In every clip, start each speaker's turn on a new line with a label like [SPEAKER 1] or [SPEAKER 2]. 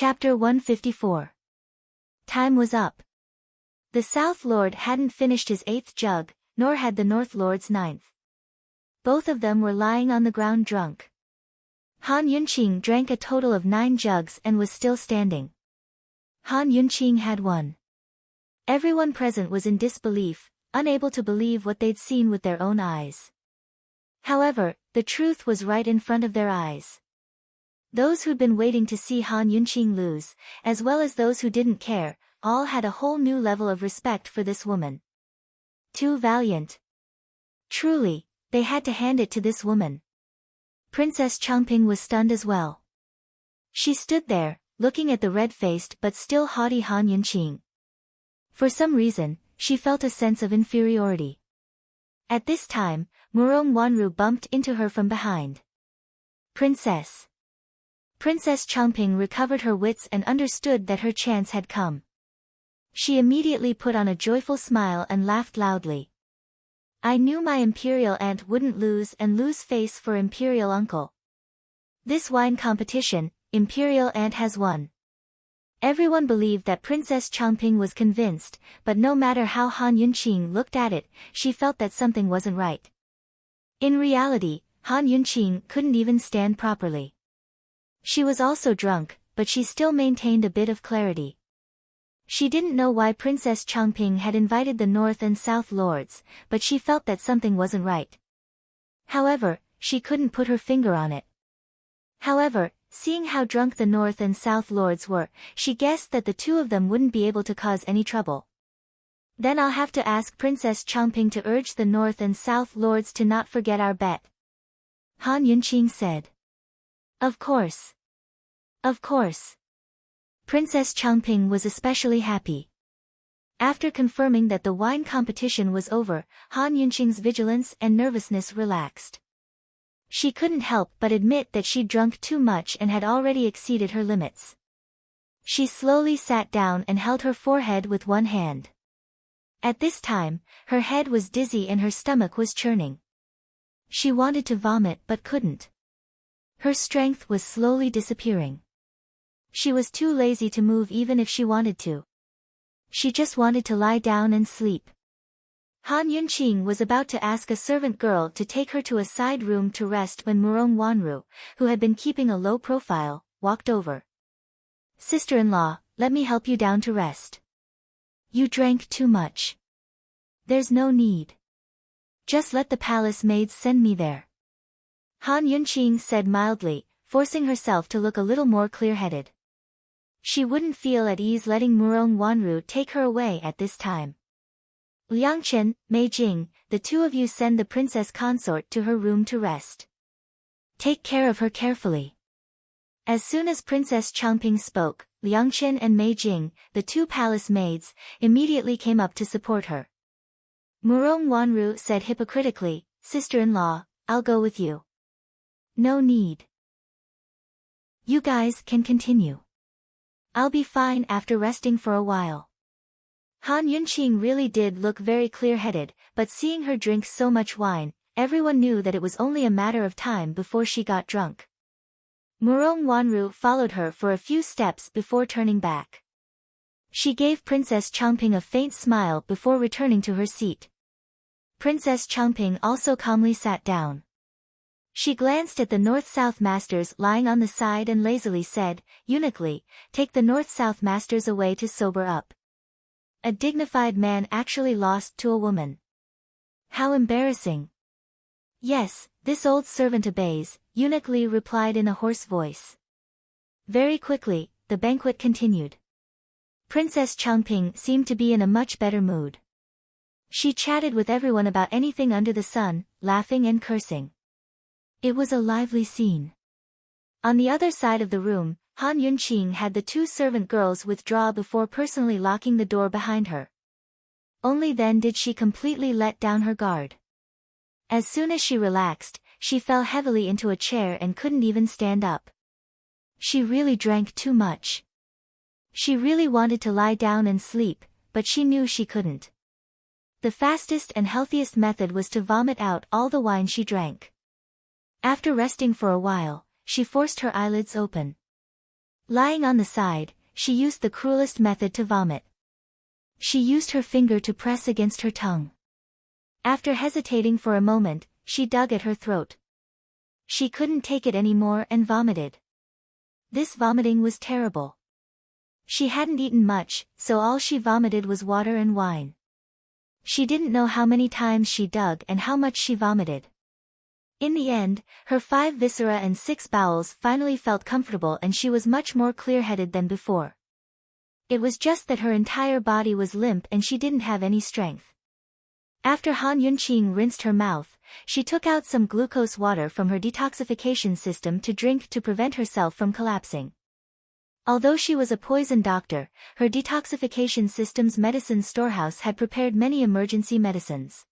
[SPEAKER 1] Chapter 154. Time was up. The South Lord hadn't finished his 8th jug, nor had the North Lord's 9th. Both of them were lying on the ground drunk. Han Yunqing drank a total of 9 jugs and was still standing. Han Yunqing had won. Everyone present was in disbelief, unable to believe what they'd seen with their own eyes. However, the truth was right in front of their eyes. Those who'd been waiting to see Han Yunqing lose, as well as those who didn't care, all had a whole new level of respect for this woman. Too valiant. Truly, they had to hand it to this woman. Princess Changping was stunned as well. She stood there, looking at the red-faced but still haughty Han Yunqing. For some reason, she felt a sense of inferiority. At this time, Murong Wanru bumped into her from behind. Princess Changping recovered her wits and understood that her chance had come. She immediately put on a joyful smile and laughed loudly. I knew my imperial aunt wouldn't lose face for imperial uncle. This wine competition, imperial aunt has won. Everyone believed that Princess Changping was convinced, but no matter how Han Yunqing looked at it, she felt that something wasn't right. In reality, Han Yunqing couldn't even stand properly. She was also drunk, but she still maintained a bit of clarity. She didn't know why Princess Changping had invited the North and South Lords, but she felt that something wasn't right. However, she couldn't put her finger on it. However, seeing how drunk the North and South Lords were, she guessed that the two of them wouldn't be able to cause any trouble. Then I'll have to ask Princess Changping to urge the North and South Lords to not forget our bet. Han Yunqing said. Of course. Of course. Princess Changping was especially happy. After confirming that the wine competition was over, Han Yunqing's vigilance and nervousness relaxed. She couldn't help but admit that she'd drunk too much and had already exceeded her limits. She slowly sat down and held her forehead with one hand. At this time, her head was dizzy and her stomach was churning. She wanted to vomit but couldn't. Her strength was slowly disappearing. She was too lazy to move even if she wanted to. She just wanted to lie down and sleep. Han Yunqing was about to ask a servant girl to take her to a side room to rest when Murong Wanru, who had been keeping a low profile, walked over. Sister-in-law, let me help you down to rest. You drank too much. There's no need. Just let the palace maids send me there. Han Yunqing said mildly, forcing herself to look a little more clear-headed. She wouldn't feel at ease letting Murong Wanru take her away at this time. Liangchen, Mei Jing, the two of you send the Princess Consort to her room to rest. Take care of her carefully. As soon as Princess Changping spoke, Liangchen and Mei Jing, the two palace maids, immediately came up to support her. Murong Wanru said hypocritically, Sister-in-law, I'll go with you. No need. You guys can continue. I'll be fine after resting for a while. Han Yunqing really did look very clear-headed, but seeing her drink so much wine, everyone knew that it was only a matter of time before she got drunk. Murong Wanru followed her for a few steps before turning back. She gave Princess Changping a faint smile before returning to her seat. Princess Changping also calmly sat down. She glanced at the North-South Masters lying on the side and lazily said, uniquely, take the North-South Masters away to sober up. A dignified man actually lost to a woman. How embarrassing. Yes, this old servant obeys, uniquely replied in a hoarse voice. Very quickly, the banquet continued. Princess Changping seemed to be in a much better mood. She chatted with everyone about anything under the sun, laughing and cursing. It was a lively scene. On the other side of the room, Han Yunqing had the two servant girls withdraw before personally locking the door behind her. Only then did she completely let down her guard. As soon as she relaxed, she fell heavily into a chair and couldn't even stand up. She really drank too much. She really wanted to lie down and sleep, but she knew she couldn't. The fastest and healthiest method was to vomit out all the wine she drank. After resting for a while, she forced her eyelids open. Lying on the side, she used the cruelest method to vomit. She used her finger to press against her tongue. After hesitating for a moment, she dug at her throat. She couldn't take it anymore and vomited. This vomiting was terrible. She hadn't eaten much, so all she vomited was water and wine. She didn't know how many times she dug and how much she vomited. In the end, her 5 viscera and 6 bowels finally felt comfortable and she was much more clear-headed than before. It was just that her entire body was limp and she didn't have any strength. After Han Yunqing rinsed her mouth, she took out some glucose water from her detoxification system to drink to prevent herself from collapsing. Although she was a poison doctor, her detoxification system's medicine storehouse had prepared many emergency medicines.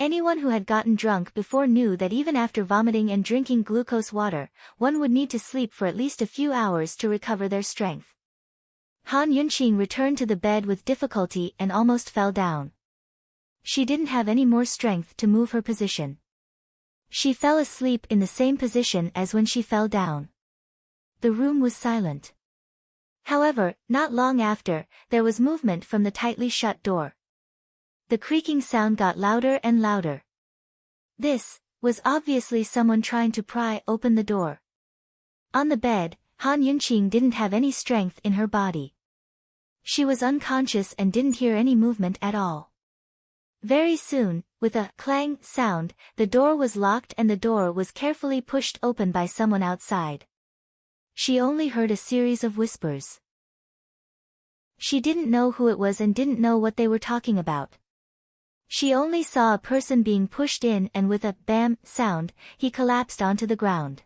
[SPEAKER 1] Anyone who had gotten drunk before knew that even after vomiting and drinking glucose water, one would need to sleep for at least a few hours to recover their strength. Han Yunqing returned to the bed with difficulty and almost fell down. She didn't have any more strength to move her position. She fell asleep in the same position as when she fell down. The room was silent. However, not long after, there was movement from the tightly shut door. The creaking sound got louder and louder. This was obviously someone trying to pry open the door. On the bed, Han Yunqing didn't have any strength in her body. She was unconscious and didn't hear any movement at all. Very soon, with a clang sound, the door was locked and the door was carefully pushed open by someone outside. She only heard a series of whispers. She didn't know who it was and didn't know what they were talking about. She only saw a person being pushed in and with a bam sound, he collapsed onto the ground.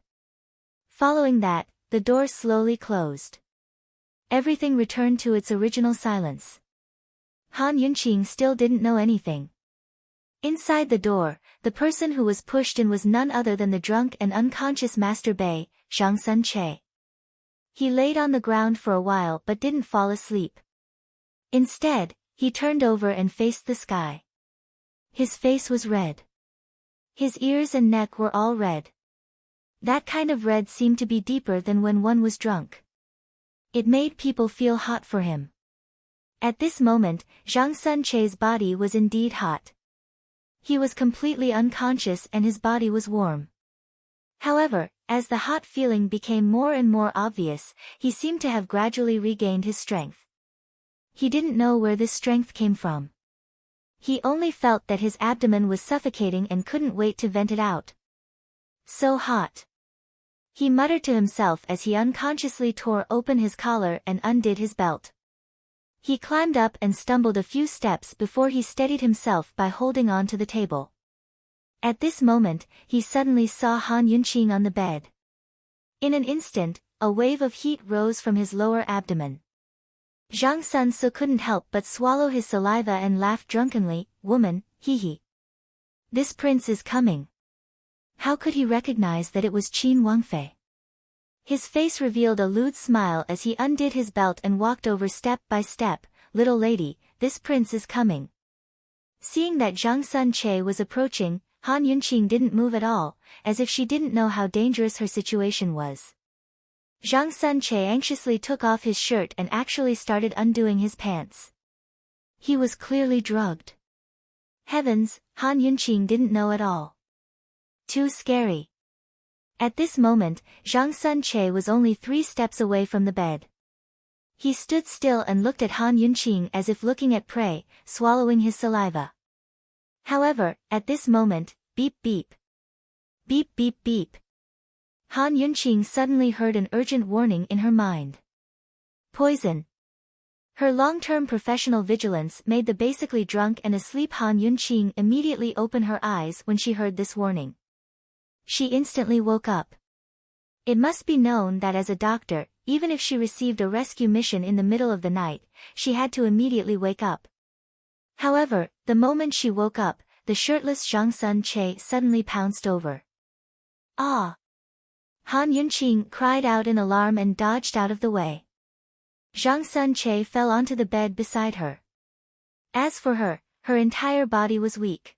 [SPEAKER 1] Following that, the door slowly closed. Everything returned to its original silence. Han Yunqing still didn't know anything. Inside the door, the person who was pushed in was none other than the drunk and unconscious Master Bei, Zhang Sunche. He laid on the ground for a while but didn't fall asleep. Instead, he turned over and faced the sky. His face was red. His ears and neck were all red. That kind of red seemed to be deeper than when one was drunk. It made people feel hot for him. At this moment, Zhang Sunche's body was indeed hot. He was completely unconscious and his body was warm. However, as the hot feeling became more and more obvious, he seemed to have gradually regained his strength. He didn't know where this strength came from. He only felt that his abdomen was suffocating and couldn't wait to vent it out. So hot. He muttered to himself as he unconsciously tore open his collar and undid his belt. He climbed up and stumbled a few steps before he steadied himself by holding on to the table. At this moment, he suddenly saw Han Yunqing on the bed. In an instant, a wave of heat rose from his lower abdomen. Zhang Sunse couldn't help but swallow his saliva and laugh drunkenly. "Woman, hee. This prince is coming." How could he recognize that it was Qin Wangfei? His face revealed a lewd smile as he undid his belt and walked over step by step. "Little lady, this prince is coming." Seeing that Zhang Sunche was approaching, Han Yunqing didn't move at all, as if she didn't know how dangerous her situation was. Zhang Sunche anxiously took off his shirt and actually started undoing his pants. He was clearly drugged. Heavens, Han Yunqing didn't know at all. Too scary. At this moment, Zhang Sunche was only 3 steps away from the bed. He stood still and looked at Han Yunqing as if looking at prey, swallowing his saliva. However, at this moment, beep beep. Beep beep beep. Han Yunqing suddenly heard an urgent warning in her mind. Poison. Her long-term professional vigilance made the basically drunk and asleep Han Yunqing immediately open her eyes when she heard this warning. She instantly woke up. It must be known that as a doctor, even if she received a rescue mission in the middle of the night, she had to immediately wake up. However, the moment she woke up, the shirtless Zhang Sunche suddenly pounced over. "Ah!" Han Yunqing cried out in alarm and dodged out of the way. Zhang Sunche fell onto the bed beside her. As for her, her entire body was weak.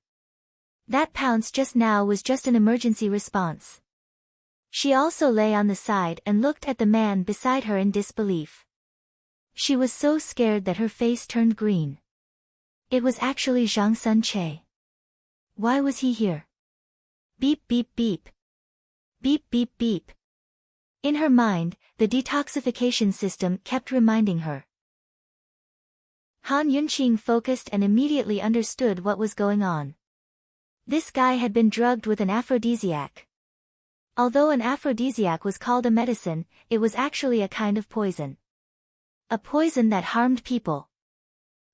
[SPEAKER 1] That pounce just now was just an emergency response. She also lay on the side and looked at the man beside her in disbelief. She was so scared that her face turned green. It was actually Zhang Sun-che. Why was he here? Beep beep beep. Beep beep beep. In her mind, the detoxification system kept reminding her. Han Yunqing focused and immediately understood what was going on. This guy had been drugged with an aphrodisiac. Although an aphrodisiac was called a medicine, it was actually a kind of poison. A poison that harmed people.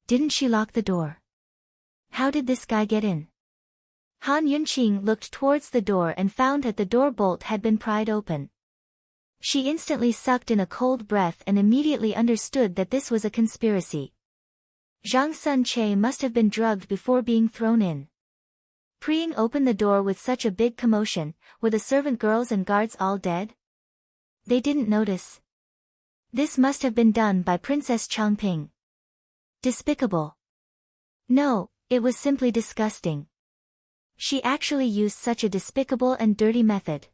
[SPEAKER 1] Didn't she lock the door? How did this guy get in? Han Yunqing looked towards the door and found that the door bolt had been pried open. She instantly sucked in a cold breath and immediately understood that this was a conspiracy. Zhang Sun-che must have been drugged before being thrown in. Prying open the door with such a big commotion, were the servant girls and guards all dead? They didn't notice. This must have been done by Princess Changping. Despicable. No, it was simply disgusting. She actually used such a despicable and dirty method.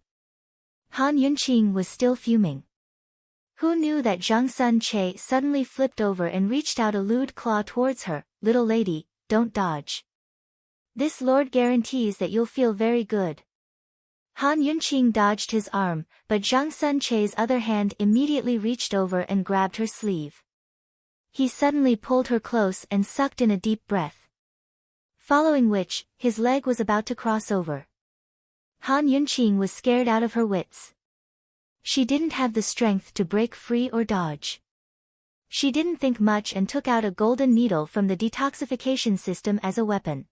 [SPEAKER 1] Han Yunqing was still fuming. Who knew that Zhang Sun-che suddenly flipped over and reached out a lewd claw towards her? Little lady, don't dodge. This lord guarantees that you'll feel very good. Han Yunqing dodged his arm, but Zhang Sun-che's other hand immediately reached over and grabbed her sleeve. He suddenly pulled her close and sucked in a deep breath. Following which, his leg was about to cross over. Han Yunqing was scared out of her wits. She didn't have the strength to break free or dodge. She didn't think much and took out a golden needle from the detoxification system as a weapon.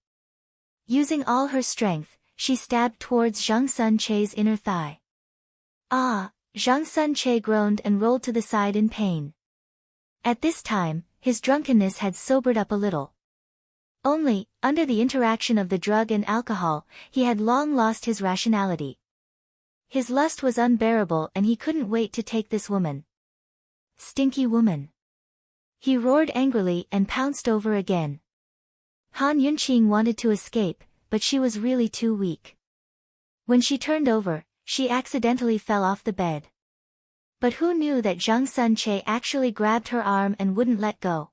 [SPEAKER 1] Using all her strength, she stabbed towards Zhang Sun-che's inner thigh. Ah! Zhang Sun-che groaned and rolled to the side in pain. At this time, his drunkenness had sobered up a little. Only, under the interaction of the drug and alcohol, he had long lost his rationality. His lust was unbearable and he couldn't wait to take this woman. Stinky woman. He roared angrily and pounced over again. Han Yunqing wanted to escape, but she was really too weak. When she turned over, she accidentally fell off the bed. But who knew that Zhang Sun-che actually grabbed her arm and wouldn't let go?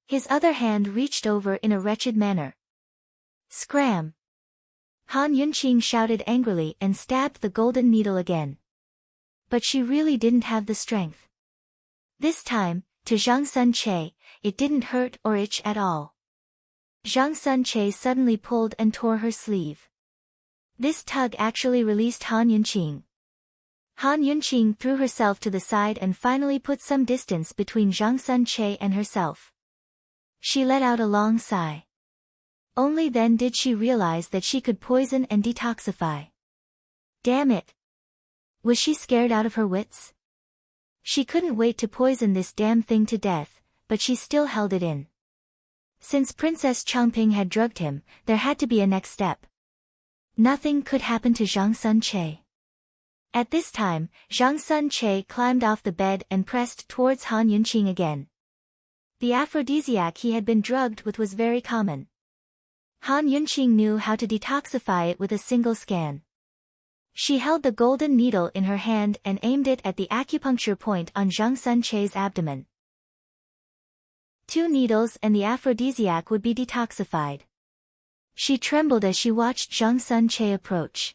[SPEAKER 1] His other hand reached over in a wretched manner. Scram! Han Yunqing shouted angrily and stabbed the golden needle again. But she really didn't have the strength. This time, to Zhang Sun-che, it didn't hurt or itch at all. Zhang Sun-che suddenly pulled and tore her sleeve. This tug actually released Han Yunqing. Han Yunqing threw herself to the side and finally put some distance between Zhang Sun-che and herself. She let out a long sigh. Only then did she realize that she could poison and detoxify. Damn it! Was she scared out of her wits? She couldn't wait to poison this damn thing to death, but she still held it in. Since Princess Changping had drugged him, there had to be a next step. Nothing could happen to Zhang Sun-che. At this time, Zhang Sun-che climbed off the bed and pressed towards Han Yunqing again. The aphrodisiac he had been drugged with was very common. Han Yunqing knew how to detoxify it with a single scan. She held the golden needle in her hand and aimed it at the acupuncture point on Zhang Sun-che's abdomen. 2 needles and the aphrodisiac would be detoxified. She trembled as she watched Zhang Sun-che approach.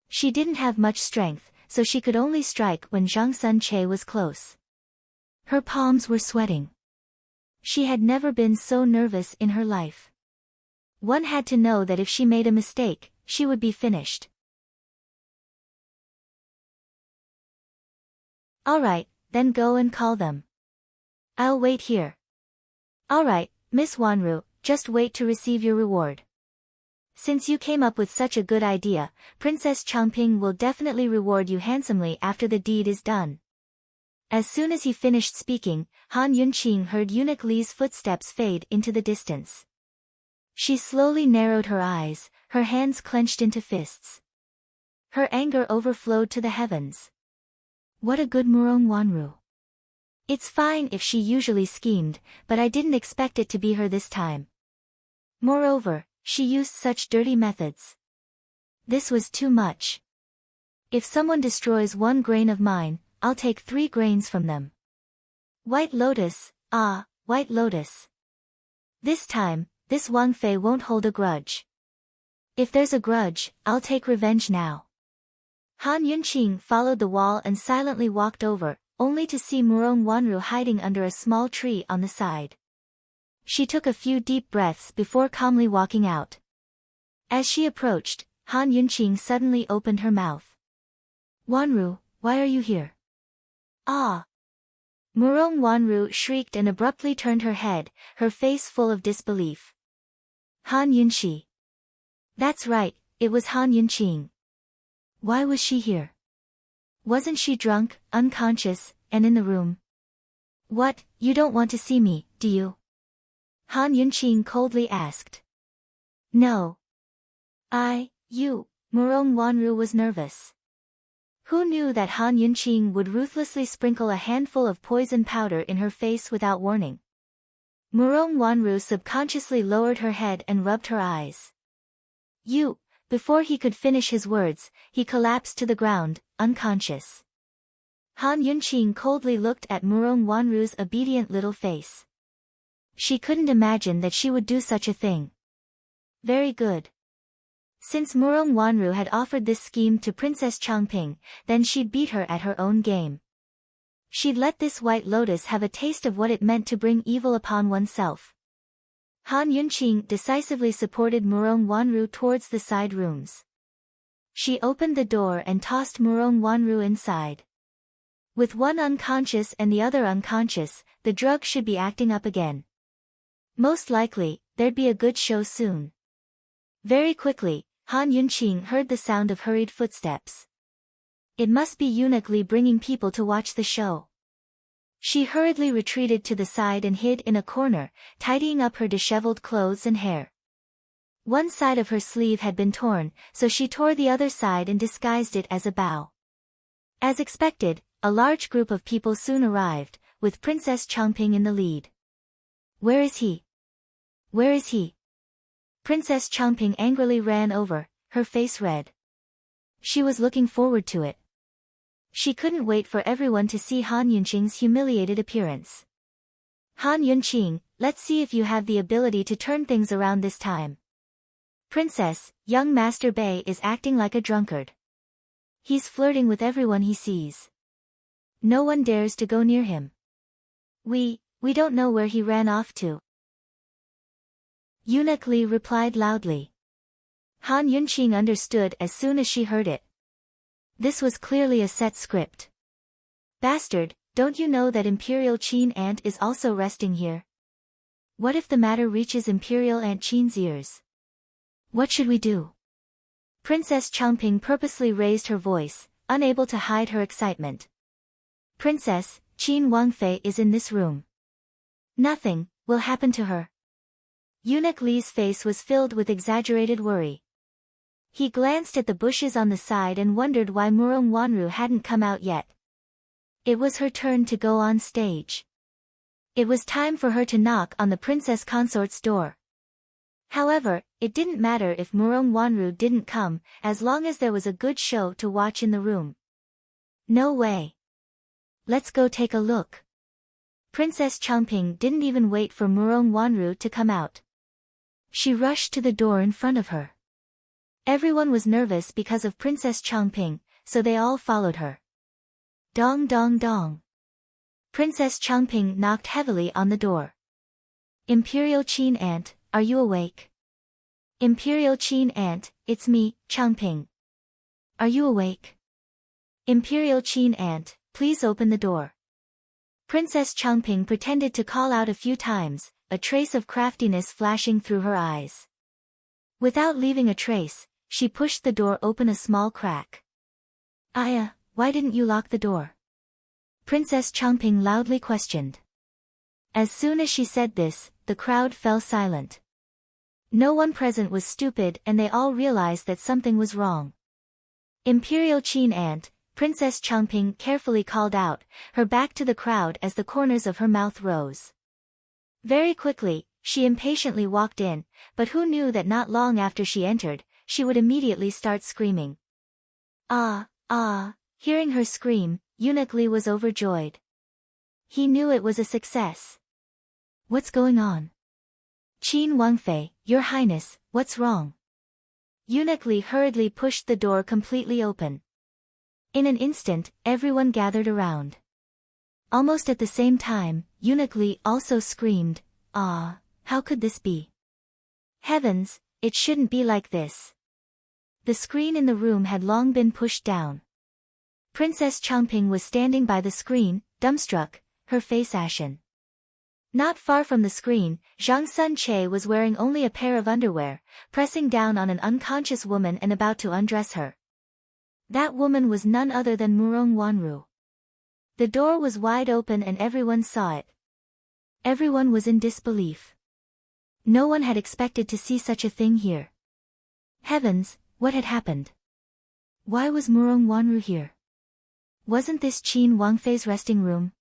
[SPEAKER 1] She didn't have much strength, so she could only strike when Zhang Sun-che was close. Her palms were sweating. She had never been so nervous in her life. One had to know that if she made a mistake, she would be finished. Alright, then go and call them. I'll wait here. Alright, Miss Wanru, just wait to receive your reward. Since you came up with such a good idea, Princess Changping will definitely reward you handsomely after the deed is done. As soon as he finished speaking, Han Yunqing heard Eunuch Li's footsteps fade into the distance. She slowly narrowed her eyes, her hands clenched into fists. Her anger overflowed to the heavens. What a good Murong Wanru. It's fine if she usually schemed, but I didn't expect it to be her this time. Moreover, she used such dirty methods. This was too much. If someone destroys 1 grain of mine, I'll take 3 grains from them. White Lotus, ah, White Lotus. This time, this Wang Fei won't hold a grudge. If there's a grudge, I'll take revenge now. Han Yunqing followed the wall and silently walked over, only to see Murong Wanru hiding under a small tree on the side. She took a few deep breaths before calmly walking out. As she approached, Han Yunqing suddenly opened her mouth. Wanru, why are you here? Ah! Murong Wanru shrieked and abruptly turned her head, her face full of disbelief. Han Yunqi. That's right, it was Han Yunqing. Why was she here? Wasn't she drunk, unconscious, and in the room? What, you don't want to see me, do you? Han Yunqing coldly asked. No. Murong Wanru was nervous. Who knew that Han Yunqing would ruthlessly sprinkle a handful of poison powder in her face without warning? Murong Wanru subconsciously lowered her head and rubbed her eyes. Before he could finish his words, he collapsed to the ground, unconscious. Han Yunqing coldly looked at Murong Wanru's obedient little face. She couldn't imagine that she would do such a thing. Very good. Since Murong Wanru had offered this scheme to Princess Changping, then she'd beat her at her own game. She'd let this White Lotus have a taste of what it meant to bring evil upon oneself. Han Yunqing decisively supported Murong Wanru towards the side rooms. She opened the door and tossed Murong Wanru inside. With one unconscious and the other unconscious, the drug should be acting up again. Most likely, there'd be a good show soon. Very quickly, Han Yunqing heard the sound of hurried footsteps. It must be Eunuch Li bringing people to watch the show. She hurriedly retreated to the side and hid in a corner, tidying up her disheveled clothes and hair. One side of her sleeve had been torn, so she tore the other side and disguised it as a bow. As expected, a large group of people soon arrived, with Princess Changping in the lead. Where is he? Where is he? Princess Changping angrily ran over, her face red. She was looking forward to it. She couldn't wait for everyone to see Han Yunqing's humiliated appearance. Han Yunqing, let's see if you have the ability to turn things around this time. Princess, young Master Bei is acting like a drunkard. He's flirting with everyone he sees. No one dares to go near him. We don't know where he ran off to. Eunuch Li replied loudly. Han Yunqing understood as soon as she heard it. This was clearly a set script. Bastard, don't you know that Imperial Qin Ant is also resting here? What if the matter reaches Imperial Ant Qin's ears? What should we do? Princess Changping purposely raised her voice, unable to hide her excitement. Princess, Qin Wangfei is in this room. Nothing will happen to her. Eunuch Li's face was filled with exaggerated worry. He glanced at the bushes on the side and wondered why Murong Wanru hadn't come out yet. It was her turn to go on stage. It was time for her to knock on the Princess Consort's door. However, it didn't matter if Murong Wanru didn't come, as long as there was a good show to watch in the room. No way. Let's go take a look. Princess Changping didn't even wait for Murong Wanru to come out. She rushed to the door in front of her. Everyone was nervous because of Princess Changping, so they all followed her. Dong dong dong. Princess Changping knocked heavily on the door. Imperial Qin Ant, are you awake? Imperial Qin Ant, it's me, Changping. Are you awake? Imperial Qin Ant, please open the door. Princess Changping pretended to call out a few times, a trace of craftiness flashing through her eyes. Without leaving a trace, she pushed the door open a small crack. Aya, why didn't you lock the door? Princess Changping loudly questioned. As soon as she said this, the crowd fell silent. No one present was stupid and they all realized that something was wrong. Imperial Qin Ant, Princess Changping carefully called out, her back to the crowd as the corners of her mouth rose. Very quickly, she impatiently walked in, but who knew that not long after she entered, she would immediately start screaming. Ah, Ah! Hearing her scream, Eunuch Li was overjoyed. He knew it was a success. What's going on? Qin Wangfei, Your Highness, what's wrong? Eunuch Li hurriedly pushed the door completely open. In an instant, everyone gathered around. Almost at the same time, Eunuch Li also screamed, Ah! How could this be? Heavens, it shouldn't be like this. The screen in the room had long been pushed down. Princess Changping was standing by the screen, dumbstruck, her face ashen. Not far from the screen, Zhang Sun-che was wearing only a pair of underwear, pressing down on an unconscious woman and about to undress her. That woman was none other than Murong Wanru. The door was wide open and everyone saw it. Everyone was in disbelief. No one had expected to see such a thing here. Heavens, what had happened? Why was Murong Wanru here? Wasn't this Qin Wangfei's resting room?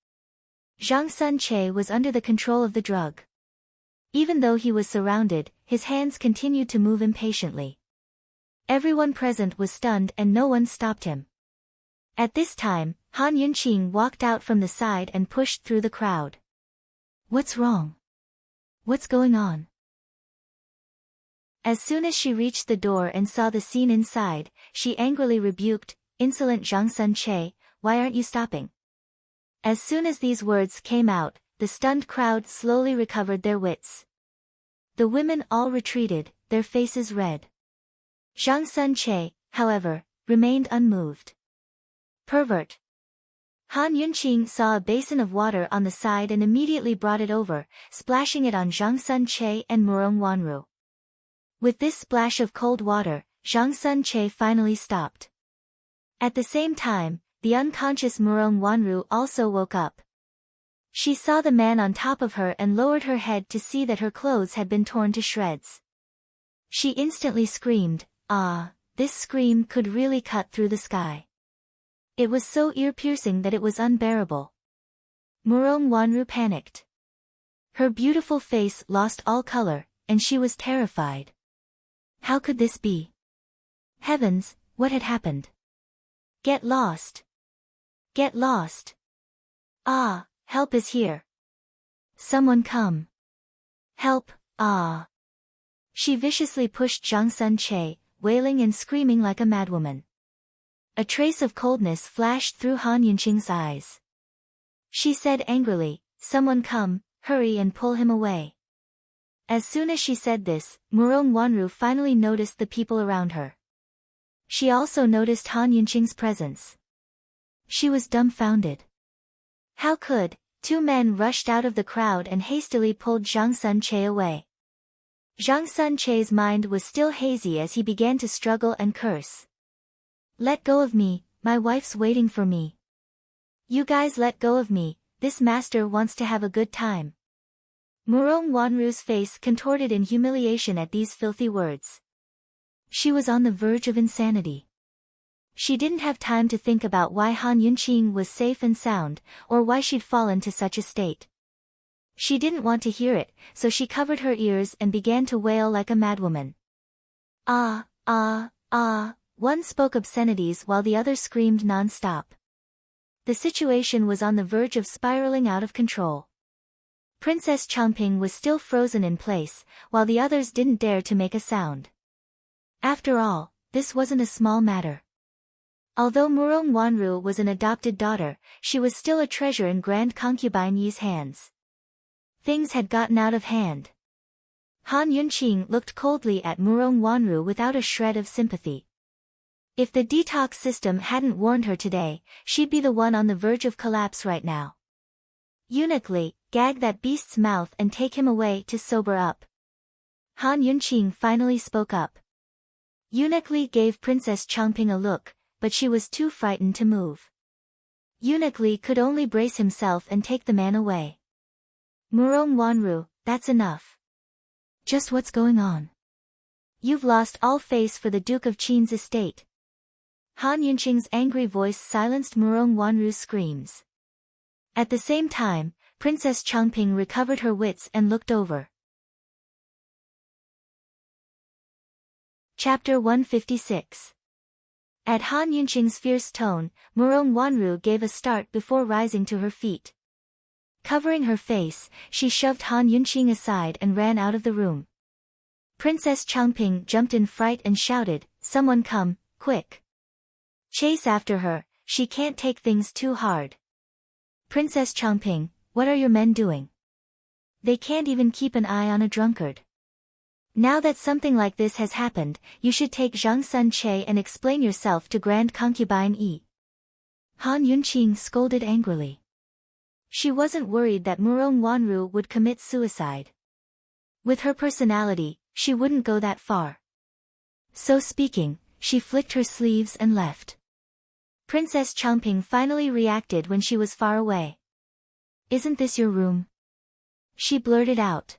[SPEAKER 1] Zhang Sun-che was under the control of the drug. Even though he was surrounded, his hands continued to move impatiently. Everyone present was stunned and no one stopped him. At this time, Han Yunqing walked out from the side and pushed through the crowd. What's wrong? What's going on? As soon as she reached the door and saw the scene inside, she angrily rebuked, Insolent Zhang Sun-che, why aren't you stopping? As soon as these words came out, the stunned crowd slowly recovered their wits. The women all retreated, their faces red. Zhang Sun-che, however, remained unmoved. Pervert. Han Yunqing saw a basin of water on the side and immediately brought it over, splashing it on Zhang Sun-che and Murong Wanru. With this splash of cold water, Zhang Sun-che finally stopped. At the same time, the unconscious Murong Wanru also woke up. She saw the man on top of her and lowered her head to see that her clothes had been torn to shreds. She instantly screamed, Ah! This scream could really cut through the sky. It was so ear-piercing that it was unbearable. Murong Wanru panicked. Her beautiful face lost all color, and she was terrified. How could this be? Heavens, what had happened? Get lost. Get lost. Ah, help is here. Someone come. Help, ah. She viciously pushed Zhang Sun-che, wailing and screaming like a madwoman. A trace of coldness flashed through Han Yunqing's eyes. She said angrily, Someone come, hurry and pull him away. As soon as she said this, Murong Wanru finally noticed the people around her. She also noticed Han Yunqing's presence. She was dumbfounded. How could? Two men rushed out of the crowd and hastily pulled Zhang Sun-che away. Zhang Sun-che's mind was still hazy as he began to struggle and curse. Let go of me, my wife's waiting for me. You guys let go of me, this master wants to have a good time. Murong Wanru's face contorted in humiliation at these filthy words. She was on the verge of insanity. She didn't have time to think about why Han Yunqing was safe and sound, or why she'd fallen to such a state. She didn't want to hear it, so she covered her ears and began to wail like a madwoman. Ah, ah, ah, one spoke obscenities while the other screamed non-stop. The situation was on the verge of spiraling out of control. Princess Changping was still frozen in place, while the others didn't dare to make a sound. After all, this wasn't a small matter. Although Murong Wanru was an adopted daughter, she was still a treasure in Grand Concubine Yi's hands. Things had gotten out of hand. Han Yunqing looked coldly at Murong Wanru without a shred of sympathy. If the detox system hadn't warned her today, she'd be the one on the verge of collapse right now. Eunuch Li, gag that beast's mouth and take him away to sober up. Han Yunqing finally spoke up. Eunuch Li gave Princess Changping a look, but she was too frightened to move. Eunuch Li could only brace himself and take the man away. Murong Wanru, that's enough. Just what's going on? You've lost all face for the Duke of Qin's estate. Han Yunqing's angry voice silenced Murong Wanru's screams. At the same time, Princess Changping recovered her wits and looked over. Chapter 156. At Han Yunqing's fierce tone, Murong Wanru gave a start before rising to her feet. Covering her face, she shoved Han Yunqing aside and ran out of the room. Princess Changping jumped in fright and shouted, "Someone come, quick! Chase after her, she can't take things too hard." "Princess Changping, what are your men doing? They can't even keep an eye on a drunkard. Now that something like this has happened, you should take Zhang Sun Che and explain yourself to Grand Concubine Yi." Han Yunqing scolded angrily. She wasn't worried that Murong Wanru would commit suicide. With her personality, she wouldn't go that far. So speaking, she flicked her sleeves and left. Princess Changping finally reacted when she was far away. "Isn't this your room?" she blurted out.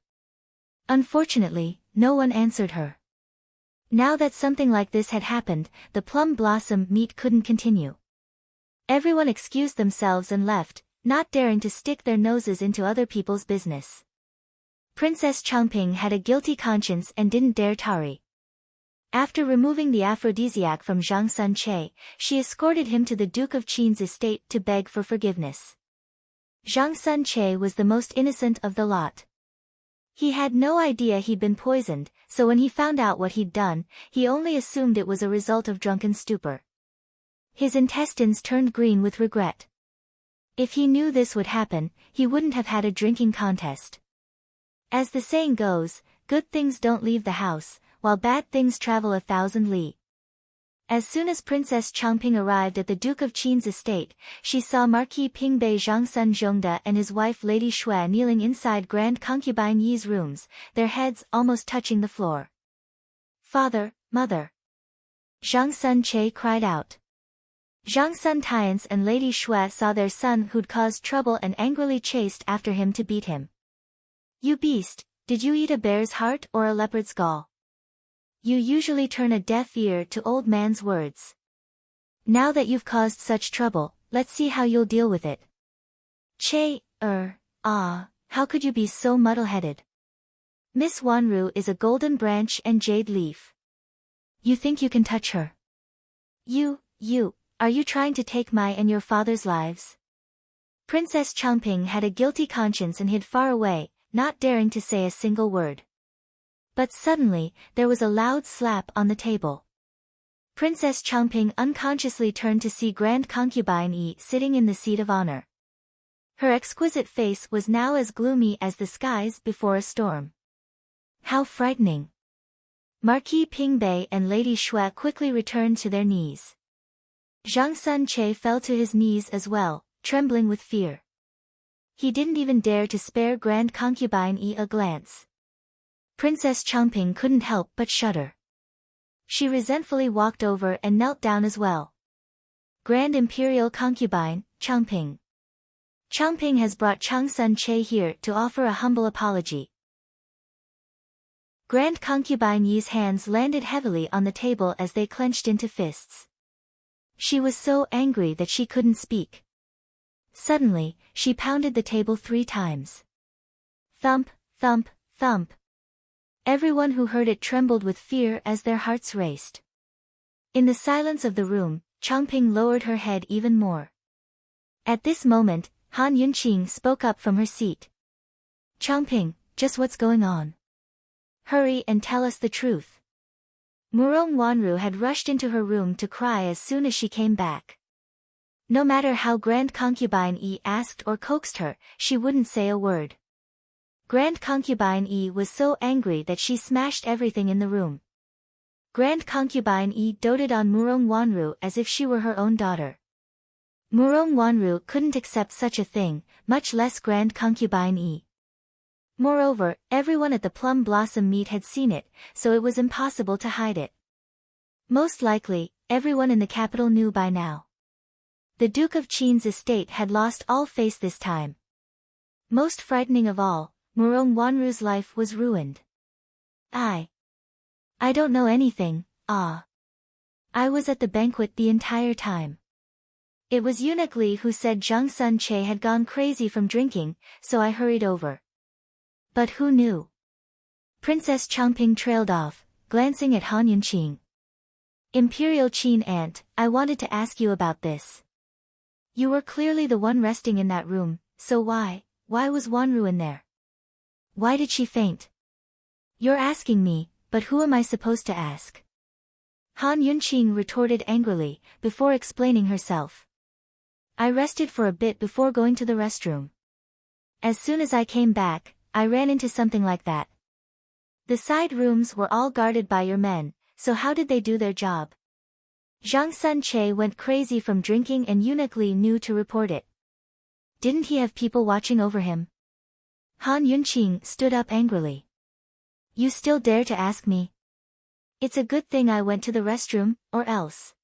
[SPEAKER 1] Unfortunately, no one answered her. Now that something like this had happened, the plum blossom meet couldn't continue. Everyone excused themselves and left, not daring to stick their noses into other people's business. Princess Changping had a guilty conscience and didn't dare tarry. After removing the aphrodisiac from Zhang Sun Che, she escorted him to the Duke of Qin's estate to beg for forgiveness. Zhang Sun Che was the most innocent of the lot. He had no idea he'd been poisoned, so when he found out what he'd done, he only assumed it was a result of drunken stupor. His intestines turned green with regret. If he knew this would happen, he wouldn't have had a drinking contest. As the saying goes, good things don't leave the house, while bad things travel 1,000 li. As soon as Princess Changping arrived at the Duke of Qin's estate, she saw Marquis Pingbei Zhangsun Zhongda and his wife Lady Shui kneeling inside Grand Concubine Yi's rooms, their heads almost touching the floor. "Father, Mother!" Zhang Sun Che cried out. Zhang Sun Tiance and Lady Shui saw their son who'd caused trouble and angrily chased after him to beat him. "You beast, did you eat a bear's heart or a leopard's gall? You usually turn a deaf ear to old man's words. Now that you've caused such trouble, let's see how you'll deal with it." How could you be so muddle-headed? Miss Wanru is a golden branch and jade leaf. You think you can touch her? Are you trying to take my and your father's lives? Princess Changping had a guilty conscience and hid far away, not daring to say a single word. But suddenly, there was a loud slap on the table. Princess Changping unconsciously turned to see Grand Concubine Yi sitting in the seat of honor. Her exquisite face was now as gloomy as the skies before a storm. How frightening! Marquis Pingbei and Lady Shui quickly returned to their knees. Zhang Sun Che fell to his knees as well, trembling with fear. He didn't even dare to spare Grand Concubine Yi a glance. Princess Changping couldn't help but shudder. She resentfully walked over and knelt down as well. "Grand Imperial Concubine, Changping. Changping has brought Zhang Sun Che here to offer a humble apology." Grand Concubine Yi's hands landed heavily on the table as they clenched into fists. She was so angry that she couldn't speak. Suddenly, she pounded the table 3 times. Thump, thump, thump. Everyone who heard it trembled with fear as their hearts raced. In the silence of the room, Changping lowered her head even more. At this moment, Han Yunqing spoke up from her seat. "Changping, just what's going on? Hurry and tell us the truth." Murong Wanru had rushed into her room to cry as soon as she came back. No matter how Grand Concubine Yi asked or coaxed her, she wouldn't say a word. Grand Concubine Yi was so angry that she smashed everything in the room. Grand Concubine Yi doted on Murong Wanru as if she were her own daughter. Murong Wanru couldn't accept such a thing, much less Grand Concubine Yi. Moreover, everyone at the Plum Blossom meet had seen it, so it was impossible to hide it. Most likely, everyone in the capital knew by now. The Duke of Qin's estate had lost all face this time. Most frightening of all, Murong Wanru's life was ruined. I don't know anything, I was at the banquet the entire time. It was Eunuch Li who said Zhang Sun Che had gone crazy from drinking, so I hurried over. But who knew? Princess Changping trailed off, glancing at Han Yunqing. Imperial Qin Aunt, I wanted to ask you about this. You were clearly the one resting in that room, so why was Wanru in there? Why did she faint? You're asking me, but who am I supposed to ask? Han Yunqing retorted angrily, before explaining herself. I rested for a bit before going to the restroom. As soon as I came back, I ran into something like that. The side rooms were all guarded by your men, so how did they do their job? Zhang Sun-che went crazy from drinking and Eunuch Li knew to report it. Didn't he have people watching over him? Han Yunqing stood up angrily. You still dare to ask me? It's a good thing I went to the restroom, or else.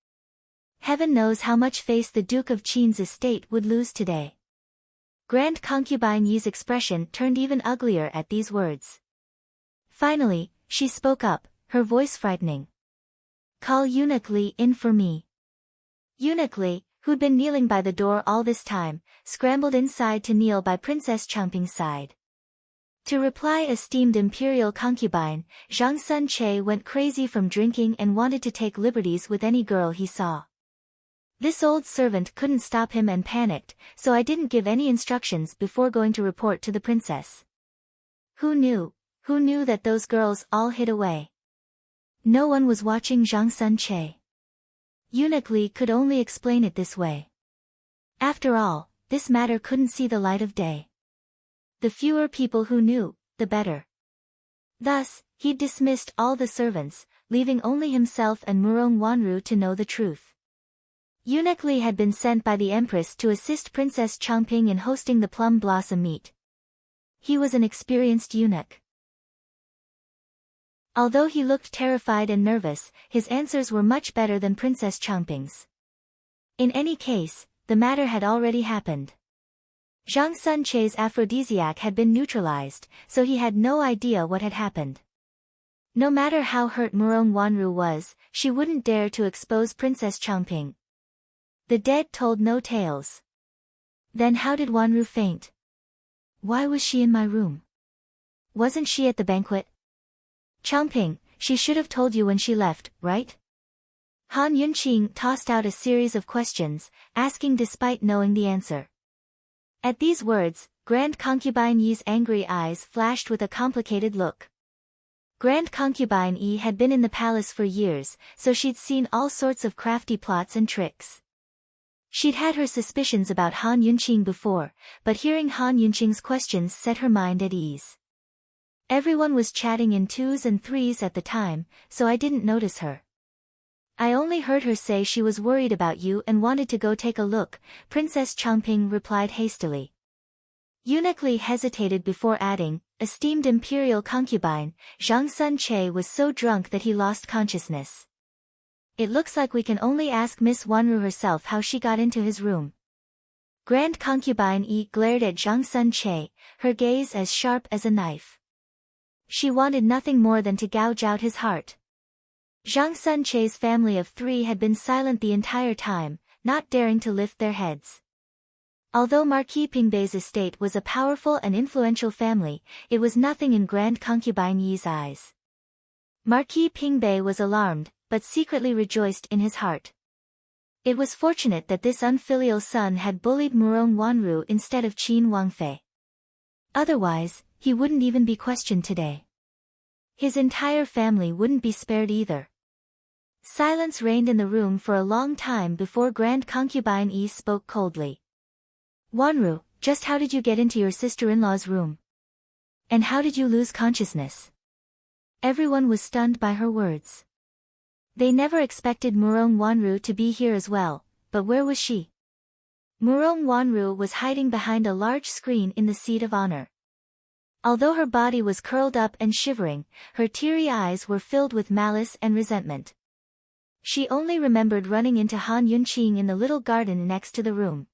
[SPEAKER 1] Heaven knows how much face the Duke of Qin's estate would lose today. Grand Concubine Yi's expression turned even uglier at these words. Finally, she spoke up, her voice frightening. Call Eunuch Li in for me. Eunuch Li, who'd been kneeling by the door all this time, scrambled inside to kneel by Princess Changping's side. To reply, esteemed imperial concubine, Zhang Sun-che went crazy from drinking and wanted to take liberties with any girl he saw. This old servant couldn't stop him and panicked, so I didn't give any instructions before going to report to the princess. Who knew that those girls all hid away? No one was watching Zhang Sun-che. Eunuch Li could only explain it this way. After all, this matter couldn't see the light of day. The fewer people who knew, the better. Thus, he'd dismissed all the servants, leaving only himself and Murong Wanru to know the truth. Eunuch Li had been sent by the Empress to assist Princess Changping in hosting the Plum Blossom Meet. He was an experienced eunuch. Although he looked terrified and nervous, his answers were much better than Princess Changping's. In any case, the matter had already happened. Zhang Sun-che's aphrodisiac had been neutralized, so he had no idea what had happened. No matter how hurt Murong Wanru was, she wouldn't dare to expose Princess Changping. The dead told no tales. Then how did Wanru faint? Why was she in my room? Wasn't she at the banquet? Changping, she should have told you when she left, right? Han Yunqing tossed out a series of questions, asking despite knowing the answer. At these words, Grand Concubine Yi's angry eyes flashed with a complicated look. Grand Concubine Yi had been in the palace for years, so she'd seen all sorts of crafty plots and tricks. She'd had her suspicions about Han Yunqing before, but hearing Han Yunqing's questions set her mind at ease. Everyone was chatting in twos and threes at the time, so I didn't notice her. I only heard her say she was worried about you and wanted to go take a look, Princess Changping replied hastily. Eunuch Li hesitated before adding, esteemed imperial concubine, Zhang Sun-che was so drunk that he lost consciousness. It looks like we can only ask Miss Wanru herself how she got into his room. Grand Concubine Yi glared at Zhang Sun-che, her gaze as sharp as a knife. She wanted nothing more than to gouge out his heart. Zhang Sun-che's family of 3 had been silent the entire time, not daring to lift their heads. Although Marquis Pingbei's estate was a powerful and influential family, it was nothing in Grand Concubine Yi's eyes. Marquis Pingbei was alarmed, but secretly rejoiced in his heart. It was fortunate that this unfilial son had bullied Murong Wanru instead of Qin Wangfei. Otherwise, he wouldn't even be questioned today. His entire family wouldn't be spared either. Silence reigned in the room for a long time before Grand Concubine Yi spoke coldly. Wanru, just how did you get into your sister-in-law's room? And how did you lose consciousness? Everyone was stunned by her words. They never expected Murong Wanru to be here as well, but where was she? Murong Wanru was hiding behind a large screen in the seat of honor. Although her body was curled up and shivering, her teary eyes were filled with malice and resentment. She only remembered running into Han Yunqing in the little garden next to the room.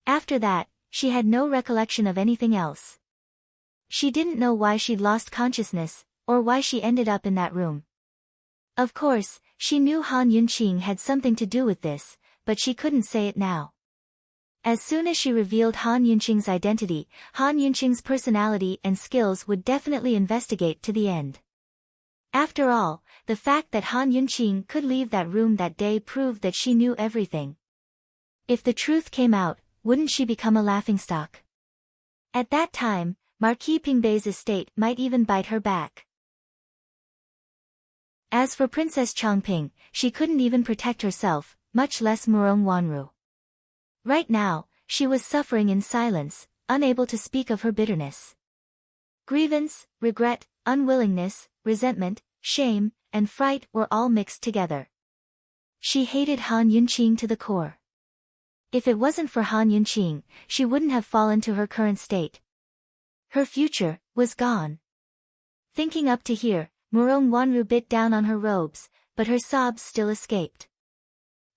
[SPEAKER 1] After that, she had no recollection of anything else. She didn't know why she'd lost consciousness, or why she ended up in that room. Of course, she knew Han Yunqing had something to do with this, but she couldn't say it now. As soon as she revealed Han Yunqing's identity, Han Yunqing's personality and skills would definitely investigate to the end. After all, the fact that Han Yunqing could leave that room that day proved that she knew everything. If the truth came out, wouldn't she become a laughingstock? At that time, Marquis Pingbei's estate might even bite her back. As for Princess Changping, she couldn't even protect herself, much less Murong Wanru. Right now, she was suffering in silence, unable to speak of her bitterness. Grievance, regret, unwillingness, resentment, shame, and fright were all mixed together. She hated Han Yunqing to the core. If it wasn't for Han Yunqing, she wouldn't have fallen to her current state. Her future was gone. Thinking up to here, Murong Wanru bit down on her robes, but her sobs still escaped.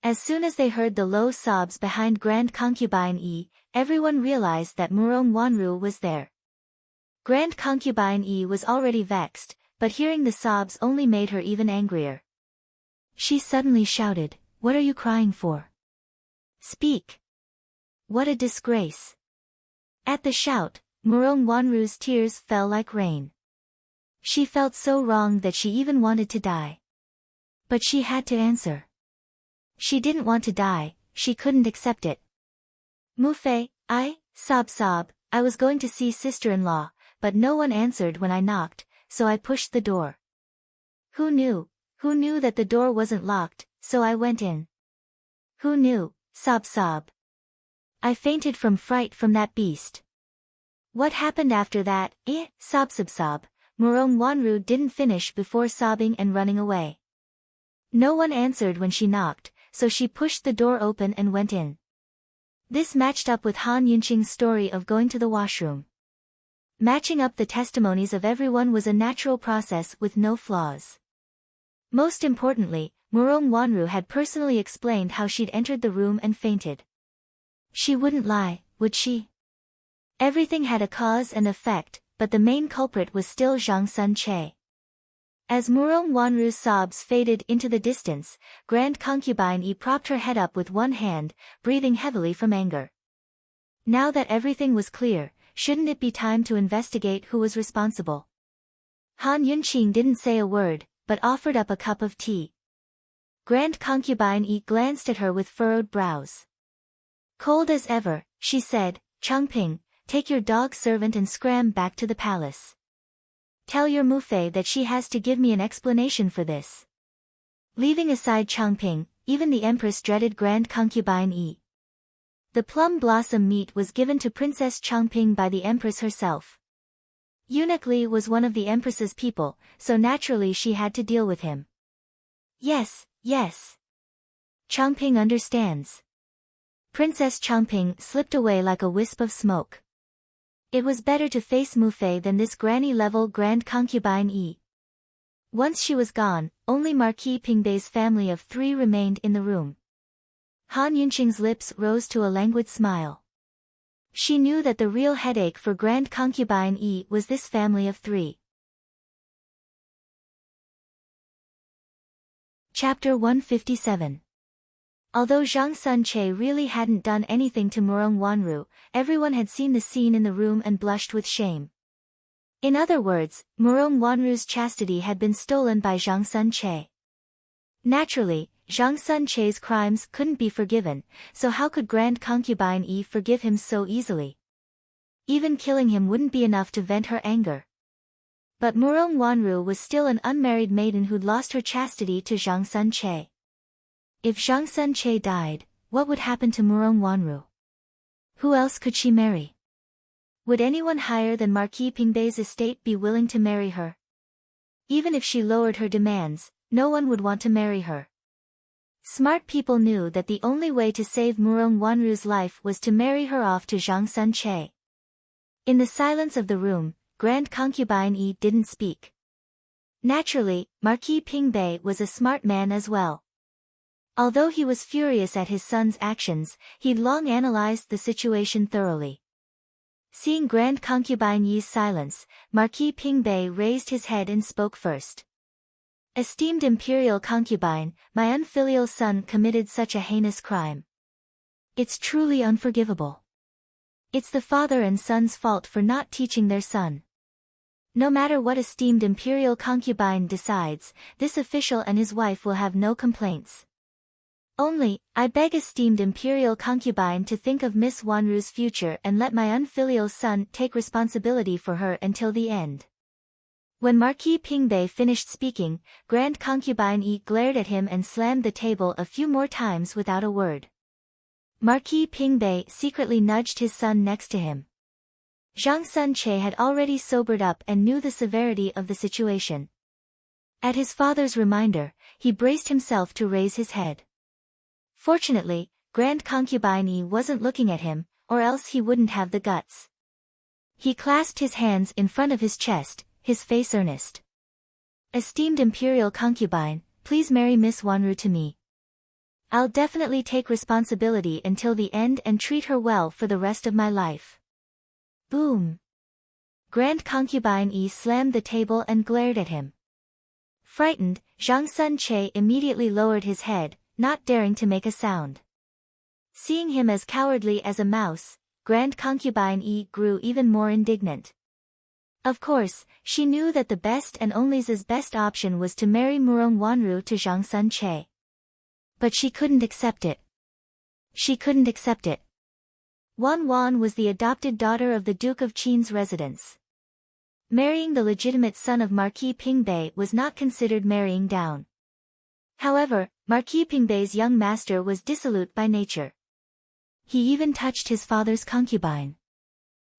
[SPEAKER 1] As soon as they heard the low sobs behind Grand Concubine Yi, everyone realized that Murong Wanru was there. Grand Concubine Yi was already vexed, but hearing the sobs only made her even angrier. She suddenly shouted, "What are you crying for? Speak! What a disgrace!" At the shout, Murong Wanru's tears fell like rain. She felt so wrong that she even wanted to die. But she had to answer. She didn't want to die, she couldn't accept it. Mufei, sob, I was going to see sister-in-law, but no one answered when I knocked, so I pushed the door. Who knew that the door wasn't locked, so I went in. Who knew, sob. I fainted from fright from that beast. What happened after that, sob. Murong Wanru didn't finish before sobbing and running away. No one answered when she knocked, so she pushed the door open and went in. This matched up with Han Yunqing's story of going to the washroom. Matching up the testimonies of everyone was a natural process with no flaws. Most importantly, Murong Wanru had personally explained how she'd entered the room and fainted. She wouldn't lie, would she? Everything had a cause and effect, but the main culprit was still Zhang Sunche. As Murong Wanru's sobs faded into the distance, Grand Concubine Yi propped her head up with one hand, breathing heavily from anger. Now that everything was clear, shouldn't it be time to investigate who was responsible? Han Yunqing didn't say a word, but offered up a cup of tea. Grand Concubine Yi glanced at her with furrowed brows. Cold as ever, she said, "Changping, take your dog servant and scram back to the palace. Tell your Mufei that she has to give me an explanation for this." Leaving aside Changping, even the Empress dreaded Grand Concubine Yi. The plum blossom meat was given to Princess Changping by the Empress herself. Eunuch Li was one of the Empress's people, so naturally she had to deal with him. Yes. Changping understands. Princess Changping slipped away like a wisp of smoke. It was better to face Mufei than this granny-level Grand Concubine Yi. Once she was gone, only Marquis Pingbei's family of 3 remained in the room. Han Yunqing's lips rose to a languid smile. She knew that the real headache for Grand Concubine Yi was this family of 3. Chapter 157. Although Zhang Sunche really hadn't done anything to Murong Wanru, everyone had seen the scene in the room and blushed with shame. In other words, Murong Wanru's chastity had been stolen by Zhang Sunche. Naturally, Zhang Sunche's crimes couldn't be forgiven, so how could Grand Concubine Yi forgive him so easily? Even killing him wouldn't be enough to vent her anger. But Murong Wanru was still an unmarried maiden who'd lost her chastity to Zhang Sunche. If Zhang Sunche died, what would happen to Murong Wanru? Who else could she marry? Would anyone higher than Marquis Pingbei's estate be willing to marry her? Even if she lowered her demands, no one would want to marry her. Smart people knew that the only way to save Murong Wanru's life was to marry her off to Zhang Sunche. In the silence of the room, Grand Concubine Yi didn't speak. Naturally, Marquis Pingbei was a smart man as well. Although he was furious at his son's actions, he'd long analyzed the situation thoroughly. Seeing Grand Concubine Yi's silence, Marquis Pingbei raised his head and spoke first. "Esteemed imperial concubine, my unfilial son committed such a heinous crime. It's truly unforgivable. It's the father and son's fault for not teaching their son. No matter what esteemed imperial concubine decides, this official and his wife will have no complaints. Only, I beg esteemed imperial concubine to think of Miss Wanru's future and let my unfilial son take responsibility for her until the end. When Marquis Pingbei finished speaking, Grand Concubine Yi glared at him and slammed the table a few more times without a word. Marquis Pingbei secretly nudged his son next to him. Zhang Sunche had already sobered up and knew the severity of the situation. At his father's reminder, he braced himself to raise his head. Fortunately, Grand Concubine Yi wasn't looking at him, or else he wouldn't have the guts. He clasped his hands in front of his chest, his face earnest. Esteemed imperial concubine, please marry Miss Wanru to me. I'll definitely take responsibility until the end and treat her well for the rest of my life. Boom! Grand Concubine Yi slammed the table and glared at him. Frightened, Zhang Sunche immediately lowered his head, not daring to make a sound. Seeing him as cowardly as a mouse, Grand Concubine Yi grew even more indignant. Of course, she knew that the best and only's best option was to marry Murong Wanru to Zhang Sunche. But she couldn't accept it. She couldn't accept it. Wan Wan was the adopted daughter of the Duke of Qin's residence. Marrying the legitimate son of Marquis Pingbei was not considered marrying down. However, Marquis Pingbei's young master was dissolute by nature. He even touched his father's concubine.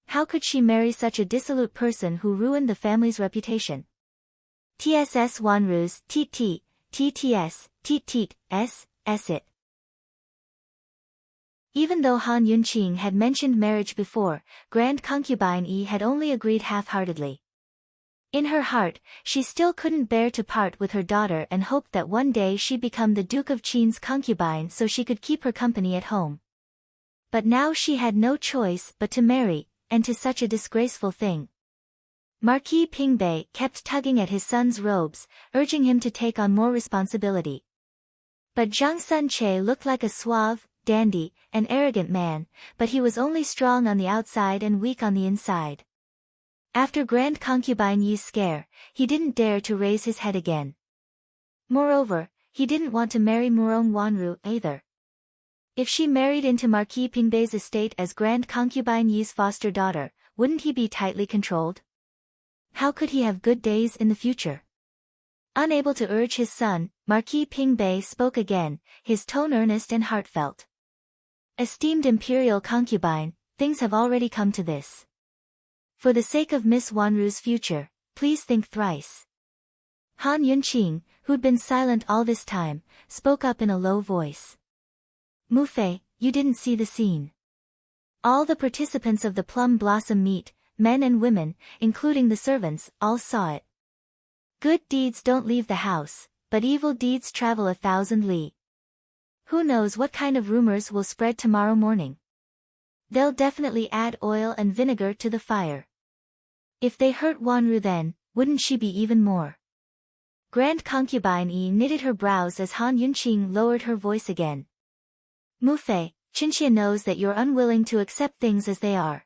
[SPEAKER 1] How could she marry such a dissolute person who ruined the family's reputation? TSS Wanru's TTS, it. Even though Han Yunqing had mentioned marriage before, Grand Concubine Yi had only agreed half-heartedly. In her heart, she still couldn't bear to part with her daughter and hoped that one day she'd become the Duke of Qin's concubine so she could keep her company at home. But now she had no choice but to marry, and to such a disgraceful thing. Marquis Pingbei kept tugging at his son's robes, urging him to take on more responsibility. But Zhang Sunche looked like a suave, dandy, and arrogant man, but he was only strong on the outside and weak on the inside. After Grand Concubine Yi's scare, he didn't dare to raise his head again. Moreover, he didn't want to marry Murong Wanru either. If she married into Marquis Pingbei's estate as Grand Concubine Yi's foster daughter, wouldn't he be tightly controlled? How could he have good days in the future? Unable to urge his son, Marquis Pingbei spoke again, his tone earnest and heartfelt. Esteemed imperial concubine, things have already come to this. For the sake of Miss Wanru's future, please think thrice. Han Yunqing, who'd been silent all this time, spoke up in a low voice. Mu Fei, you didn't see the scene. All the participants of the Plum Blossom meet, men and women, including the servants, all saw it. Good deeds don't leave the house, but evil deeds travel 1,000 li. Who knows what kind of rumors will spread tomorrow morning? They'll definitely add oil and vinegar to the fire. If they hurt Wanru then, wouldn't she be even more? Grand Concubine Yi knitted her brows as Han Yunqing lowered her voice again. Mu Fei, Qinxia knows that you're unwilling to accept things as they are.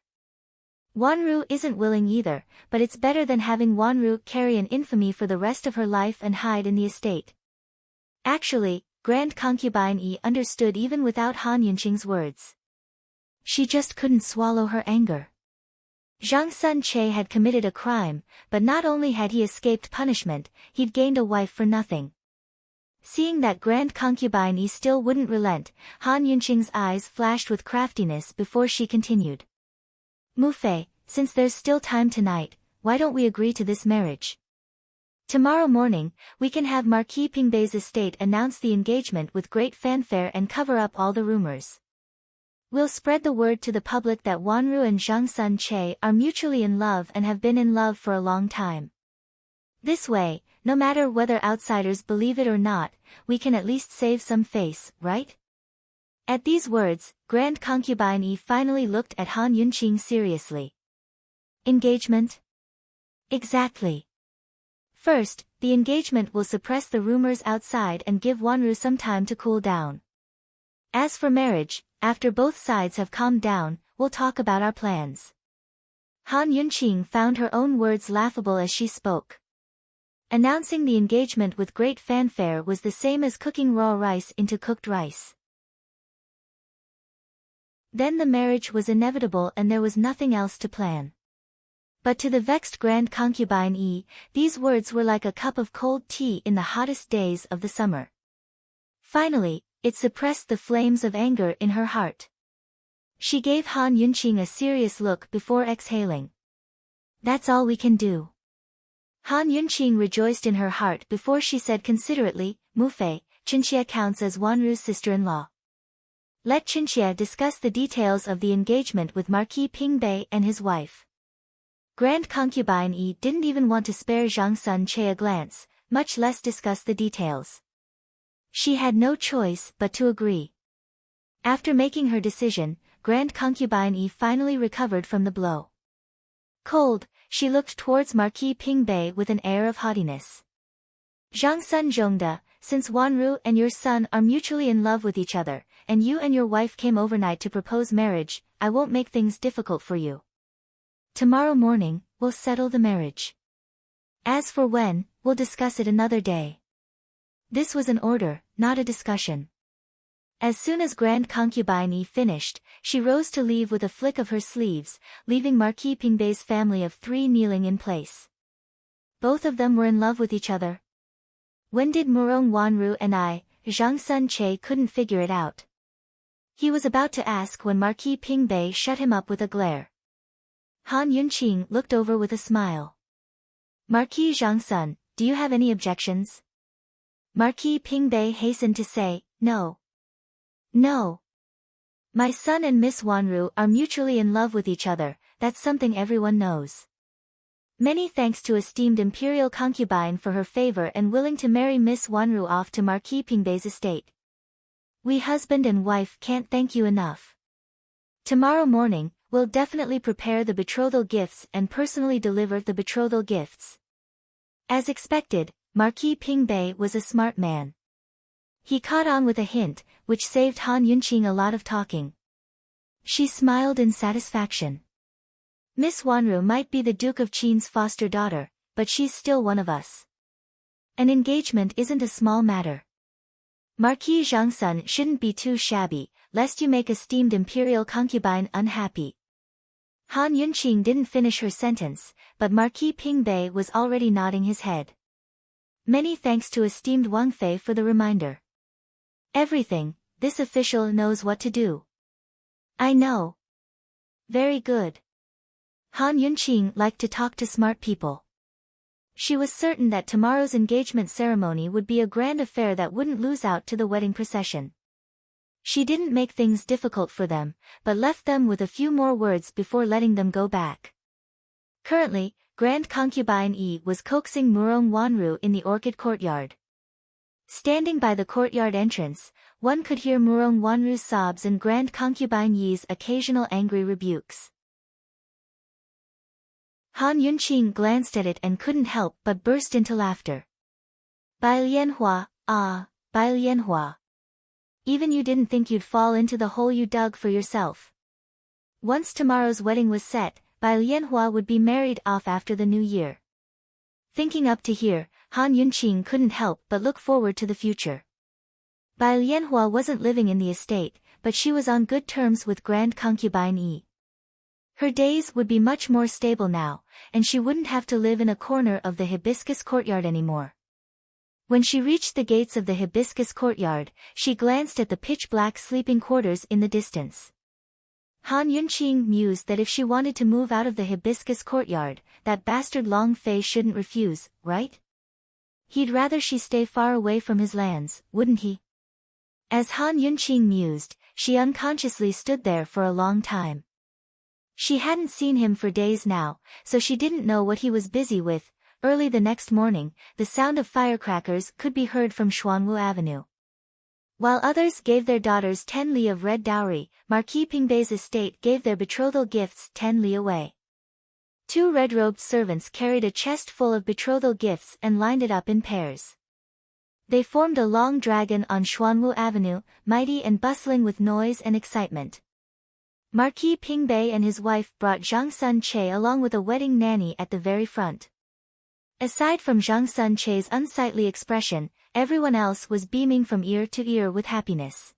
[SPEAKER 1] Wanru isn't willing either, but it's better than having Wanru carry an infamy for the rest of her life and hide in the estate. Actually, Grand Concubine Yi understood even without Han Yunqing's words. She just couldn't swallow her anger. Zhang Sunche had committed a crime, but not only had he escaped punishment, he'd gained a wife for nothing. Seeing that Grand Concubine Yi still wouldn't relent, Han Yunqing's eyes flashed with craftiness before she continued. Mu Fei, since there's still time tonight, why don't we agree to this marriage? Tomorrow morning, we can have Marquis Pingbei's estate announce the engagement with great fanfare and cover up all the rumors. We'll spread the word to the public that Wanru and Zhang Sunche are mutually in love and have been in love for a long time. This way, no matter whether outsiders believe it or not, we can at least save some face, right? At these words, Grand Concubine Yi finally looked at Han Yunqing seriously. Engagement? Exactly. First, the engagement will suppress the rumors outside and give Wanru some time to cool down. As for marriage, after both sides have calmed down, we'll talk about our plans. Han Yunqing found her own words laughable as she spoke. Announcing the engagement with great fanfare was the same as cooking raw rice into cooked rice. Then the marriage was inevitable and there was nothing else to plan. But to the vexed grand concubine Yi, these words were like a cup of cold tea in the hottest days of the summer. Finally, it suppressed the flames of anger in her heart. She gave Han Yunqing a serious look before exhaling. "That's all we can do." Han Yunqing rejoiced in her heart before she said considerately, "Mufei, Chinchia counts as Wanru's sister-in-law. Let Chinchia discuss the details of the engagement with Marquis Pingbei and his wife." Grand concubine Yi didn't even want to spare Zhang Sun Che a glance, much less discuss the details. She had no choice but to agree. After making her decision, Grand concubine Yi finally recovered from the blow. Cold, she looked towards Marquis Pingbei with an air of haughtiness. "Zhang Sun Zhongda, since Wanru and your son are mutually in love with each other, and you and your wife came overnight to propose marriage, I won't make things difficult for you. Tomorrow morning, we'll settle the marriage. As for when, we'll discuss it another day." This was an order, not a discussion. As soon as Grand concubine Yi finished, she rose to leave with a flick of her sleeves, leaving Marquis Pingbei's family of 3 kneeling in place. Both of them were in love with each other. When did Murong Wanru and Zhang Sun Che couldn't figure it out. He was about to ask when Marquis Pingbei shut him up with a glare. Han Yunqing looked over with a smile. "Marquis Zhang Sun, do you have any objections?" Marquis Pingbei hastened to say, "No. No. My son and Miss Wanru are mutually in love with each other, that's something everyone knows. Many thanks to esteemed imperial concubine for her favor and willing to marry Miss Wanru off to Marquis Pingbei's estate. We husband and wife can't thank you enough. Tomorrow morning, we'll definitely prepare the betrothal gifts and personally deliver the betrothal gifts." As expected, Marquis Pingbei was a smart man. He caught on with a hint, which saved Han Yunqing a lot of talking. She smiled in satisfaction. "Miss Wanru might be the Duke of Qin's foster daughter, but she's still one of us. An engagement isn't a small matter. Marquis Zhang Sun shouldn't be too shabby, lest you make esteemed imperial concubine unhappy." Han Yunqing didn't finish her sentence, but Marquis Pingbei was already nodding his head. "Many thanks to esteemed Wang Fei for the reminder. Everything, this official knows what to do." "I know." "Very good." Han Yunqing liked to talk to smart people. She was certain that tomorrow's engagement ceremony would be a grand affair that wouldn't lose out to the wedding procession. She didn't make things difficult for them, but left them with a few more words before letting them go back. Currently, Grand concubine Yi was coaxing Murong Wanru in the orchid courtyard. Standing by the courtyard entrance, one could hear Murong Wanru's sobs and Grand concubine Yi's occasional angry rebukes. Han Yunqing glanced at it and couldn't help but burst into laughter. "Bai Lianhua, Bai Lianhua. Even you didn't think you'd fall into the hole you dug for yourself." Once tomorrow's wedding was set, Bai Lianhua would be married off after the new year. Thinking up to here, Han Yunqing couldn't help but look forward to the future. Bai Lianhua wasn't living in the estate, but she was on good terms with Grand concubine Yi. Her days would be much more stable now, and she wouldn't have to live in a corner of the hibiscus courtyard anymore. When she reached the gates of the hibiscus courtyard, she glanced at the pitch-black sleeping quarters in the distance. Han Yunqing mused that if she wanted to move out of the hibiscus courtyard, that bastard Long Fei shouldn't refuse, right? He'd rather she stay far away from his lands, wouldn't he? As Han Yunqing mused, she unconsciously stood there for a long time. She hadn't seen him for days now, so she didn't know what he was busy with. Early the next morning, the sound of firecrackers could be heard from Xuanwu Avenue. While others gave their daughters 10 li of red dowry, Marquis Pingbei's estate gave their betrothal gifts 10 li away. 2 red-robed servants carried a chest full of betrothal gifts and lined it up in pairs. They formed a long dragon on Xuanwu Avenue, mighty and bustling with noise and excitement. Marquis Pingbei and his wife brought Zhang Sun Che along with a wedding nanny at the very front. Aside from Zhang Sun Che's unsightly expression, everyone else was beaming from ear to ear with happiness.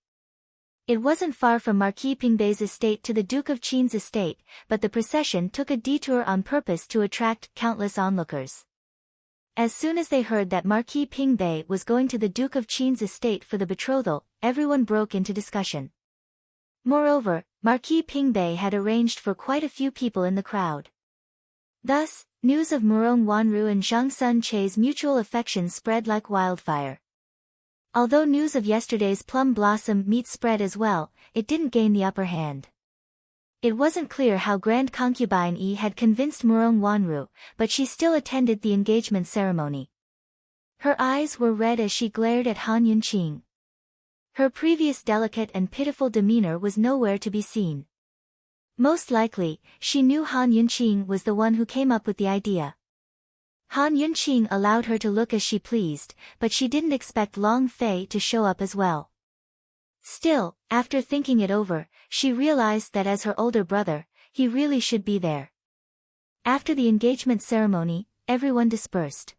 [SPEAKER 1] It wasn't far from Marquis Pingbei's estate to the Duke of Qin's estate, but the procession took a detour on purpose to attract countless onlookers. As soon as they heard that Marquis Pingbei was going to the Duke of Qin's estate for the betrothal, everyone broke into discussion. Moreover, Marquis Pingbei had arranged for quite a few people in the crowd. Thus, news of Murong Wanru and Zhang Sun Che's mutual affection spread like wildfire. Although news of yesterday's plum blossom meet spread as well, it didn't gain the upper hand. It wasn't clear how Grand Concubine Yi had convinced Murong Wanru, but she still attended the engagement ceremony. Her eyes were red as she glared at Han Yunqing. Her previous delicate and pitiful demeanor was nowhere to be seen. Most likely, she knew Han Yunqing was the one who came up with the idea. Han Yunqing allowed her to look as she pleased, but she didn't expect Long Fei to show up as well. Still, after thinking it over, she realized that as her older brother, he really should be there. After the engagement ceremony, everyone dispersed.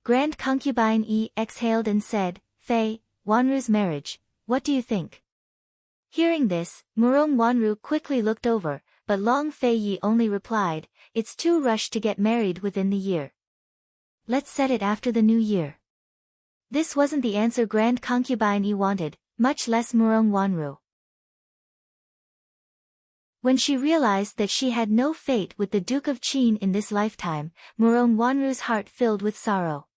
[SPEAKER 1] Grand Concubine Yi exhaled and said, "Fei, Wanru's marriage, what do you think?" Hearing this, Murong Wanru quickly looked over, but Long Fei Yi only replied, "It's too rushed to get married within the year. Let's set it after the new year." This wasn't the answer Grand Concubine Yi wanted, much less Murong Wanru. When she realized that she had no fate with the Duke of Qin in this lifetime, Murong Wanru's heart filled with sorrow.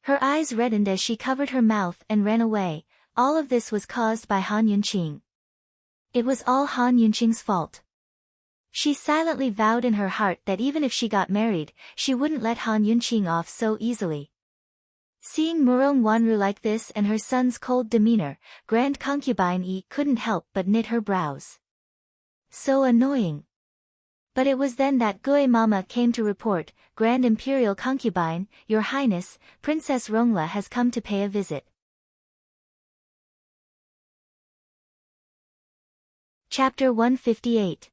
[SPEAKER 1] Her eyes reddened as she covered her mouth and ran away. All of this was caused by Han Yunqing. It was all Han Yunqing's fault. She silently vowed in her heart that even if she got married, she wouldn't let Han Yunqing off so easily. Seeing Murong Wanru like this and her son's cold demeanor, Grand Concubine Yi couldn't help but knit her brows. So annoying. But it was then that Gui Mama came to report, "Grand Imperial Concubine, Your Highness, Princess Rongla has come to pay a visit." Chapter 158.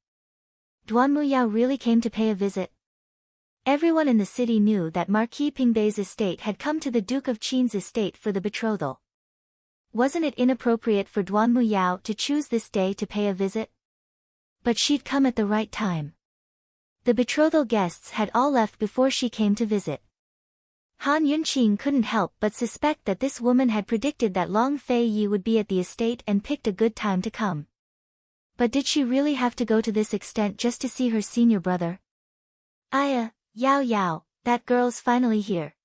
[SPEAKER 1] Duan Muyao really came to pay a visit? Everyone in the city knew that Marquis Pingbei's estate had come to the Duke of Qin's estate for the betrothal. Wasn't it inappropriate for Duan Muyao to choose this day to pay a visit? But she'd come at the right time. The betrothal guests had all left before she came to visit. Han Yunqing couldn't help but suspect that this woman had predicted that Long Fei Yi would be at the estate and picked a good time to come. But did she really have to go to this extent just to see her senior brother? Aya, Yao Yao, that girl's finally here.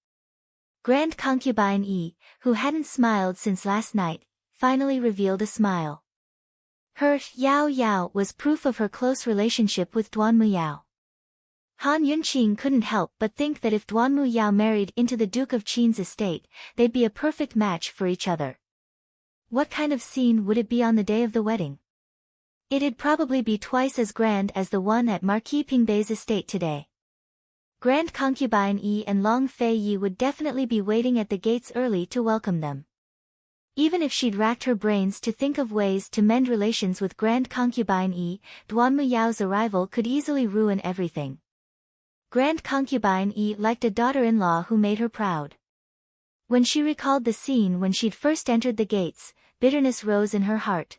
[SPEAKER 1] Grand Concubine Yi, who hadn't smiled since last night, finally revealed a smile. Her Yao Yao was proof of her close relationship with Duan Muyao. Han Yunqing couldn't help but think that if Duan Muyao married into the Duke of Qin's estate, they'd be a perfect match for each other. What kind of scene would it be on the day of the wedding? It'd probably be twice as grand as the one at Marquis Pingbei's estate today. Grand Concubine Yi and Long Fei Yi would definitely be waiting at the gates early to welcome them. Even if she'd racked her brains to think of ways to mend relations with Grand Concubine Yi, Duan Muyao's arrival could easily ruin everything. Grand Concubine Yi liked a daughter-in-law who made her proud. When she recalled the scene when she'd first entered the gates, bitterness rose in her heart.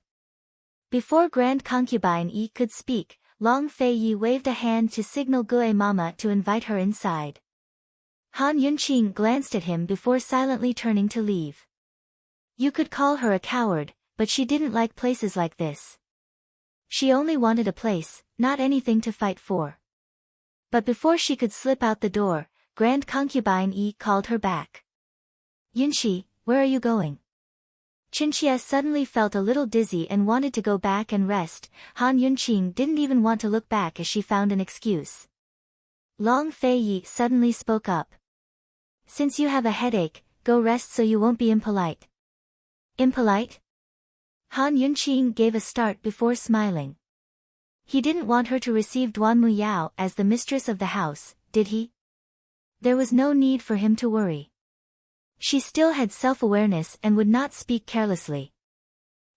[SPEAKER 1] Before Grand Concubine Yi could speak, Long Fei Yi waved a hand to signal Gui Mama to invite her inside. Han Yunqing glanced at him before silently turning to leave. You could call her a coward, but she didn't like places like this. She only wanted a place, not anything to fight for. But before she could slip out the door, Grand Concubine Yi called her back. Yunxi, where are you going? Qinxia suddenly felt a little dizzy and wanted to go back and rest. Han Yunqing didn't even want to look back as she found an excuse. Long Fei Yi suddenly spoke up. Since you have a headache, go rest so you won't be impolite. Impolite? Han Yunqing gave a start before smiling. He didn't want her to receive Duan Muyao as the mistress of the house, did he? There was no need for him to worry. She still had self-awareness and would not speak carelessly.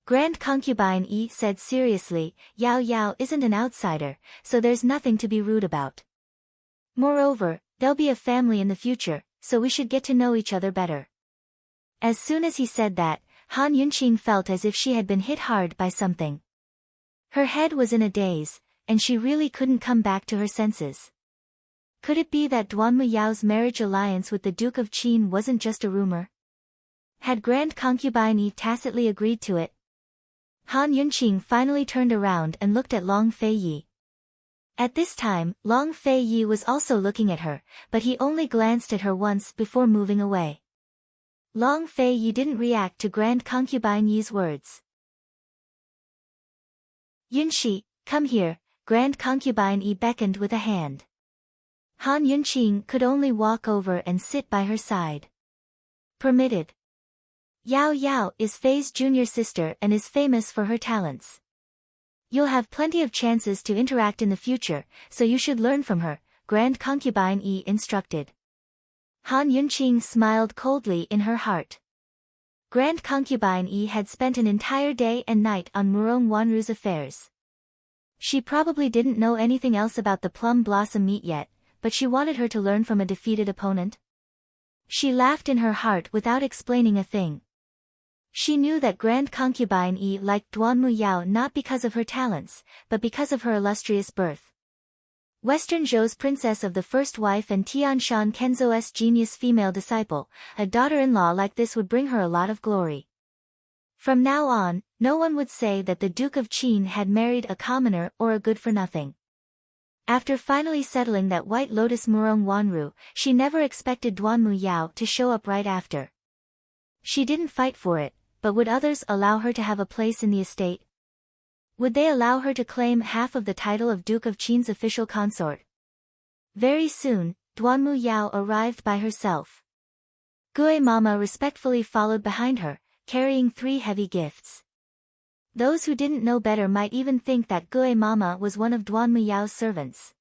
[SPEAKER 1] Grand Concubine Yi said seriously, Yao Yao isn't an outsider, so there's nothing to be rude about. Moreover, there'll be a family in the future, so we should get to know each other better. As soon as he said that, Han Yunqing felt as if she had been hit hard by something. Her head was in a daze, and she really couldn't come back to her senses. Could it be that Duanmu Yao's marriage alliance with the Duke of Qin wasn't just a rumor? Had Grand Concubine Yi tacitly agreed to it? Han Yunqing finally turned around and looked at Long Fei Yi. At this time, Long Fei Yi was also looking at her, but he only glanced at her once before moving away. Long Fei Yi didn't react to Grand Concubine Yi's words. Yunshi, come here, Grand Concubine Yi beckoned with a hand. Han Yunqing could only walk over and sit by her side. Permitted. Yao Yao is Fei's junior sister and is famous for her talents. You'll have plenty of chances to interact in the future, so you should learn from her, Grand Concubine Yi instructed. Han Yunqing smiled coldly in her heart. Grand Concubine Yi had spent an entire day and night on Murong Wanru's affairs. She probably didn't know anything else about the plum blossom meet yet, but she wanted her to learn from a defeated opponent. She laughed in her heart without explaining a thing. She knew that Grand Concubine Yi liked Duanmu Yao not because of her talents, but because of her illustrious birth. Western Zhou's princess of the first wife and Tianshan Kenzo's genius female disciple, a daughter-in-law like this would bring her a lot of glory. From now on, no one would say that the Duke of Qin had married a commoner or a good-for-nothing. After finally settling that White Lotus Murong Wanru, she never expected Duanmu Yao to show up right after. She didn't fight for it, but would others allow her to have a place in the estate? Would they allow her to claim half of the title of Duke of Qin's official consort? Very soon, Duanmu Yao arrived by herself. Gue Mama respectfully followed behind her, carrying 3 heavy gifts. Those who didn't know better might even think that Gue Mama was one of Duanmu Yao's servants.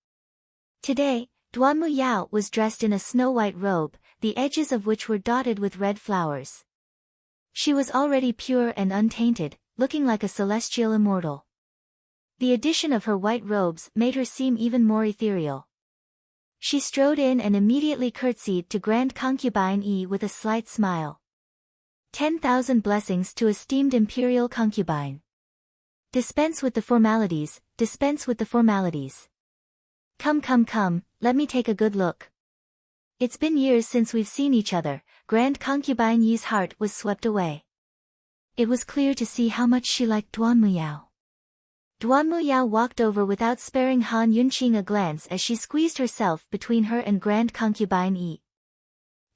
[SPEAKER 1] Today, Duanmu Yao was dressed in a snow-white robe, the edges of which were dotted with red flowers. She was already pure and untainted, looking like a celestial immortal. The addition of her white robes made her seem even more ethereal. She strode in and immediately curtsied to Grand Concubine Yi with a slight smile. 10,000 blessings to esteemed imperial concubine. Dispense with the formalities, dispense with the formalities. Come, let me take a good look. It's been years since we've seen each other. Grand Concubine Yi's heart was swept away. It was clear to see how much she liked Duanmu Yao. Duanmu Yao walked over without sparing Han Yunqing a glance as she squeezed herself between her and Grand Concubine Yi.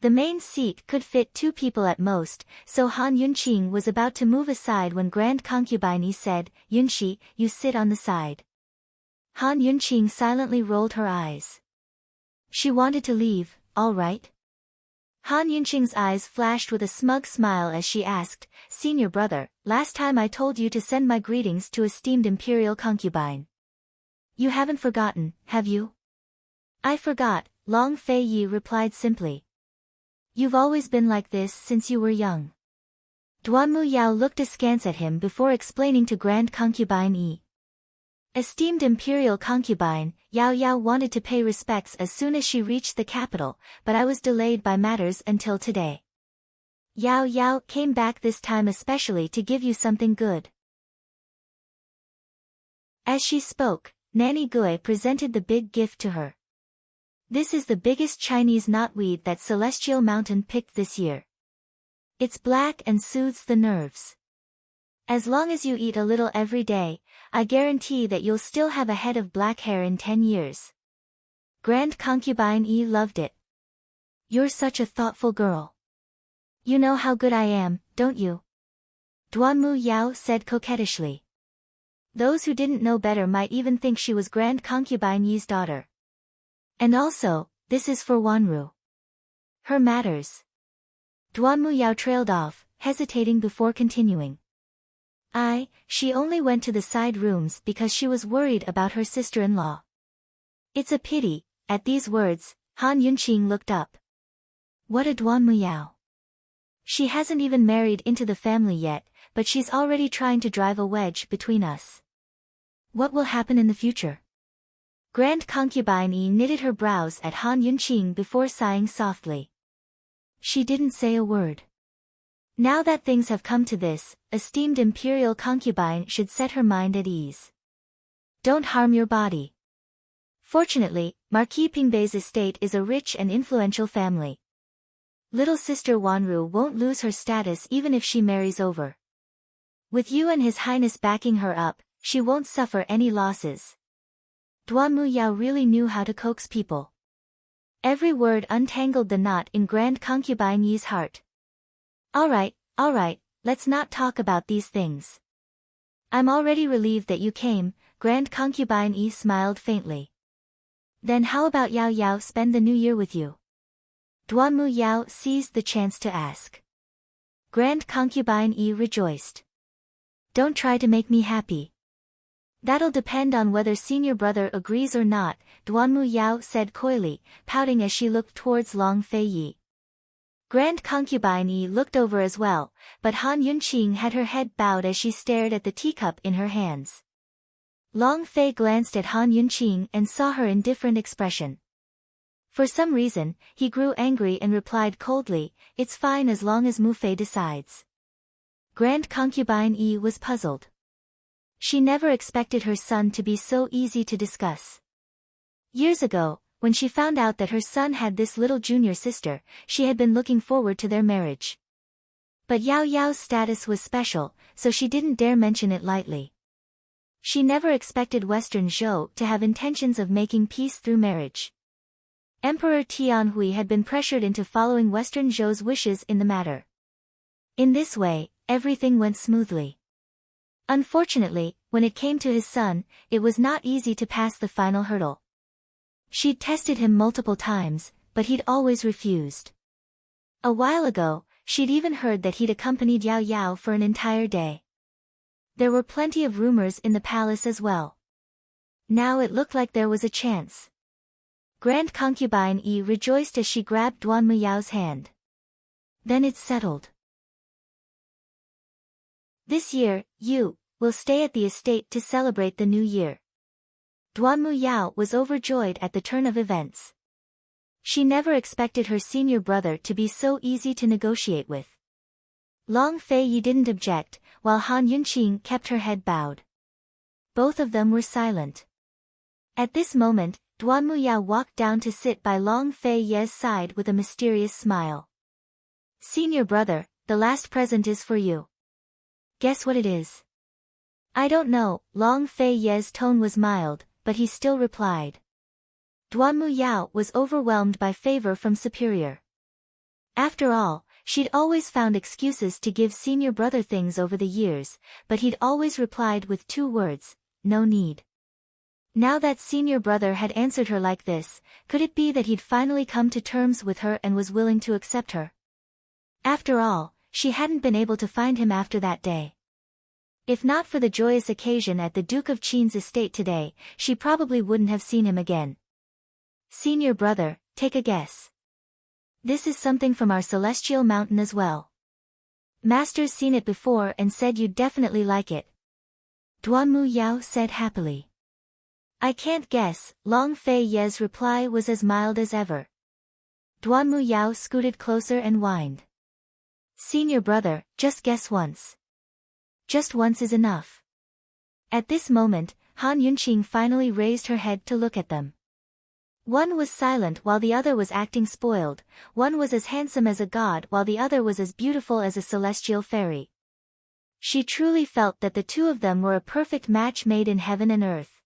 [SPEAKER 1] The main seat could fit 2 people at most, so Han Yunqing was about to move aside when Grand Concubine Yi said, Yunshi, you sit on the side. Han Yunqing silently rolled her eyes. She wanted to leave, all right? Han Yunqing's eyes flashed with a smug smile as she asked, Senior brother, last time I told you to send my greetings to esteemed imperial concubine. You haven't forgotten, have you? I forgot, Long Fei Yi replied simply. You've always been like this since you were young. Duanmu Yao looked askance at him before explaining to Grand Concubine Yi. Esteemed imperial concubine, Yao Yao wanted to pay respects as soon as she reached the capital, but I was delayed by matters until today. Yao Yao came back this time especially to give you something good. As she spoke, Nanny Gui presented the big gift to her. This is the biggest Chinese knotweed that Celestial Mountain picked this year. It's black and soothes the nerves. As long as you eat a little every day, I guarantee that you'll still have a head of black hair in 10 years. Grand Concubine Yi loved it. You're such a thoughtful girl. You know how good I am, don't you? Duanmu Yao said coquettishly. Those who didn't know better might even think she was Grand Concubine Yi's daughter. And also, this is for Wanru. Her matters. Duanmu Yao trailed off, hesitating before continuing. She only went to the side rooms because she was worried about her sister-in-law. It's a pity. At these words, Han Yunqing looked up. What a Duanmu Yao. She hasn't even married into the family yet, but she's already trying to drive a wedge between us. What will happen in the future? Grand Concubine Yi knitted her brows at Han Yunqing before sighing softly. She didn't say a word. Now that things have come to this, esteemed imperial concubine should set her mind at ease. Don't harm your body. Fortunately, Marquis Pingbei's estate is a rich and influential family. Little sister Wanru won't lose her status even if she marries over. With you and His Highness backing her up, she won't suffer any losses. Duan Mu Yao really knew how to coax people. Every word untangled the knot in Grand Concubine Yi's heart. All right, let's not talk about these things. I'm already relieved that you came, Grand Concubine Yi smiled faintly. Then how about Yao Yao spend the new year with you? Duan Mu Yao seized the chance to ask. Grand Concubine Yi rejoiced. Don't try to make me happy. That'll depend on whether senior brother agrees or not, Duan Mu Yao said coyly, pouting as she looked towards Long Fei Yi. Grand Concubine Yi looked over as well, but Han Yunqing had her head bowed as she stared at the teacup in her hands. Long Fei glanced at Han Yunqing and saw her indifferent expression. For some reason, he grew angry and replied coldly, "It's fine as long as Mu Fei decides." Grand Concubine Yi was puzzled. She never expected her son to be so easy to discuss. Years ago, when she found out that her son had this little junior sister, she had been looking forward to their marriage. But Yao Yao's status was special, so she didn't dare mention it lightly. She never expected Western Zhou to have intentions of making peace through marriage. Emperor Tianhui had been pressured into following Western Zhou's wishes in the matter. In this way, everything went smoothly. Unfortunately, when it came to his son, it was not easy to pass the final hurdle. She'd tested him multiple times, but he'd always refused. A while ago, she'd even heard that he'd accompanied Yao Yao for an entire day. There were plenty of rumors in the palace as well. Now it looked like there was a chance. Grand Concubine Yi rejoiced as she grabbed Duan Mu Yao's hand. Then it's settled. This year, you will stay at the estate to celebrate the new year. Duan Mu Yao was overjoyed at the turn of events. She never expected her senior brother to be so easy to negotiate with. Long Fei Yi didn't object, while Han Yunqing kept her head bowed. Both of them were silent. At this moment, Duan Mu Yao walked down to sit by Long Fei Yi's side with a mysterious smile. Senior brother, the last present is for you. Guess what it is? I don't know, Long Fei Yi's tone was mild, but he still replied. Duan Mu Yao was overwhelmed by favor from superior. After all, she'd always found excuses to give senior brother things over the years, but he'd always replied with 2 words, no need. Now that senior brother had answered her like this, could it be that he'd finally come to terms with her and was willing to accept her? After all, she hadn't been able to find him after that day. If not for the joyous occasion at the Duke of Qin's estate today, she probably wouldn't have seen him again. Senior brother, take a guess. This is something from our celestial mountain as well. Master's seen it before and said you'd definitely like it. Duan Mu Yao said happily. I can't guess, Long Fei Yi's reply was as mild as ever. Duan Mu Yao scooted closer and whined. Senior brother, just guess once. Just once is enough. At this moment, Han Yunqing finally raised her head to look at them. One was silent while the other was acting spoiled, one was as handsome as a god while the other was as beautiful as a celestial fairy. She truly felt that the two of them were a perfect match made in heaven and earth.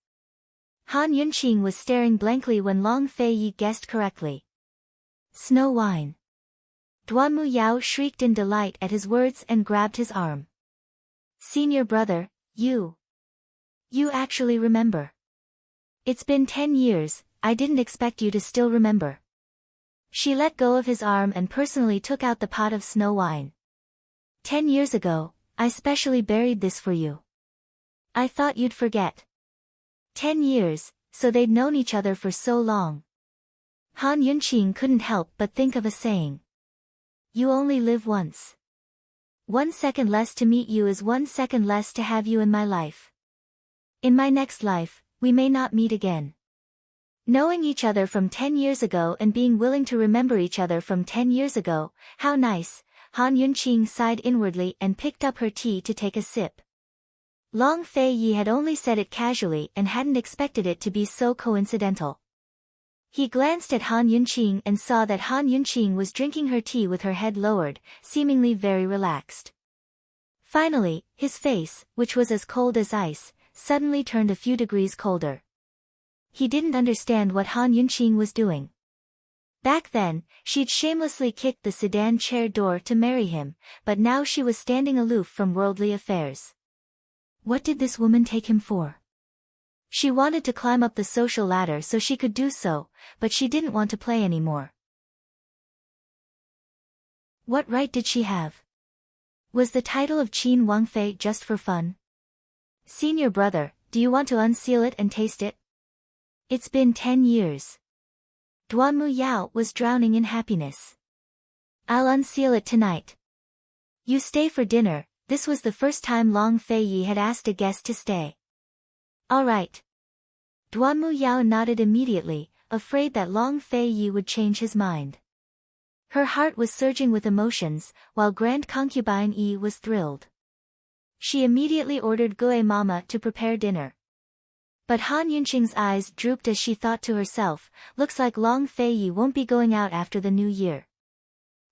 [SPEAKER 1] Han Yunqing was staring blankly when Long Fei Yi guessed correctly. Snow wine. Duan Mu Yao shrieked in delight at his words and grabbed his arm. Senior brother, you actually remember. It's been 10 years, I didn't expect you to still remember. She let go of his arm and personally took out the pot of snow wine. 10 years ago, I specially buried this for you. I thought you'd forget. 10 years, so they'd known each other for so long. Han Yunqing couldn't help but think of a saying. You only live once. 1 second less to meet you is 1 second less to have you in my life. In my next life, we may not meet again. Knowing each other from 10 years ago and being willing to remember each other from 10 years ago, how nice. Han Yunqing sighed inwardly and picked up her tea to take a sip. Long Fei Yi had only said it casually and hadn't expected it to be so coincidental. He glanced at Han Yunqing and saw that Han Yunqing was drinking her tea with her head lowered, seemingly very relaxed. Finally, his face, which was as cold as ice, suddenly turned a few degrees colder. He didn't understand what Han Yunqing was doing. Back then, she'd shamelessly kicked the sedan chair door to marry him, but now she was standing aloof from worldly affairs. What did this woman take him for? She wanted to climb up the social ladder so she could do so, but she didn't want to play anymore. What right did she have? Was the title of Qin Wangfei just for fun? Senior brother, do you want to unseal it and taste it? It's been 10 years. Duanmu Yao was drowning in happiness. I'll unseal it tonight. You stay for dinner. This was the first time Long Fei Yi had asked a guest to stay. All right. Duanmu Yao nodded immediately, afraid that Long Fei Yi would change his mind. Her heart was surging with emotions, while Grand Concubine Yi was thrilled. She immediately ordered Gue Mama to prepare dinner. But Han Yunqing's eyes drooped as she thought to herself, looks like Long Fei Yi won't be going out after the new year.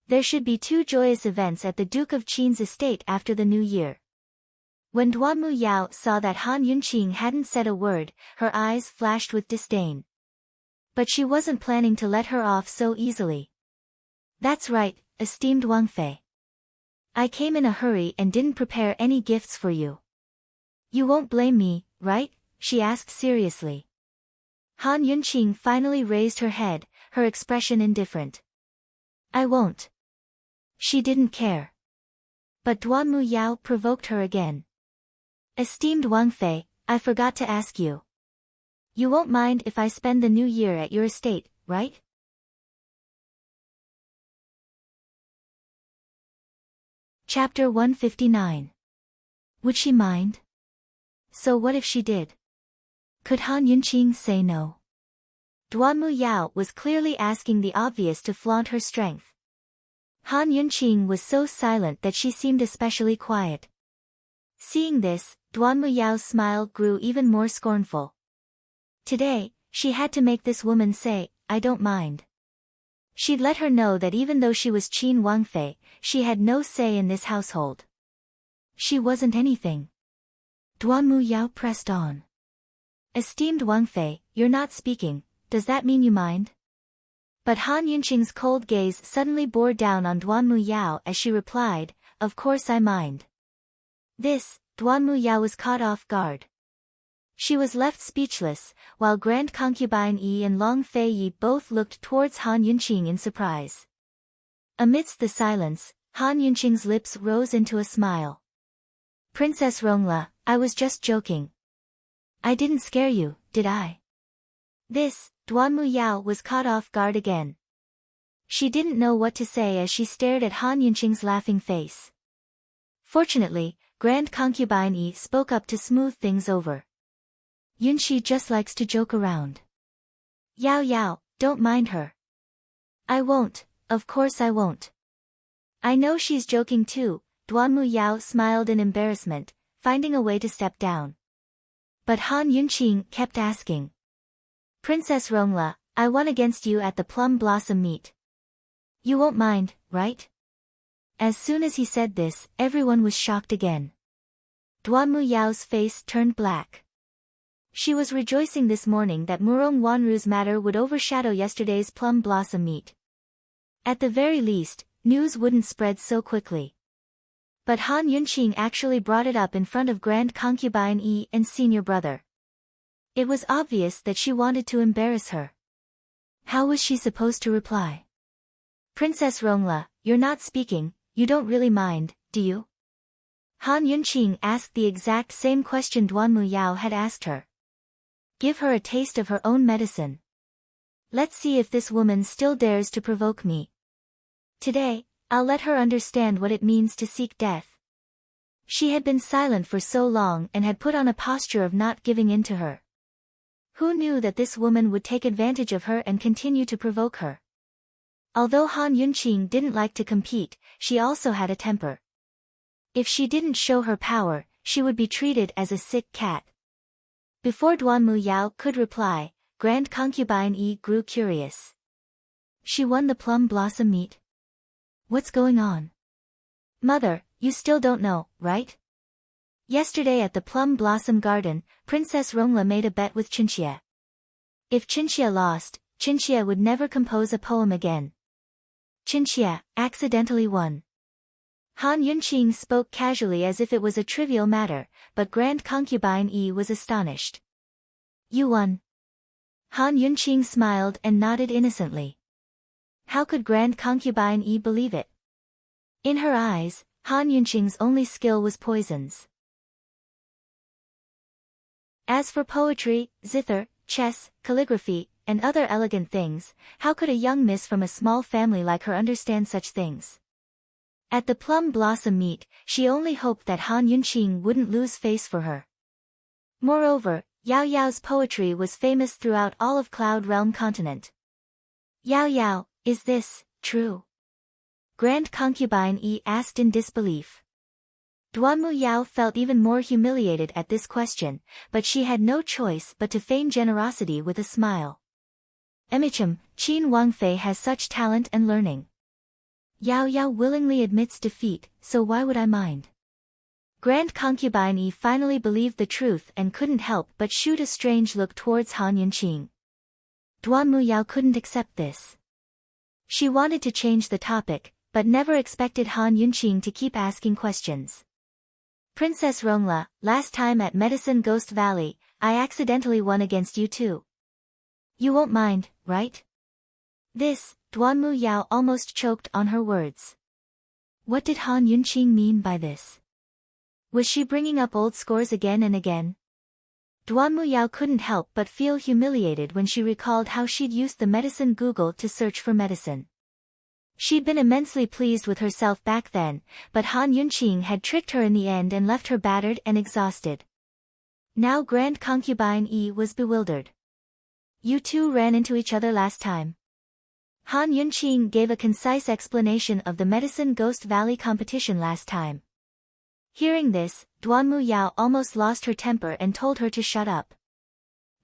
[SPEAKER 1] There should be 2 joyous events at the Duke of Qin's estate after the new year. When Duanmu Yao saw that Han Yunqing hadn't said a word, her eyes flashed with disdain. But she wasn't planning to let her off so easily. That's right, esteemed Wangfei. I came in a hurry and didn't prepare any gifts for you. You won't blame me, right? She asked seriously. Han Yunqing finally raised her head, her expression indifferent. I won't. She didn't care. But Duanmu Yao provoked her again. Esteemed Wangfei, I forgot to ask you. You won't mind if I spend the new year at your estate, right? Chapter 159. Would she mind? So what if she did? Could Han Yunqing say no? Duanmu Yao was clearly asking the obvious to flaunt her strength. Han Yunqing was so silent that she seemed especially quiet. Seeing this, Duanmu Yao's smile grew even more scornful. Today, she had to make this woman say, I don't mind. She'd let her know that even though she was Qin Wangfei, she had no say in this household. She wasn't anything. Duanmu Yao pressed on. Esteemed Wangfei, you're not speaking, does that mean you mind? But Han Yunqing's cold gaze suddenly bore down on Duanmu Yao as she replied, Of course I mind. This, Duanmu Yao was caught off guard. She was left speechless, while Grand Concubine Yi and Long Fei Yi both looked towards Han Yunqing in surprise. Amidst the silence, Han Yunqing's lips rose into a smile. Princess Rongla, I was just joking. I didn't scare you, did I? This, Duanmu Yao was caught off guard again. She didn't know what to say as she stared at Han Yunqing's laughing face. Fortunately, Grand Concubine Yi spoke up to smooth things over. Yunqi just likes to joke around. Yao Yao, don't mind her. I won't, of course I won't. I know she's joking too, Duanmu Yao smiled in embarrassment, finding a way to step down. But Han Yunqing kept asking. Princess Rongla, I won against you at the plum blossom meet. You won't mind, right? As soon as he said this, everyone was shocked again. Duanmu Yao's face turned black. She was rejoicing this morning that Murong Wanru's matter would overshadow yesterday's plum blossom meet. At the very least, news wouldn't spread so quickly. But Han Yunqing actually brought it up in front of Grand Concubine Yi and senior brother. It was obvious that she wanted to embarrass her. How was she supposed to reply? Princess Rongla, you're not speaking, you don't really mind, do you? Han Yunqing asked the exact same question Duanmu Yao had asked her. Give her a taste of her own medicine. Let's see if this woman still dares to provoke me. Today, I'll let her understand what it means to seek death. She had been silent for so long and had put on a posture of not giving in to her. Who knew that this woman would take advantage of her and continue to provoke her? Although Han Yunqing didn't like to compete, she also had a temper. If she didn't show her power, she would be treated as a sick cat. Before Duan Muyao could reply, Grand Concubine Yi grew curious. She won the plum blossom meet? What's going on? Mother, you still don't know, right? Yesterday at the Plum Blossom Garden, Princess Rongla made a bet with Qinxie. If Qinxie lost, Qinxie would never compose a poem again. Qinxie accidentally won. Han Yunqing spoke casually as if it was a trivial matter, but Grand Concubine Yi was astonished. You won. Han Yunqing smiled and nodded innocently. How could Grand Concubine Yi believe it? In her eyes, Han Yunqing's only skill was poisons. As for poetry, zither, chess, calligraphy, and other elegant things, how could a young miss from a small family like her understand such things? At the Plum Blossom meet, she only hoped that Han Yunqing wouldn't lose face for her. Moreover, Yao Yao's poetry was famous throughout all of Cloud Realm continent. Yao Yao, is this true? Grand Concubine Yi asked in disbelief. Duanmu Yao felt even more humiliated at this question, but she had no choice but to feign generosity with a smile. Emicham, Qin Wangfei has such talent and learning. Yao Yao willingly admits defeat, so why would I mind? Grand Concubine Yi finally believed the truth and couldn't help but shoot a strange look towards Han Yunqing. Duanmu Yao couldn't accept this. She wanted to change the topic, but never expected Han Yunqing to keep asking questions. Princess Rongla, last time at Medicine Ghost Valley, I accidentally won against you too. You won't mind, right? This, Duanmu Yao almost choked on her words. What did Han Yunqing mean by this? Was she bringing up old scores again and again? Duanmu Yao couldn't help but feel humiliated when she recalled how she'd used the medicine Google to search for medicine. She'd been immensely pleased with herself back then, but Han Yunqing had tricked her in the end and left her battered and exhausted. Now Grand Concubine Yi was bewildered. You two ran into each other last time. Han Yunqing gave a concise explanation of the Medicine Ghost Valley competition last time. Hearing this, Duanmu Yao almost lost her temper and told her to shut up.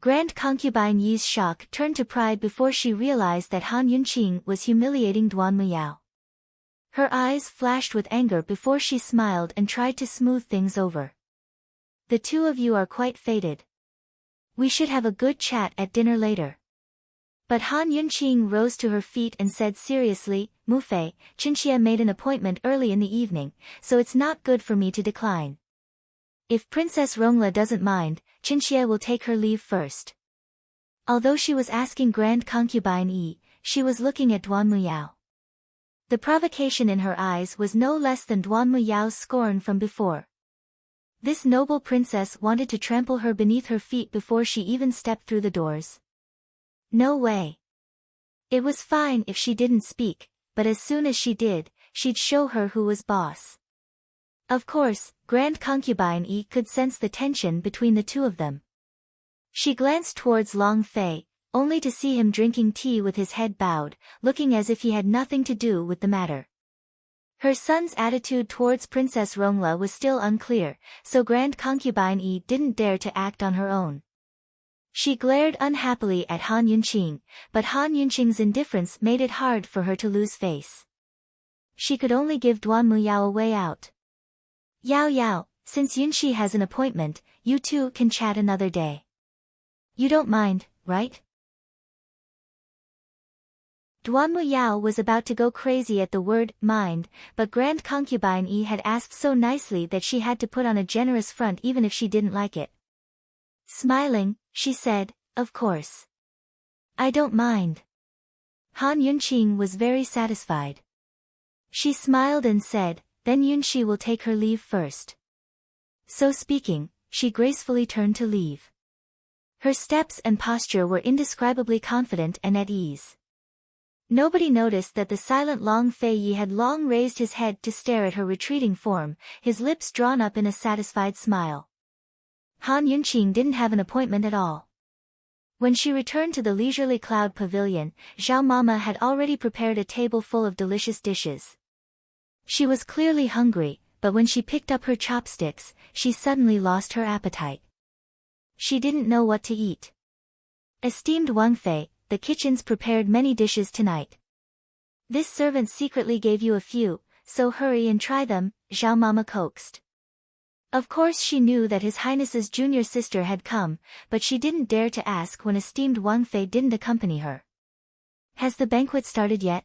[SPEAKER 1] Grand Concubine Yi's shock turned to pride before she realized that Han Yunqing was humiliating Duanmu Yao. Her eyes flashed with anger before she smiled and tried to smooth things over. The two of you are quite fated. We should have a good chat at dinner later. But Han Yunqing rose to her feet and said seriously, Mufei, Qinxie made an appointment early in the evening, so it's not good for me to decline. If Princess Rongla doesn't mind, Qinxie will take her leave first. Although she was asking Grand Concubine Yi, she was looking at Duanmu Yao. The provocation in her eyes was no less than Duanmu Yao's scorn from before. This noble princess wanted to trample her beneath her feet before she even stepped through the doors. No way. It was fine if she didn't speak, but as soon as she did, she'd show her who was boss. Of course, Grand Concubine Yi could sense the tension between the two of them. She glanced towards Long Fei, only to see him drinking tea with his head bowed, looking as if he had nothing to do with the matter. Her son's attitude towards Princess Rongla was still unclear, so Grand Concubine Yi didn't dare to act on her own. She glared unhappily at Han Yunqing, but Han Yunqing's indifference made it hard for her to lose face. She could only give Duanmu Yao a way out. Yao Yao, since Yunqi has an appointment, you two can chat another day. You don't mind, right? Duanmu Yao was about to go crazy at the word mind, but Grand Concubine Yi had asked so nicely that she had to put on a generous front even if she didn't like it. Smiling, she said, of course. I don't mind. Han Yunqing was very satisfied. She smiled and said, then Yunqi will take her leave first. So speaking, she gracefully turned to leave. Her steps and posture were indescribably confident and at ease. Nobody noticed that the silent Long Fei Yi had long raised his head to stare at her retreating form, his lips drawn up in a satisfied smile. Han Yunqing didn't have an appointment at all. When she returned to the leisurely cloud pavilion, Zhao Mama had already prepared a table full of delicious dishes. She was clearly hungry, but when she picked up her chopsticks, she suddenly lost her appetite. She didn't know what to eat. Esteemed Wang Fei, the kitchen's prepared many dishes tonight. This servant secretly gave you a few, so hurry and try them, Zhao Mama coaxed. Of course she knew that His Highness's junior sister had come, but she didn't dare to ask when esteemed Wang Fei didn't accompany her. Has the banquet started yet?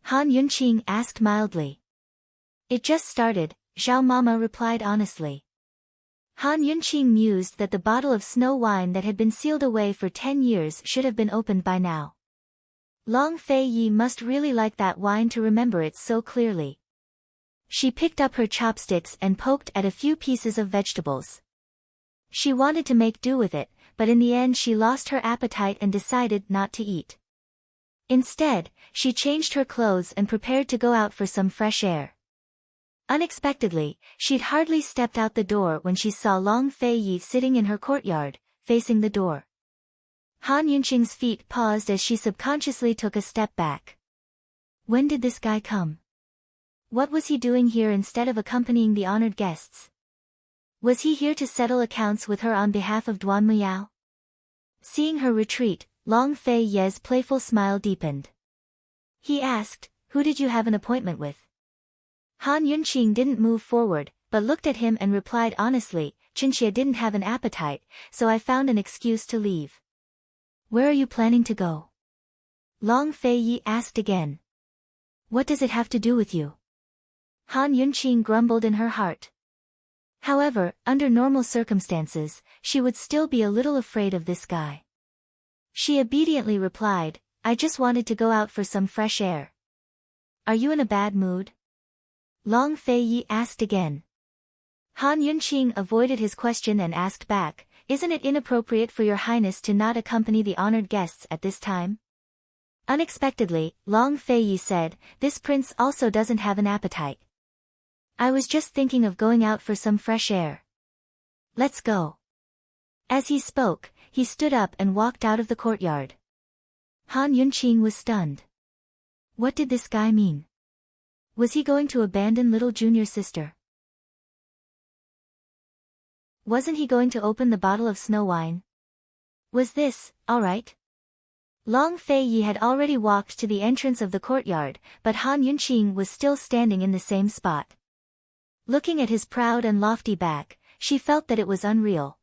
[SPEAKER 1] Han Yunqing asked mildly. It just started, Zhao Mama replied honestly. Han Yunqing mused that the bottle of snow wine that had been sealed away for 10 years should have been opened by now. Long Fei Yi must really like that wine to remember it so clearly. She picked up her chopsticks and poked at a few pieces of vegetables. She wanted to make do with it, but in the end she lost her appetite and decided not to eat. Instead, she changed her clothes and prepared to go out for some fresh air. Unexpectedly, she'd hardly stepped out the door when she saw Long Fei Yi sitting in her courtyard, facing the door. Han Yunqing's feet paused as she subconsciously took a step back. When did this guy come? What was he doing here instead of accompanying the honored guests? Was he here to settle accounts with her on behalf of Duan Muyao? Seeing her retreat, Long Fei Yi's playful smile deepened. He asked, "Who did you have an appointment with?" Han Yunqing didn't move forward, but looked at him and replied honestly, "Chinxia didn't have an appetite, so I found an excuse to leave." "Where are you planning to go?" Long Fei Yi asked again. "What does it have to do with you?" Han Yunqing grumbled in her heart. However, under normal circumstances, she would still be a little afraid of this guy. She obediently replied, "I just wanted to go out for some fresh air." "Are you in a bad mood?" Long Fei Yi asked again. Han Yunqing avoided his question and asked back, "Isn't it inappropriate for your highness to not accompany the honored guests at this time?" Unexpectedly, Long Fei Yi said, "This prince also doesn't have an appetite. I was just thinking of going out for some fresh air. Let's go." As he spoke, he stood up and walked out of the courtyard. Han Yunqing was stunned. What did this guy mean? Was he going to abandon little junior sister? Wasn't he going to open the bottle of snow wine? Was this, all right? Long Fei Yi had already walked to the entrance of the courtyard, but Han Yunqing was still standing in the same spot. Looking at his proud and lofty back, she felt that it was unreal.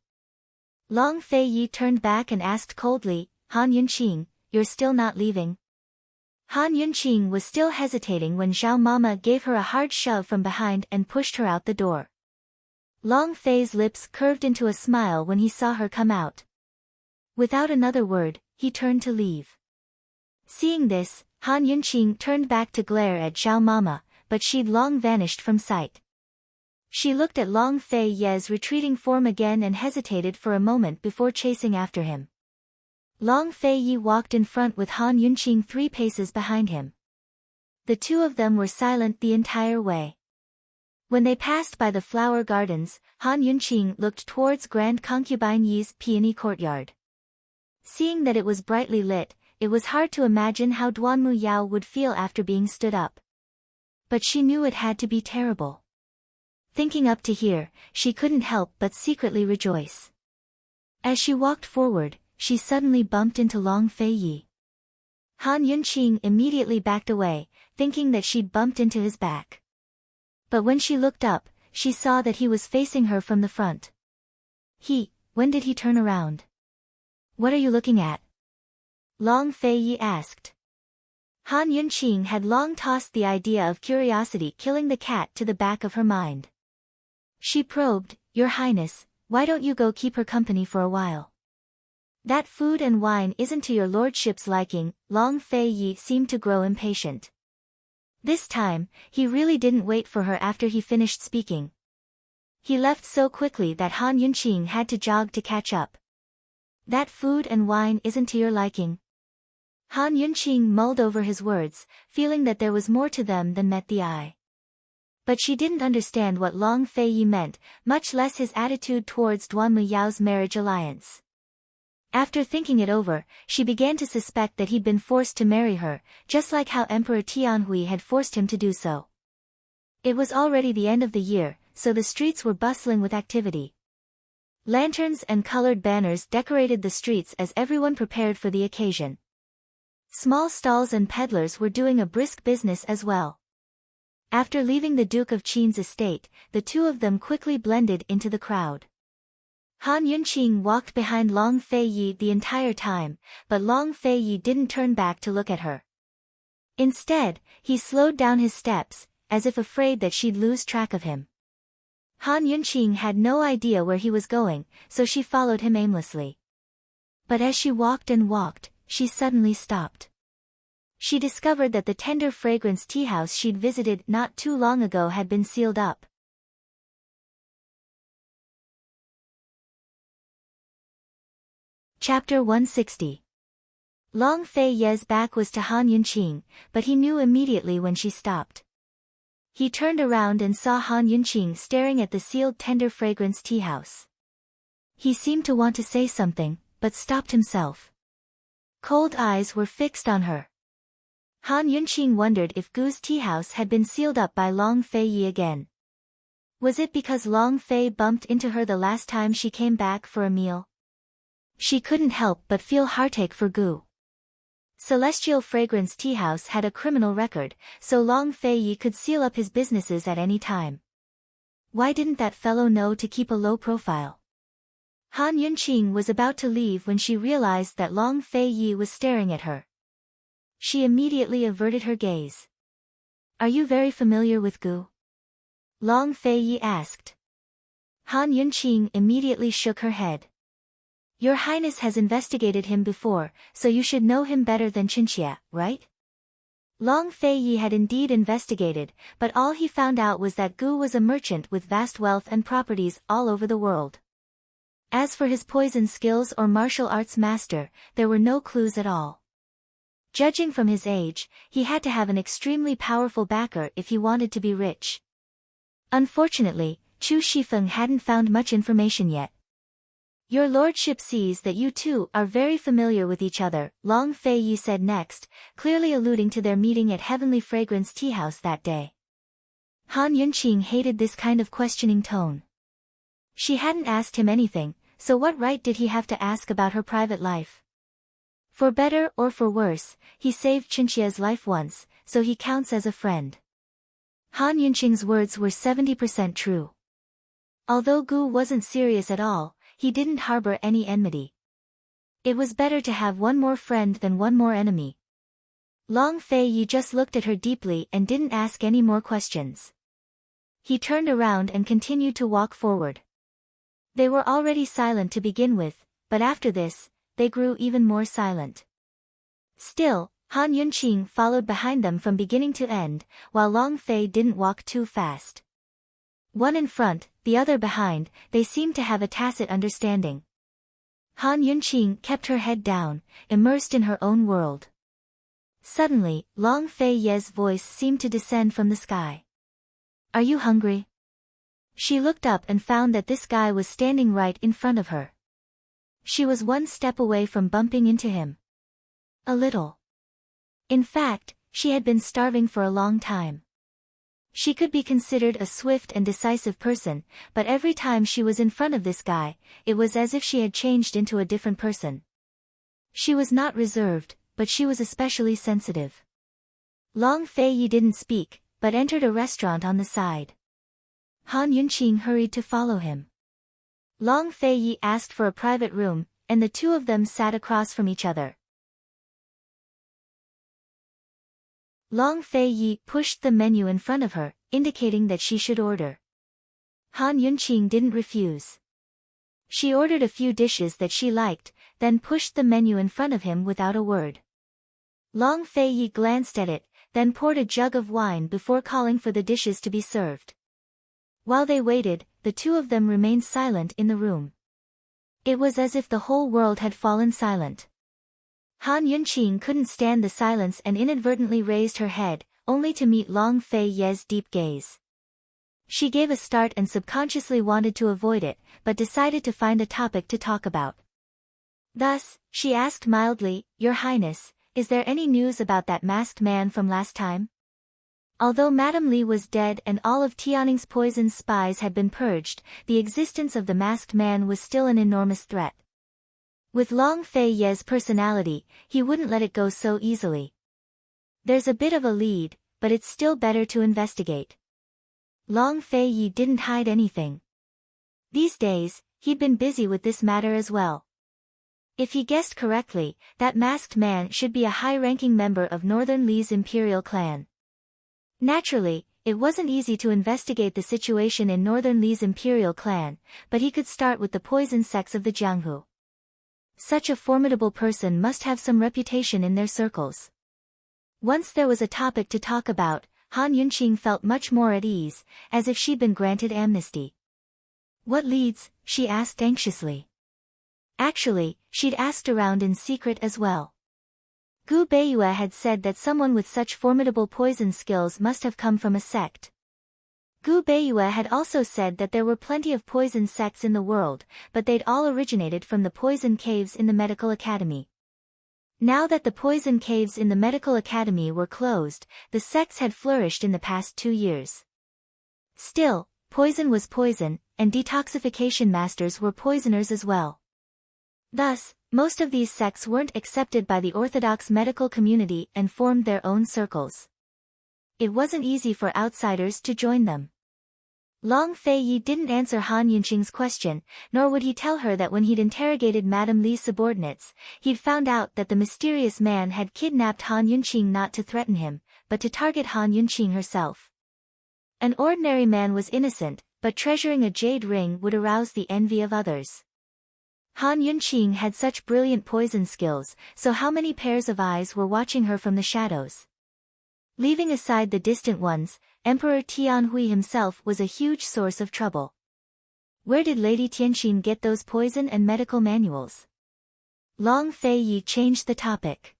[SPEAKER 1] Long Fei Yi turned back and asked coldly, "Han Yunqing, you're still not leaving?" Han Yunqing was still hesitating when Zhao Mama gave her a hard shove from behind and pushed her out the door. Long Fei's lips curved into a smile when he saw her come out. Without another word, he turned to leave. Seeing this, Han Yunqing turned back to glare at Zhao Mama, but she'd long vanished from sight. She looked at Long Fei Yi's retreating form again and hesitated for a moment before chasing after him. Long Fei Yi walked in front with Han Yunqing 3 paces behind him. The two of them were silent the entire way. When they passed by the flower gardens, Han Yunqing looked towards Grand Concubine Yi's peony courtyard. Seeing that it was brightly lit, it was hard to imagine how Duan Muyao would feel after being stood up. But she knew it had to be terrible. Thinking up to here, she couldn't help but secretly rejoice. As she walked forward, she suddenly bumped into Long Fei Yi. Han Yunqing immediately backed away, thinking that she'd bumped into his back. But when she looked up, she saw that he was facing her from the front. When did he turn around? What are you looking at? Long Fei Yi asked. Han Yunqing had long tossed the idea of curiosity killing the cat to the back of her mind. She probed, "Your Highness, why don't you go keep her company for a while? That food and wine isn't to your lordship's liking." Long Fei Yi seemed to grow impatient. This time, he really didn't wait for her after he finished speaking. He left so quickly that Han Yunqing had to jog to catch up. "That food and wine isn't to your liking?" Han Yunqing mulled over his words, feeling that there was more to them than met the eye. But she didn't understand what Long Fei Yi meant, much less his attitude towards Duan Muyao's marriage alliance. After thinking it over, she began to suspect that he'd been forced to marry her, just like how Emperor Tianhui had forced him to do so. It was already the end of the year, so the streets were bustling with activity. Lanterns and colored banners decorated the streets as everyone prepared for the occasion. Small stalls and peddlers were doing a brisk business as well. After leaving the Duke of Qin's estate, the two of them quickly blended into the crowd. Han Yunqing walked behind Long Fei Yi the entire time, but Long Fei Yi didn't turn back to look at her. Instead, he slowed down his steps, as if afraid that she'd lose track of him. Han Yunqing had no idea where he was going, so she followed him aimlessly. But as she walked and walked, she suddenly stopped. She discovered that the tender fragrance tea house she'd visited not too long ago had been sealed up. Chapter 160. Long Fei Ye's back was to Han Yunqing, but he knew immediately when she stopped. He turned around and saw Han Yunqing staring at the sealed tender fragrance tea house. He seemed to want to say something, but stopped himself. Cold eyes were fixed on her. Han Yunqing wondered if Gu's tea house had been sealed up by Long Fei Yi again. Was it because Long Fei bumped into her the last time she came back for a meal? She couldn't help but feel heartache for Gu. Celestial Fragrance Tea House had a criminal record, so Long Fei Yi could seal up his businesses at any time. Why didn't that fellow know to keep a low profile? Han Yunqing was about to leave when she realized that Long Fei Yi was staring at her. She immediately averted her gaze. "Are you very familiar with Gu?" Long Fei Yi asked. Han Yunqing immediately shook her head. "Your Highness has investigated him before, so you should know him better than Qinxia, right?" Long Fei Yi had indeed investigated, but all he found out was that Gu was a merchant with vast wealth and properties all over the world. As for his poison skills or martial arts master, there were no clues at all. Judging from his age, he had to have an extremely powerful backer if he wanted to be rich. Unfortunately, Chu Shifeng hadn't found much information yet. "Your lordship sees that you two are very familiar with each other," Long Fei Yi said next, clearly alluding to their meeting at Heavenly Fragrance Tea House that day. Han Yunqing hated this kind of questioning tone. She hadn't asked him anything, so what right did he have to ask about her private life? For better or for worse, he saved Qinxia's life once, so he counts as a friend. Han Yunqing's words were 70% true. Although Gu wasn't serious at all, he didn't harbor any enmity. It was better to have one more friend than one more enemy. Long Fei Yi just looked at her deeply and didn't ask any more questions. He turned around and continued to walk forward. They were already silent to begin with, but after this, they grew even more silent. Still, Han Yunqing followed behind them from beginning to end, while Long Fei didn't walk too fast. One in front, the other behind, they seemed to have a tacit understanding. Han Yunqing kept her head down, immersed in her own world. Suddenly, Long Fei Ye's voice seemed to descend from the sky. "Are you hungry?" She looked up and found that this guy was standing right in front of her. She was one step away from bumping into him. A little. In fact, she had been starving for a long time. She could be considered a swift and decisive person, but every time she was in front of this guy, it was as if she had changed into a different person. She was not reserved, but she was especially sensitive. Long Fei Yi didn't speak, but entered a restaurant on the side. Han Yunqing hurried to follow him. Long Fei Yi asked for a private room, and the two of them sat across from each other. Long Fei Yi pushed the menu in front of her, indicating that she should order. Han Yunqing didn't refuse. She ordered a few dishes that she liked, then pushed the menu in front of him without a word. Long Fei Yi glanced at it, then poured a jug of wine before calling for the dishes to be served. While they waited, the two of them remained silent in the room. It was as if the whole world had fallen silent. Han Yunqing couldn't stand the silence and inadvertently raised her head, only to meet Long Fei Ye's deep gaze. She gave a start and subconsciously wanted to avoid it, but decided to find a topic to talk about. Thus, she asked mildly, "Your Highness, is there any news about that masked man from last time?" Although Madame Li was dead and all of Tianning's poisoned spies had been purged, the existence of the masked man was still an enormous threat. With Long Fei Ye's personality, he wouldn't let it go so easily. "There's a bit of a lead, but it's still better to investigate." Long Fei Yi didn't hide anything. These days, he'd been busy with this matter as well. If he guessed correctly, that masked man should be a high-ranking member of Northern Li's imperial clan. Naturally, it wasn't easy to investigate the situation in Northern Li's imperial clan, but he could start with the poison sects of the Jianghu. Such a formidable person must have some reputation in their circles. Once there was a topic to talk about, Han Yunqing felt much more at ease, as if she'd been granted amnesty. "What leads?" she asked anxiously. Actually, she'd asked around in secret as well. Gu Beiyue had said that someone with such formidable poison skills must have come from a sect. Gu Beiyue had also said that there were plenty of poison sects in the world, but they'd all originated from the poison caves in the medical academy. Now that the poison caves in the medical academy were closed, the sects had flourished in the past 2 years. Still, poison was poison, and detoxification masters were poisoners as well. Thus, most of these sects weren't accepted by the orthodox medical community and formed their own circles. It wasn't easy for outsiders to join them. Long Fei Yi didn't answer Han Yunqing's question, nor would he tell her that when he'd interrogated Madame Li's subordinates, he'd found out that the mysterious man had kidnapped Han Yunqing not to threaten him, but to target Han Yunqing herself. An ordinary man was innocent, but treasuring a jade ring would arouse the envy of others. Han Yunqing had such brilliant poison skills, so how many pairs of eyes were watching her from the shadows? Leaving aside the distant ones, Emperor Tianhui himself was a huge source of trouble. Where did Lady Tianxin get those poison and medical manuals? Long Fei Yi changed the topic.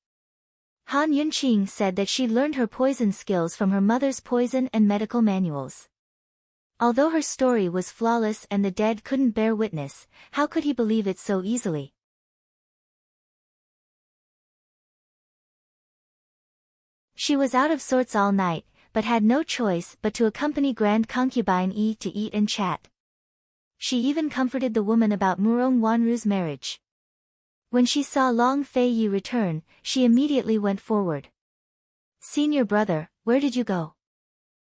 [SPEAKER 1] Han Yunqing said that she'd learned her poison skills from her mother's poison and medical manuals. Although her story was flawless and the dead couldn't bear witness, how could he believe it so easily? She was out of sorts all night, but had no choice but to accompany Grand Concubine Yi to eat and chat. She even comforted the woman about Murong Wanru's marriage. When she saw Long Fei Yi return, she immediately went forward. "Senior brother, where did you go?"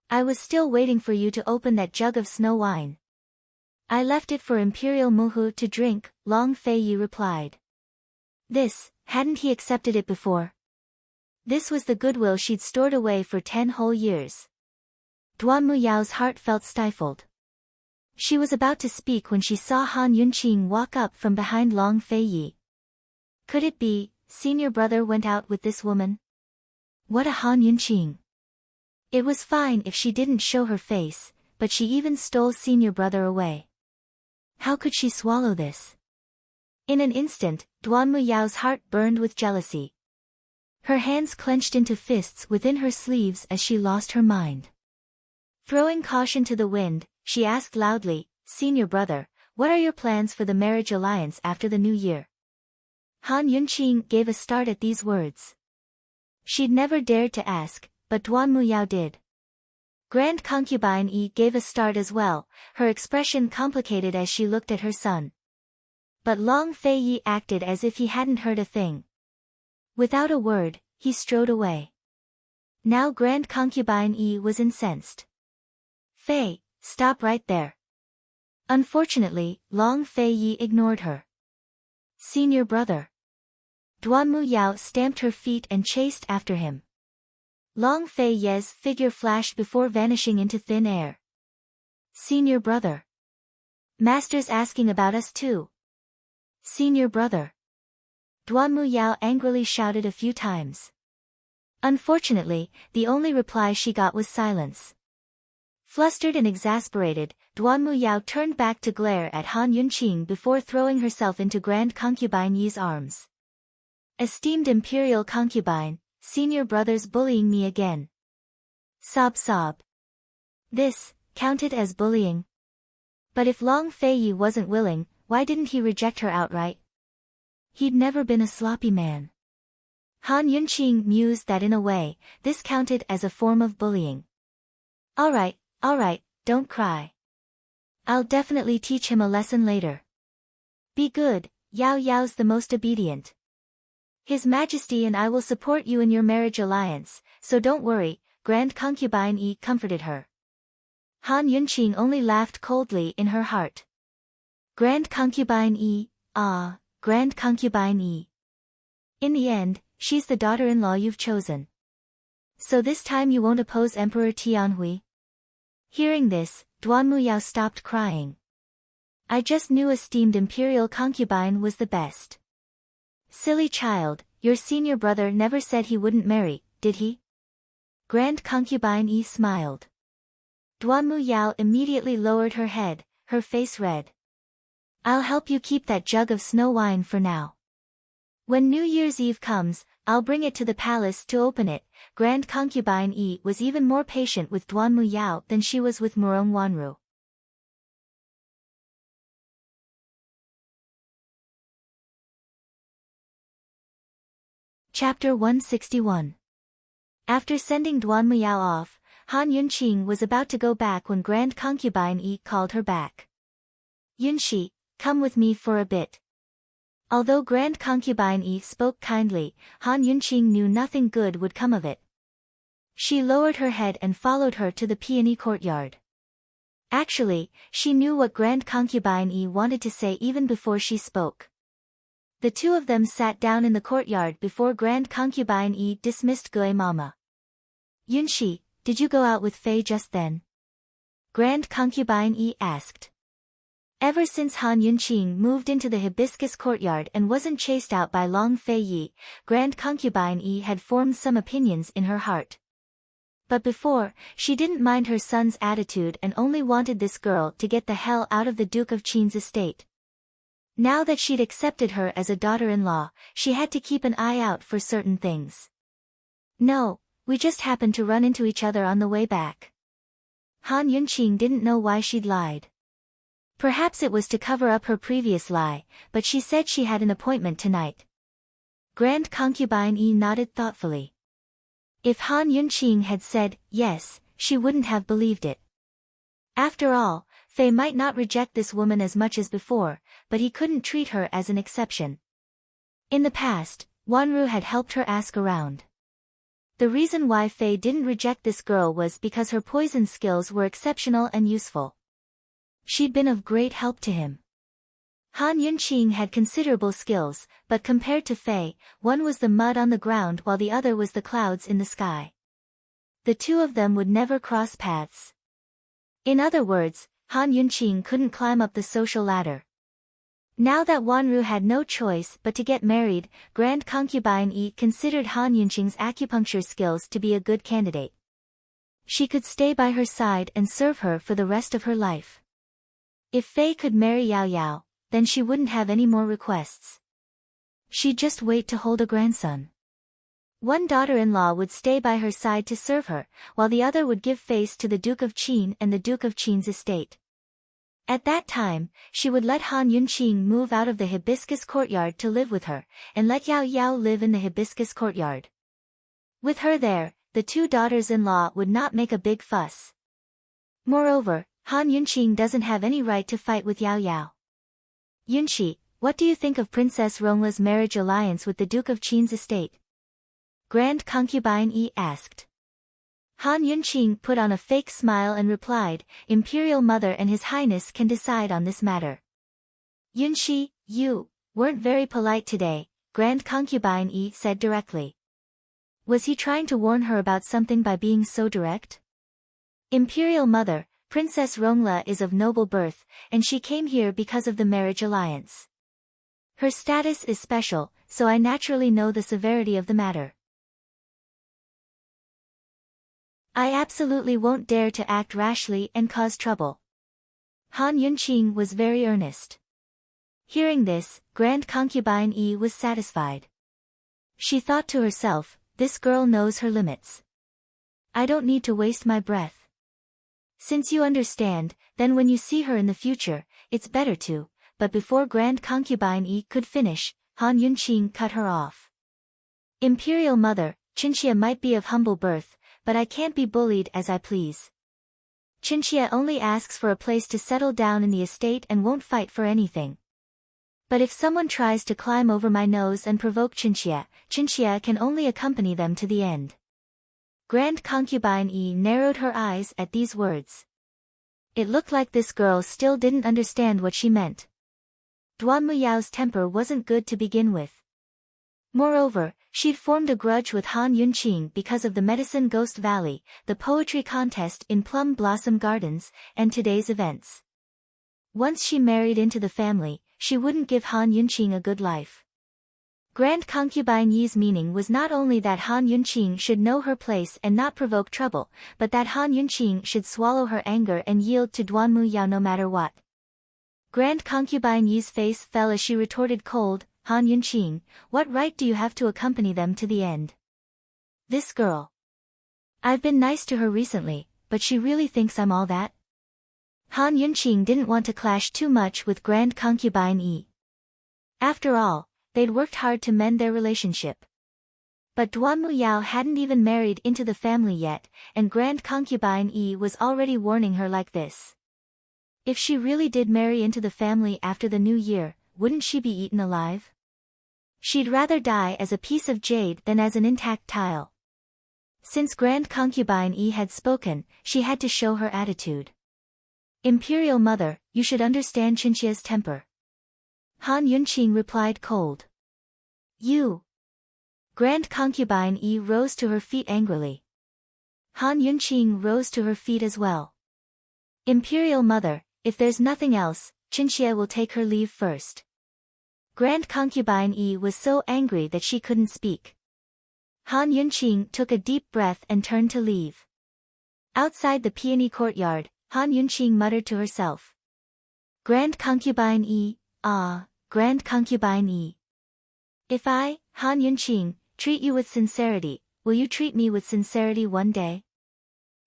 [SPEAKER 1] "I was still waiting for you to open that jug of snow wine." "I left it for Imperial Muhu to drink," Long Fei Yi replied. Hadn't he accepted it before? This was the goodwill she'd stored away for 10 whole years. Duan Muyao's heart felt stifled. She was about to speak when she saw Han Yunqing walk up from behind Long Fei Yi. Could it be, senior brother went out with this woman? What a Han Yunqing! It was fine if she didn't show her face, but she even stole senior brother away. How could she swallow this? In an instant, Duan Muyao's heart burned with jealousy. Her hands clenched into fists within her sleeves as she lost her mind. Throwing caution to the wind, she asked loudly, "Senior brother, what are your plans for the marriage alliance after the new year?" Han Yunqing gave a start at these words. She'd never dared to ask, but Duan Muyao did. Grand Concubine Yi gave a start as well, her expression complicated as she looked at her son. But Long Fei Yi acted as if he hadn't heard a thing. Without a word, he strode away. Now Grand Concubine Yi was incensed. "Fei, stop right there." Unfortunately, Long Fei Yi ignored her. "Senior brother." Duan Muyao stamped her feet and chased after him. Long Fei Ye's figure flashed before vanishing into thin air. "Senior brother. Master's asking about us too." "Senior brother." Duan Muyao angrily shouted a few times. Unfortunately, the only reply she got was silence. Flustered and exasperated, Duan Muyao turned back to glare at Han Yunqing before throwing herself into Grand Concubine Yi's arms. Esteemed imperial concubine, senior brother's bullying me again. Sob sob. This, counted as bullying. But if Long Feiyi wasn't willing, why didn't he reject her outright? He'd never been a sloppy man. Han Yunqing mused that in a way, this counted as a form of bullying. Alright, don't cry. I'll definitely teach him a lesson later. Be good, Yao Yao's the most obedient. His Majesty and I will support you in your marriage alliance, so don't worry, Grand Concubine Yi comforted her. Han Yunqing only laughed coldly in her heart. Grand Concubine Yi, Grand Concubine Yi. In the end, she's the daughter-in-law you've chosen. So this time you won't oppose Emperor Tianhui? Hearing this, Duan Muyao stopped crying. I just knew esteemed imperial concubine was the best. Silly child, your senior brother never said he wouldn't marry, did he? Grand Concubine Yi smiled. Duan Muyao immediately lowered her head, her face red. I'll help you keep that jug of snow wine for now. When New Year's Eve comes, I'll bring it to the palace to open it. Grand Concubine Yi was even more patient with Duan Muyao than she was with Murong Wanru. Chapter 161. After sending Duan Muyao off, Han Yunqing was about to go back when Grand Concubine Yi called her back. Yunshi, come with me for a bit. Although Grand Concubine Yi spoke kindly, Han Yunqing knew nothing good would come of it. She lowered her head and followed her to the peony courtyard. Actually, she knew what Grand Concubine Yi wanted to say even before she spoke. The two of them sat down in the courtyard before Grand Concubine Yi dismissed Gui Mama. Yunshi, did you go out with Fei just then? Grand Concubine Yi asked. Ever since Han Yunqing moved into the hibiscus courtyard and wasn't chased out by Long Feiyi, Grand Concubine Yi had formed some opinions in her heart. But before, she didn't mind her son's attitude and only wanted this girl to get the hell out of the Duke of Qin's estate. Now that she'd accepted her as a daughter-in-law, she had to keep an eye out for certain things. No, we just happened to run into each other on the way back. Han Yunqing didn't know why she'd lied. Perhaps it was to cover up her previous lie, but she said she had an appointment tonight. Grand Concubine Yi nodded thoughtfully. If Han Yunqing had said yes, she wouldn't have believed it. After all, Fei might not reject this woman as much as before, but he couldn't treat her as an exception. In the past, Wanru had helped her ask around. The reason why Fei didn't reject this girl was because her poison skills were exceptional and useful. She'd been of great help to him. Han Yunqing had considerable skills, but compared to Fei, one was the mud on the ground while the other was the clouds in the sky. The two of them would never cross paths. In other words, Han Yunqing couldn't climb up the social ladder. Now that Wanru had no choice but to get married, Grand Concubine Yi considered Han Yunqing's acupuncture skills to be a good candidate. She could stay by her side and serve her for the rest of her life. If Fei could marry Yao Yao, then she wouldn't have any more requests. She'd just wait to hold a grandson. One daughter-in-law would stay by her side to serve her, while the other would give face to the Duke of Qin and the Duke of Qin's estate. At that time, she would let Han Yunqing move out of the hibiscus courtyard to live with her, and let Yao Yao live in the hibiscus courtyard. With her there, the two daughters-in-law would not make a big fuss. Moreover, Han Yunqing doesn't have any right to fight with Yao Yao. Yunshi, what do you think of Princess Rongla's marriage alliance with the Duke of Qin's estate? Grand Concubine Yi asked. Han Yunqing put on a fake smile and replied, Imperial Mother and His Highness can decide on this matter. Yunshi, you weren't very polite today, Grand Concubine Yi said directly. Was he trying to warn her about something by being so direct? Imperial Mother, Princess Rongla is of noble birth, and she came here because of the marriage alliance. Her status is special, so I naturally know the severity of the matter. I absolutely won't dare to act rashly and cause trouble. Han Yunqing was very earnest. Hearing this, Grand Concubine Yi was satisfied. She thought to herself, this girl knows her limits. I don't need to waste my breath. Since you understand, then when you see her in the future, it's better to, but before Grand Concubine Yi could finish, Han Yunqing cut her off. Imperial Mother, Chinchilla might be of humble birth, but I can't be bullied as I please. Chinchilla only asks for a place to settle down in the estate and won't fight for anything. But if someone tries to climb over my nose and provoke Chinchilla, Chinchilla can only accompany them to the end. Grand Concubine Yi narrowed her eyes at these words. It looked like this girl still didn't understand what she meant. Duan Muyao's temper wasn't good to begin with. Moreover, she'd formed a grudge with Han Yunqing because of the Medicine Ghost Valley, the poetry contest in Plum Blossom Gardens, and today's events. Once she married into the family, she wouldn't give Han Yunqing a good life. Grand Concubine Yi's meaning was not only that Han Yunqing should know her place and not provoke trouble, but that Han Yunqing should swallow her anger and yield to Duan Muyao no matter what. Grand Concubine Yi's face fell as she retorted cold, Han Yunqing, what right do you have to accompany them to the end? This girl. I've been nice to her recently, but she really thinks I'm all that? Han Yunqing didn't want to clash too much with Grand Concubine Yi. After all, they'd worked hard to mend their relationship. But Duan Muyao hadn't even married into the family yet, and Grand Concubine Yi was already warning her like this. If she really did marry into the family after the new year, wouldn't she be eaten alive? She'd rather die as a piece of jade than as an intact tile. Since Grand Concubine Yi had spoken, she had to show her attitude. Imperial Mother, you should understand Chinchilla's temper. Han Yunqing replied cold. You. Grand Concubine Yi rose to her feet angrily. Han Yunqing rose to her feet as well. Imperial Mother, if there's nothing else, Chinchilla will take her leave first. Grand Concubine Yi was so angry that she couldn't speak. Han Yunqing took a deep breath and turned to leave. Outside the peony courtyard, Han Yunqing muttered to herself. Grand Concubine Yi, Grand Concubine Yi. If I, Han Yunqing, treat you with sincerity, will you treat me with sincerity one day?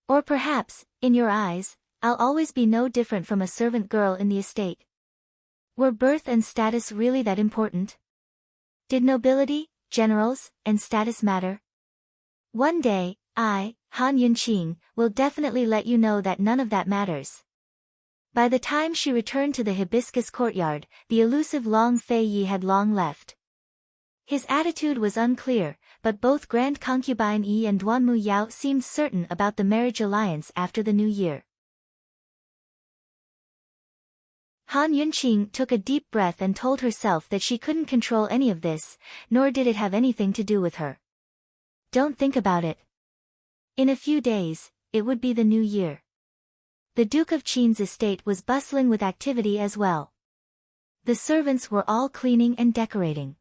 [SPEAKER 1] Or perhaps, in your eyes, I'll always be no different from a servant girl in the estate. Were birth and status really that important? Did nobility, generals, and status matter? One day, I, Han Yunqing, will definitely let you know that none of that matters. By the time she returned to the hibiscus courtyard, the elusive Long Fei Yi had long left. His attitude was unclear, but both Grand Concubine Yi and Duan Muyao seemed certain about the marriage alliance after the new year. Han Yunqing took a deep breath and told herself that she couldn't control any of this, nor did it have anything to do with her. Don't think about it. In a few days, it would be the new year. The Duke of Qin's estate was bustling with activity as well. The servants were all cleaning and decorating.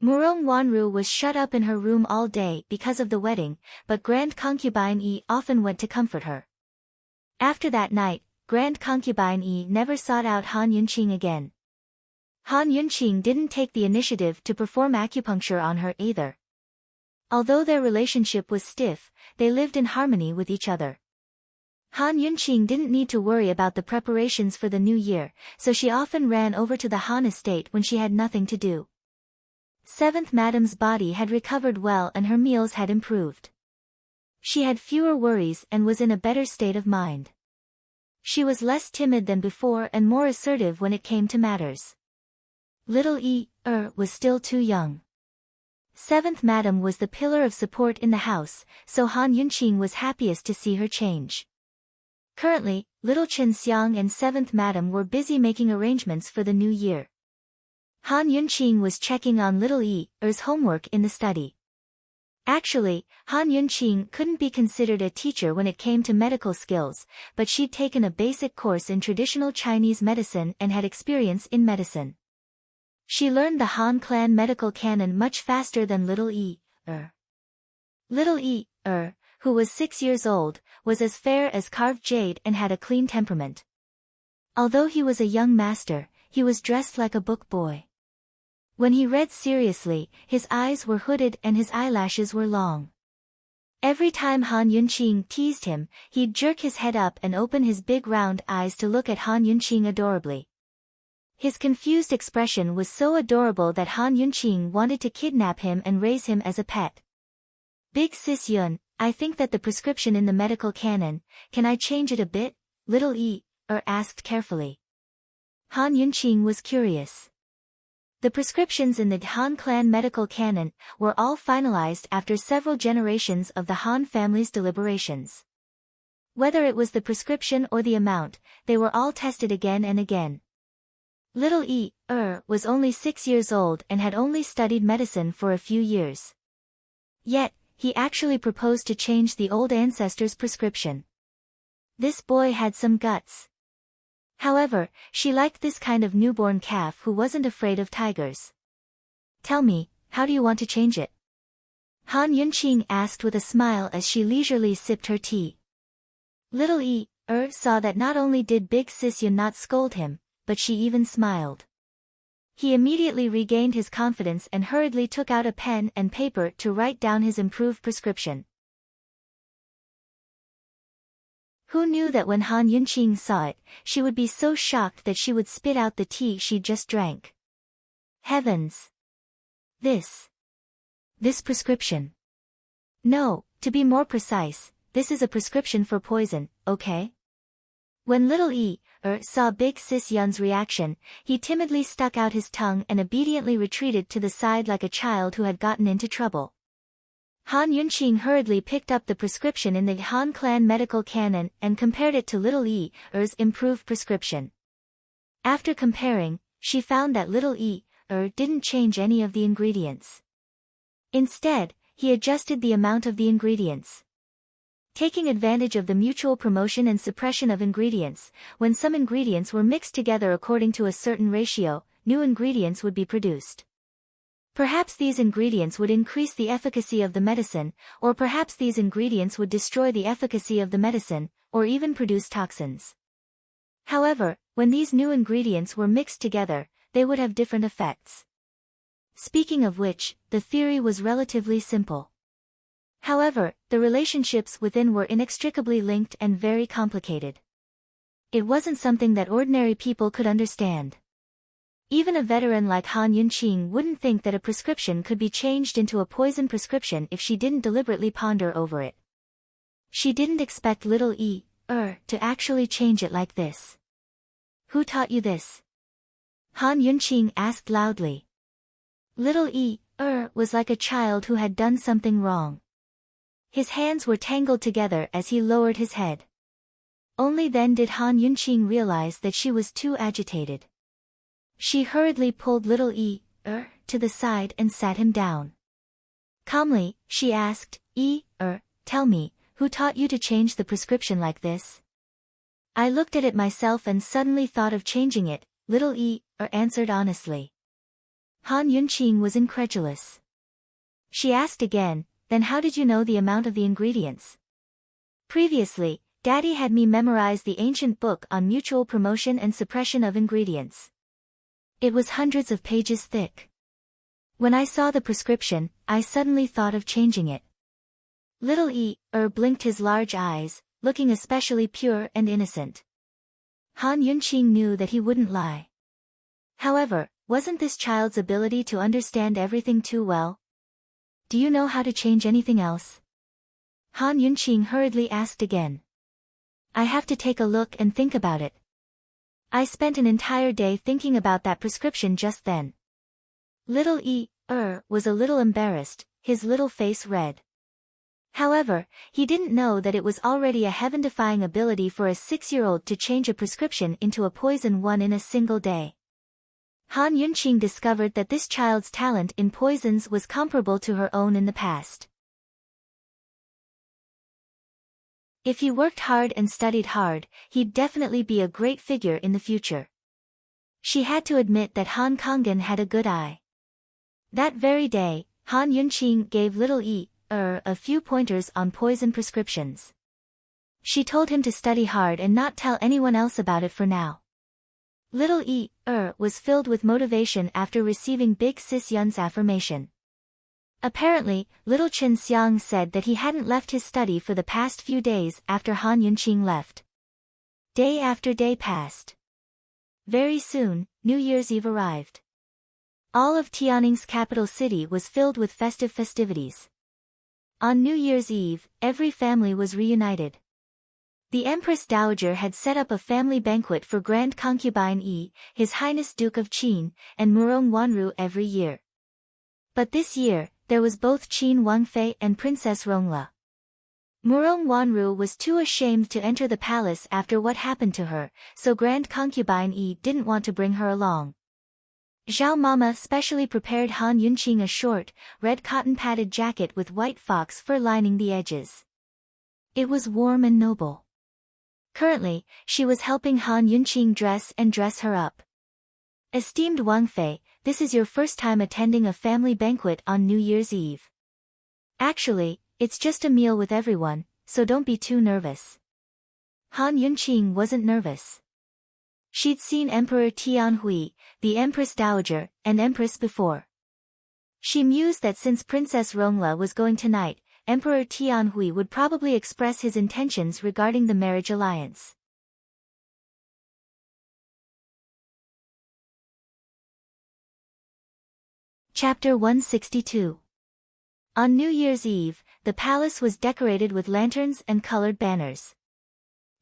[SPEAKER 1] Murong Wanru was shut up in her room all day because of the wedding, but Grand Concubine Yi often went to comfort her. After that night, Grand Concubine Yi never sought out Han Yunqing again. Han Yunqing didn't take the initiative to perform acupuncture on her either. Although their relationship was stiff, they lived in harmony with each other. Han Yunqing didn't need to worry about the preparations for the new year, so she often ran over to the Han estate when she had nothing to do. Seventh Madam's body had recovered well and her meals had improved. She had fewer worries and was in a better state of mind. She was less timid than before and more assertive when it came to matters. Little Yi was still too young. Seventh Madam was the pillar of support in the house, so Han Yunqing was happiest to see her change. Currently, little Chen Xiang and Seventh Madam were busy making arrangements for the new year. Han Yunqing was checking on little Yi's homework in the study. Actually, Han Yunqing couldn't be considered a teacher when it came to medical skills, but she'd taken a basic course in traditional Chinese medicine and had experience in medicine. She learned the Han clan medical canon much faster than little Yi. Little Yi, who was 6 years old, was as fair as carved jade and had a clean temperament. Although he was a young master, he was dressed like a book boy. When he read seriously, his eyes were hooded and his eyelashes were long. Every time Han Yunqing teased him, he'd jerk his head up and open his big round eyes to look at Han Yunqing adorably. His confused expression was so adorable that Han Yunqing wanted to kidnap him and raise him as a pet. Big Sis Yun, I think that the prescription in the medical canon, can I change it a bit? Little asked carefully. Han Yunqing was curious. The prescriptions in the Han clan medical canon were all finalized after several generations of the Han family's deliberations. Whether it was the prescription or the amount, they were all tested again and again. Little was only 6 years old and had only studied medicine for a few years. Yet, he actually proposed to change the old ancestor's prescription. This boy had some guts. However, she liked this kind of newborn calf who wasn't afraid of tigers. Tell me, how do you want to change it? Han Yunqing asked with a smile as she leisurely sipped her tea. Little saw that not only did Big Sis Yun not scold him, but she even smiled. He immediately regained his confidence and hurriedly took out a pen and paper to write down his improved prescription. Who knew that when Han Yunqing saw it, she would be so shocked that she would spit out the tea she just drank. Heavens! This prescription. No, to be more precise, this is a prescription for poison, okay? When little saw Big Sis Yun's reaction, he timidly stuck out his tongue and obediently retreated to the side like a child who had gotten into trouble. Han Yunqing hurriedly picked up the prescription in the Han clan medical canon and compared it to little improved prescription. After comparing, she found that little didn't change any of the ingredients. Instead, he adjusted the amount of the ingredients. Taking advantage of the mutual promotion and suppression of ingredients, when some ingredients were mixed together according to a certain ratio, new ingredients would be produced. Perhaps these ingredients would increase the efficacy of the medicine, or perhaps these ingredients would destroy the efficacy of the medicine, or even produce toxins. However, when these new ingredients were mixed together, they would have different effects. Speaking of which, the theory was relatively simple. However, the relationships within were inextricably linked and very complicated. It wasn't something that ordinary people could understand. Even a veteran like Han Yunqing wouldn't think that a prescription could be changed into a poison prescription if she didn't deliberately ponder over it. She didn't expect little to actually change it like this. Who taught you this? Han Yunqing asked loudly. Little was like a child who had done something wrong. His hands were tangled together as he lowered his head. Only then did Han Yunqing realize that she was too agitated. She hurriedly pulled little to the side and sat him down. Calmly, she asked, tell me, who taught you to change the prescription like this? I looked at it myself and suddenly thought of changing it, little answered honestly. Han Yunqing was incredulous. She asked again, then how did you know the amount of the ingredients? Previously, Daddy had me memorize the ancient book on mutual promotion and suppression of ingredients. It was hundreds of pages thick. When I saw the prescription, I suddenly thought of changing it. Little blinked his large eyes, looking especially pure and innocent. Han Yunqing knew that he wouldn't lie. However, wasn't this child's ability to understand everything too well? Do you know how to change anything else? Han Yunqing hurriedly asked again. I have to take a look and think about it. I spent an entire day thinking about that prescription just then. Little was a little embarrassed, his little face red. However, he didn't know that it was already a heaven-defying ability for a 6-year-old to change a prescription into a poison one in a single day. Han Yunqing discovered that this child's talent in poisons was comparable to her own in the past. If he worked hard and studied hard, he'd definitely be a great figure in the future. She had to admit that Han Konggan had a good eye. That very day, Han Yunqing gave little a few pointers on poison prescriptions. She told him to study hard and not tell anyone else about it for now. Little was filled with motivation after receiving Big Sis Yun's affirmation. Apparently, little Chen Xiang said that he hadn't left his study for the past few days after Han Yunqing left. Day after day passed. Very soon, New Year's Eve arrived. All of Tianning's capital city was filled with festive festivities. On New Year's Eve, every family was reunited. The Empress Dowager had set up a family banquet for Grand Concubine Yi, His Highness Duke of Qin, and Murong Wanru every year. But this year, there was both Qin Wangfei and Princess Rongla. Murong Wanru was too ashamed to enter the palace after what happened to her, so Grand Concubine Yi didn't want to bring her along. Zhao Mama specially prepared Han Yunqing a short, red cotton-padded jacket with white fox fur lining the edges. It was warm and noble. Currently, she was helping Han Yunqing dress her up. Esteemed Wangfei, this is your first time attending a family banquet on New Year's Eve. Actually, it's just a meal with everyone, so don't be too nervous. Han Yunqing wasn't nervous. She'd seen Emperor Tianhui, the Empress Dowager, and Empress before. She mused that since Princess Rongla was going tonight, Emperor Tianhui would probably express his intentions regarding the marriage alliance. Chapter 162. On New Year's Eve, the palace was decorated with lanterns and colored banners.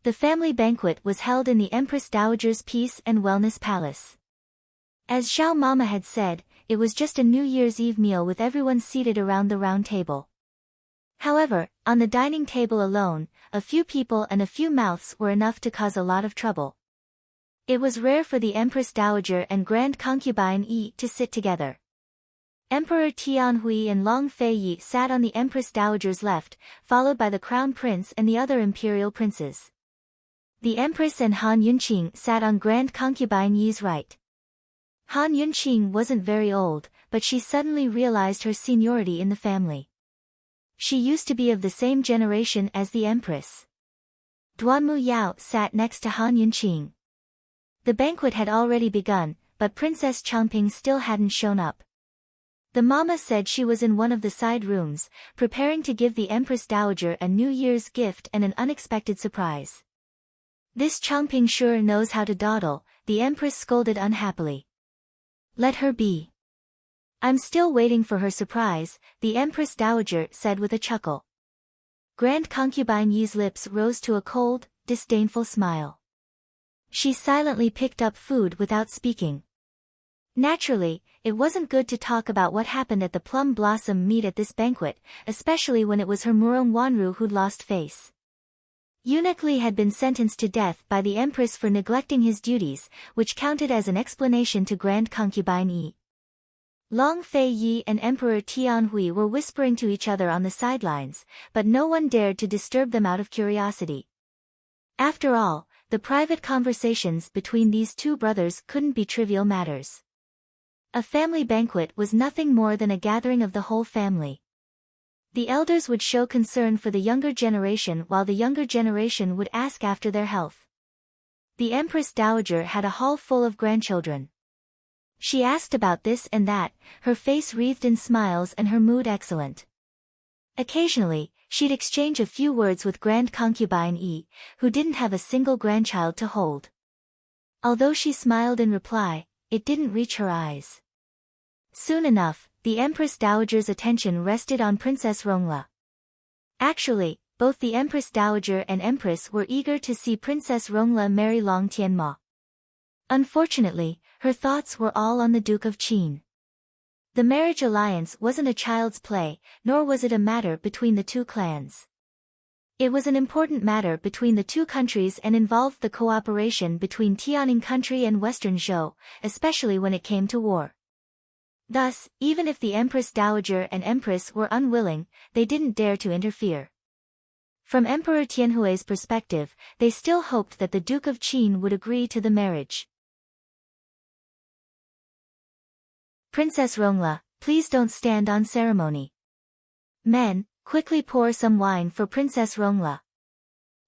[SPEAKER 1] The family banquet was held in the Empress Dowager's Peace and Wellness Palace. As Zhao Mama had said, it was just a New Year's Eve meal with everyone seated around the round table. However, on the dining table alone, a few people and a few mouths were enough to cause a lot of trouble. It was rare for the Empress Dowager and Grand Concubine Yi to sit together. Emperor Tianhui and Long Fei Yi sat on the Empress Dowager's left, followed by the Crown Prince and the other imperial princes. The Empress and Han Yunqing sat on Grand Concubine Yi's right. Han Yunqing wasn't very old, but she suddenly realized her seniority in the family. She used to be of the same generation as the Empress. Duanmu Yao sat next to Han Yunqing. The banquet had already begun, but Princess Changping still hadn't shown up. The mama said she was in one of the side rooms, preparing to give the Empress Dowager a New Year's gift and an unexpected surprise. This Changping sure knows how to dawdle, the Empress scolded unhappily. Let her be. I'm still waiting for her surprise, the Empress Dowager said with a chuckle. Grand Concubine Yi's lips rose to a cold, disdainful smile. She silently picked up food without speaking. Naturally, it wasn't good to talk about what happened at the plum blossom meet at this banquet, especially when it was her Murong Wanru who'd lost face. Eunuch Li had been sentenced to death by the Empress for neglecting his duties, which counted as an explanation to Grand Concubine Yi. Long Fei Yi and Emperor Tianhui were whispering to each other on the sidelines, but no one dared to disturb them out of curiosity. After all, the private conversations between these two brothers couldn't be trivial matters. A family banquet was nothing more than a gathering of the whole family. The elders would show concern for the younger generation while the younger generation would ask after their health. The Empress Dowager had a hall full of grandchildren. She asked about this and that, her face wreathed in smiles and her mood excellent. Occasionally, she'd exchange a few words with Grand Concubine Yi, who didn't have a single grandchild to hold. Although she smiled in reply, it didn't reach her eyes. Soon enough, the Empress Dowager's attention rested on Princess Rongla. Actually, both the Empress Dowager and Empress were eager to see Princess Rongla marry Long Tianma. Unfortunately, her thoughts were all on the Duke of Qin. The marriage alliance wasn't a child's play, nor was it a matter between the two clans. It was an important matter between the two countries and involved the cooperation between Tianning country and Western Zhou, especially when it came to war. Thus, even if the Empress Dowager and Empress were unwilling, they didn't dare to interfere. From Emperor Tianhui's perspective, they still hoped that the Duke of Qin would agree to the marriage. Princess Rongla, please don't stand on ceremony. Men, quickly pour some wine for Princess Rongla.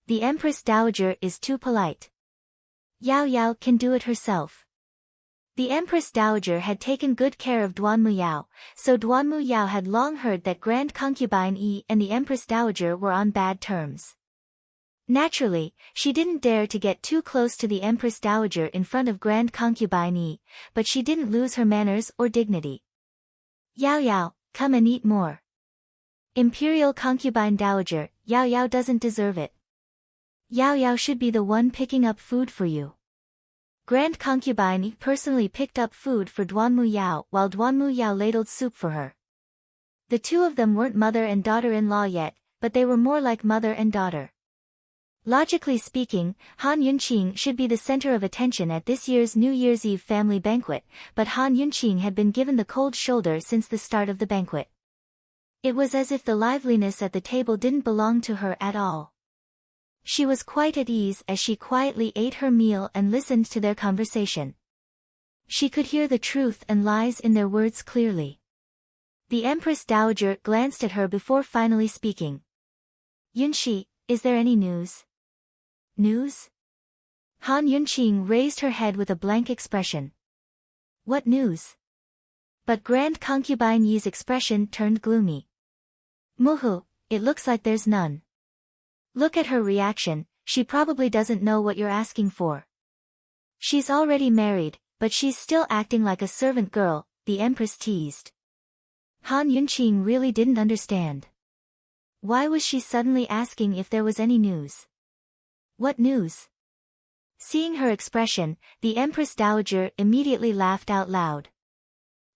[SPEAKER 1] The Empress Dowager is too polite. Yao Yao can do it herself. The Empress Dowager had taken good care of Duanmu Yao, so Duanmu Yao had long heard that Grand Concubine Yi and the Empress Dowager were on bad terms. Naturally, she didn't dare to get too close to the Empress Dowager in front of Grand Concubine Yi, but she didn't lose her manners or dignity. Yao Yao, come and eat more. Imperial Concubine Dowager, Yao Yao doesn't deserve it. Yao Yao should be the one picking up food for you. Grand Concubine personally picked up food for Duanmu Yao while Duanmu Yao ladled soup for her. The two of them weren't mother and daughter-in-law yet, but they were more like mother and daughter. Logically speaking, Han Yunqing should be the center of attention at this year's New Year's Eve family banquet, but Han Yunqing had been given the cold shoulder since the start of the banquet. It was as if the liveliness at the table didn't belong to her at all. She was quite at ease as she quietly ate her meal and listened to their conversation. She could hear the truth and lies in their words clearly. The Empress Dowager glanced at her before finally speaking. Yunshi, is there any news? News? Han Yunqing raised her head with a blank expression. What news? But Grand Concubine Yi's expression turned gloomy. Muhu, it looks like there's none. Look at her reaction, she probably doesn't know what you're asking for. She's already married, but she's still acting like a servant girl, the Empress teased. Han Yunqing really didn't understand. Why was she suddenly asking if there was any news? What news? Seeing her expression, the Empress Dowager immediately laughed out loud.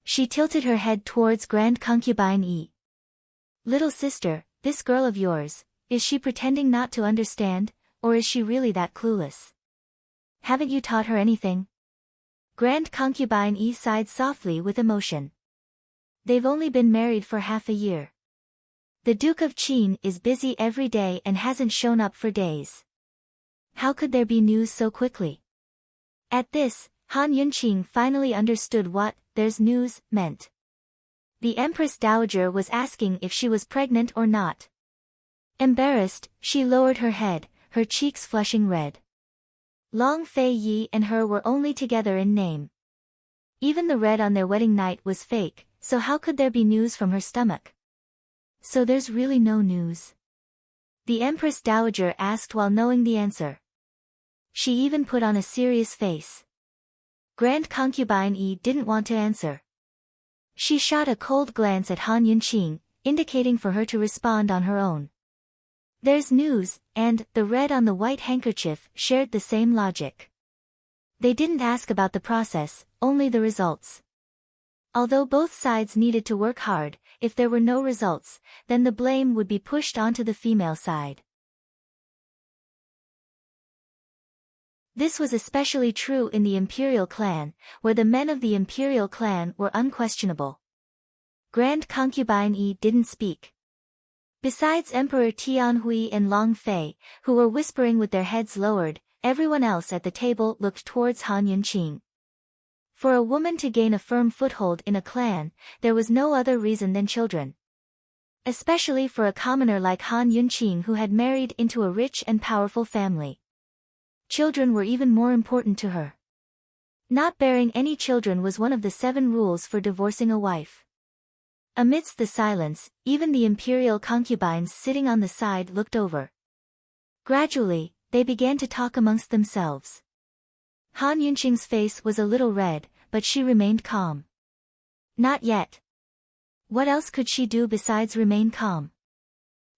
[SPEAKER 1] She tilted her head towards Grand Concubine Yi. Little sister, this girl of yours, is she pretending not to understand, or is she really that clueless? Haven't you taught her anything? Grand Concubine Yi sighed softly with emotion. They've only been married for half a year. The Duke of Qin is busy every day and hasn't shown up for days. How could there be news so quickly? At this, Han Yunqing finally understood what "there's news" meant. The Empress Dowager was asking if she was pregnant or not. Embarrassed, she lowered her head, her cheeks flushing red. Long Fei Yi and her were only together in name. Even the red on their wedding night was fake, so how could there be news from her stomach? So there's really no news? The Empress Dowager asked while knowing the answer. She even put on a serious face. Grand Concubine Yi didn't want to answer. She shot a cold glance at Han Yunqing, indicating for her to respond on her own. There's news, and the red on the white handkerchief shared the same logic. They didn't ask about the process, only the results. Although both sides needed to work hard, if there were no results, then the blame would be pushed onto the female side. This was especially true in the imperial clan, where the men of the imperial clan were unquestionable. Grand Concubine Yi didn't speak. Besides Emperor Tianhui and Long Fei, who were whispering with their heads lowered, everyone else at the table looked towards Han Yunqing. For a woman to gain a firm foothold in a clan, there was no other reason than children. Especially for a commoner like Han Yunqing who had married into a rich and powerful family. Children were even more important to her. Not bearing any children was one of the 7 rules for divorcing a wife. Amidst the silence, even the imperial concubines sitting on the side looked over. Gradually, they began to talk amongst themselves. Han Yunqing's face was a little red, but she remained calm. Not yet. What else could she do besides remain calm?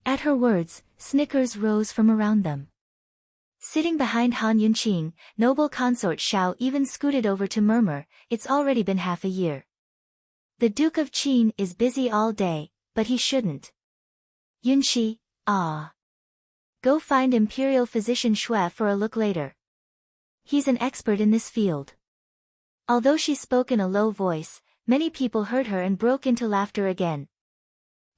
[SPEAKER 1] At her words, snickers rose from around them. Sitting behind Han Yunqing, noble consort Xiao even scooted over to murmur, "It's already been half a year. The Duke of Qin is busy all day, but he shouldn't." Yunshi, ah. Go find Imperial Physician Shui for a look later. He's an expert in this field. Although she spoke in a low voice, many people heard her and broke into laughter again.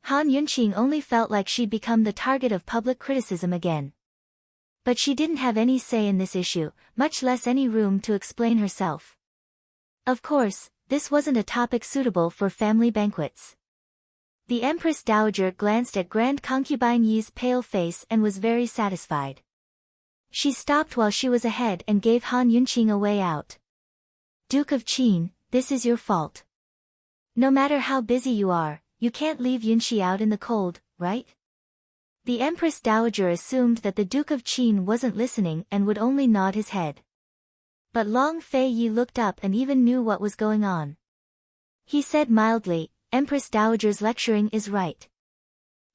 [SPEAKER 1] Han Yunqing only felt like she'd become the target of public criticism again. But she didn't have any say in this issue, much less any room to explain herself. Of course, this wasn't a topic suitable for family banquets. The Empress Dowager glanced at Grand Concubine Yi's pale face and was very satisfied. She stopped while she was ahead and gave Han Yunqing a way out. Duke of Qin, this is your fault. No matter how busy you are, you can't leave Yunxi out in the cold, right? The Empress Dowager assumed that the Duke of Qin wasn't listening and would only nod his head. But Long Fei Yi looked up and even knew what was going on. He said mildly, Empress Dowager's lecturing is right.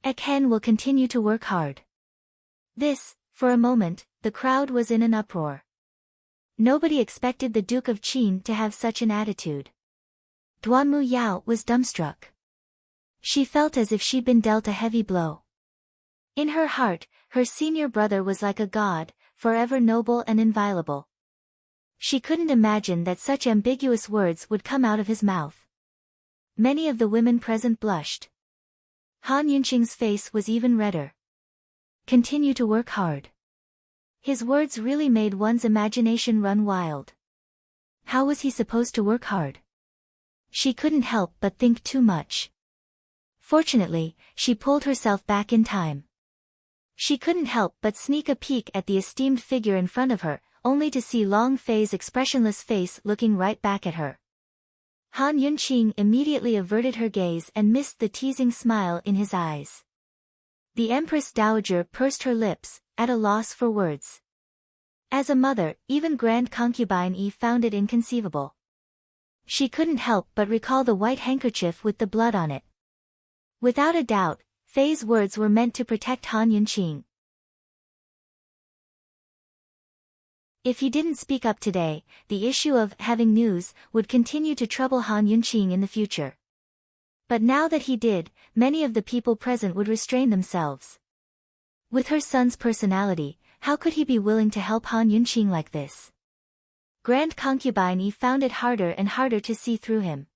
[SPEAKER 1] Ekhen will continue to work hard. This, for a moment, the crowd was in an uproar. Nobody expected the Duke of Qin to have such an attitude. Duanmu Yao was dumbstruck. She felt as if she'd been dealt a heavy blow. In her heart, her senior brother was like a god, forever noble and inviolable. She couldn't imagine that such ambiguous words would come out of his mouth. Many of the women present blushed. Han Yunqing's face was even redder. Continue to work hard. His words really made one's imagination run wild. How was he supposed to work hard? She couldn't help but think too much. Fortunately, she pulled herself back in time. She couldn't help but sneak a peek at the esteemed figure in front of her, only to see Long Fei's expressionless face looking right back at her. Han Yunqing immediately averted her gaze and missed the teasing smile in his eyes. The Empress Dowager pursed her lips, at a loss for words. As a mother, even Grand Concubine Yi found it inconceivable. She couldn't help but recall the white handkerchief with the blood on it. Without a doubt, Fei's words were meant to protect Han Yunqing. If he didn't speak up today, the issue of having news would continue to trouble Han Yunqing in the future. But now that he did, many of the people present would restrain themselves. With her son's personality, how could he be willing to help Han Yunqing like this? Grand Concubine Yi found it harder and harder to see through him.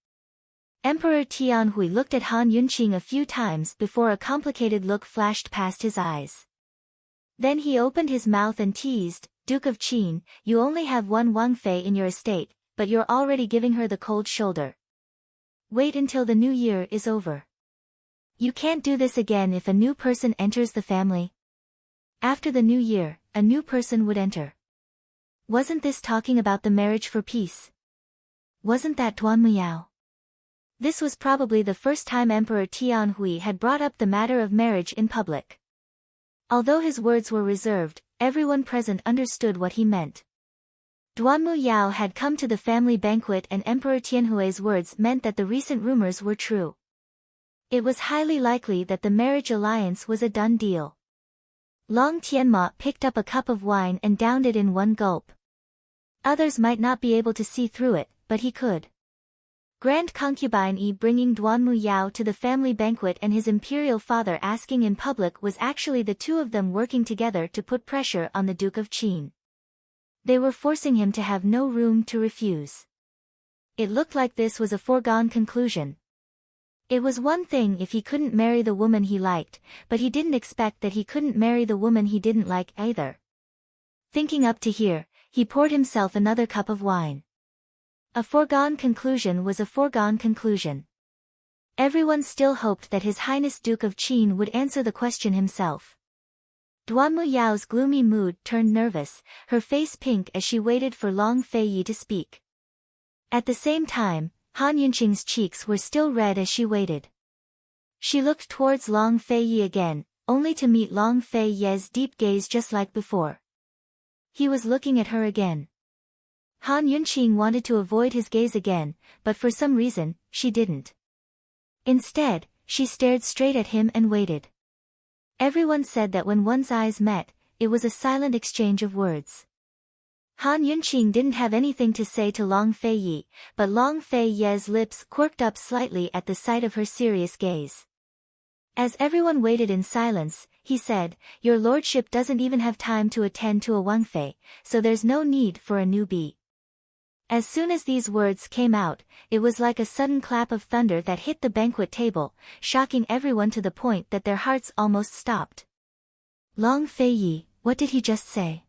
[SPEAKER 1] Emperor Tianhui looked at Han Yunqing a few times before a complicated look flashed past his eyes. Then he opened his mouth and teased, Duke of Qin, you only have one Wang Fei in your estate, but you're already giving her the cold shoulder. Wait until the new year is over. You can't do this again if a new person enters the family. After the new year, a new person would enter. Wasn't this talking about the marriage for peace? Wasn't that Duanmu Yao? This was probably the first time Emperor Tianhui had brought up the matter of marriage in public. Although his words were reserved, everyone present understood what he meant. Duanmu Yao had come to the family banquet and Emperor Tianhui's words meant that the recent rumors were true. It was highly likely that the marriage alliance was a done deal. Long Tianma picked up a cup of wine and downed it in one gulp. Others might not be able to see through it, but he could. Grand Concubine Yi bringing Duanmu Yao to the family banquet and his imperial father asking in public was actually the two of them working together to put pressure on the Duke of Qin. They were forcing him to have no room to refuse. It looked like this was a foregone conclusion. It was one thing if he couldn't marry the woman he liked, but he didn't expect that he couldn't marry the woman he didn't like either. Thinking up to here, he poured himself another cup of wine. A foregone conclusion was a foregone conclusion. Everyone still hoped that His Highness Duke of Qin would answer the question himself. Duanmu Yao's gloomy mood turned nervous, her face pink as she waited for Long Fei Yi to speak. At the same time, Han Yunqing's cheeks were still red as she waited. She looked towards Long Fei Yi again, only to meet Long Fei Yi's deep gaze just like before. He was looking at her again. Han Yunqing wanted to avoid his gaze again, but for some reason, she didn't. Instead, she stared straight at him and waited. Everyone said that when one's eyes met, it was a silent exchange of words. Han Yunqing didn't have anything to say to Long Fei Yi, but Long Fei Yi's lips quirked up slightly at the sight of her serious gaze. As everyone waited in silence, he said, Your lordship doesn't even have time to attend to a Wang Fei, so there's no need for a newbie. As soon as these words came out, it was like a sudden clap of thunder that hit the banquet table, shocking everyone to the point that their hearts almost stopped. Long Fei Yi, what did he just say?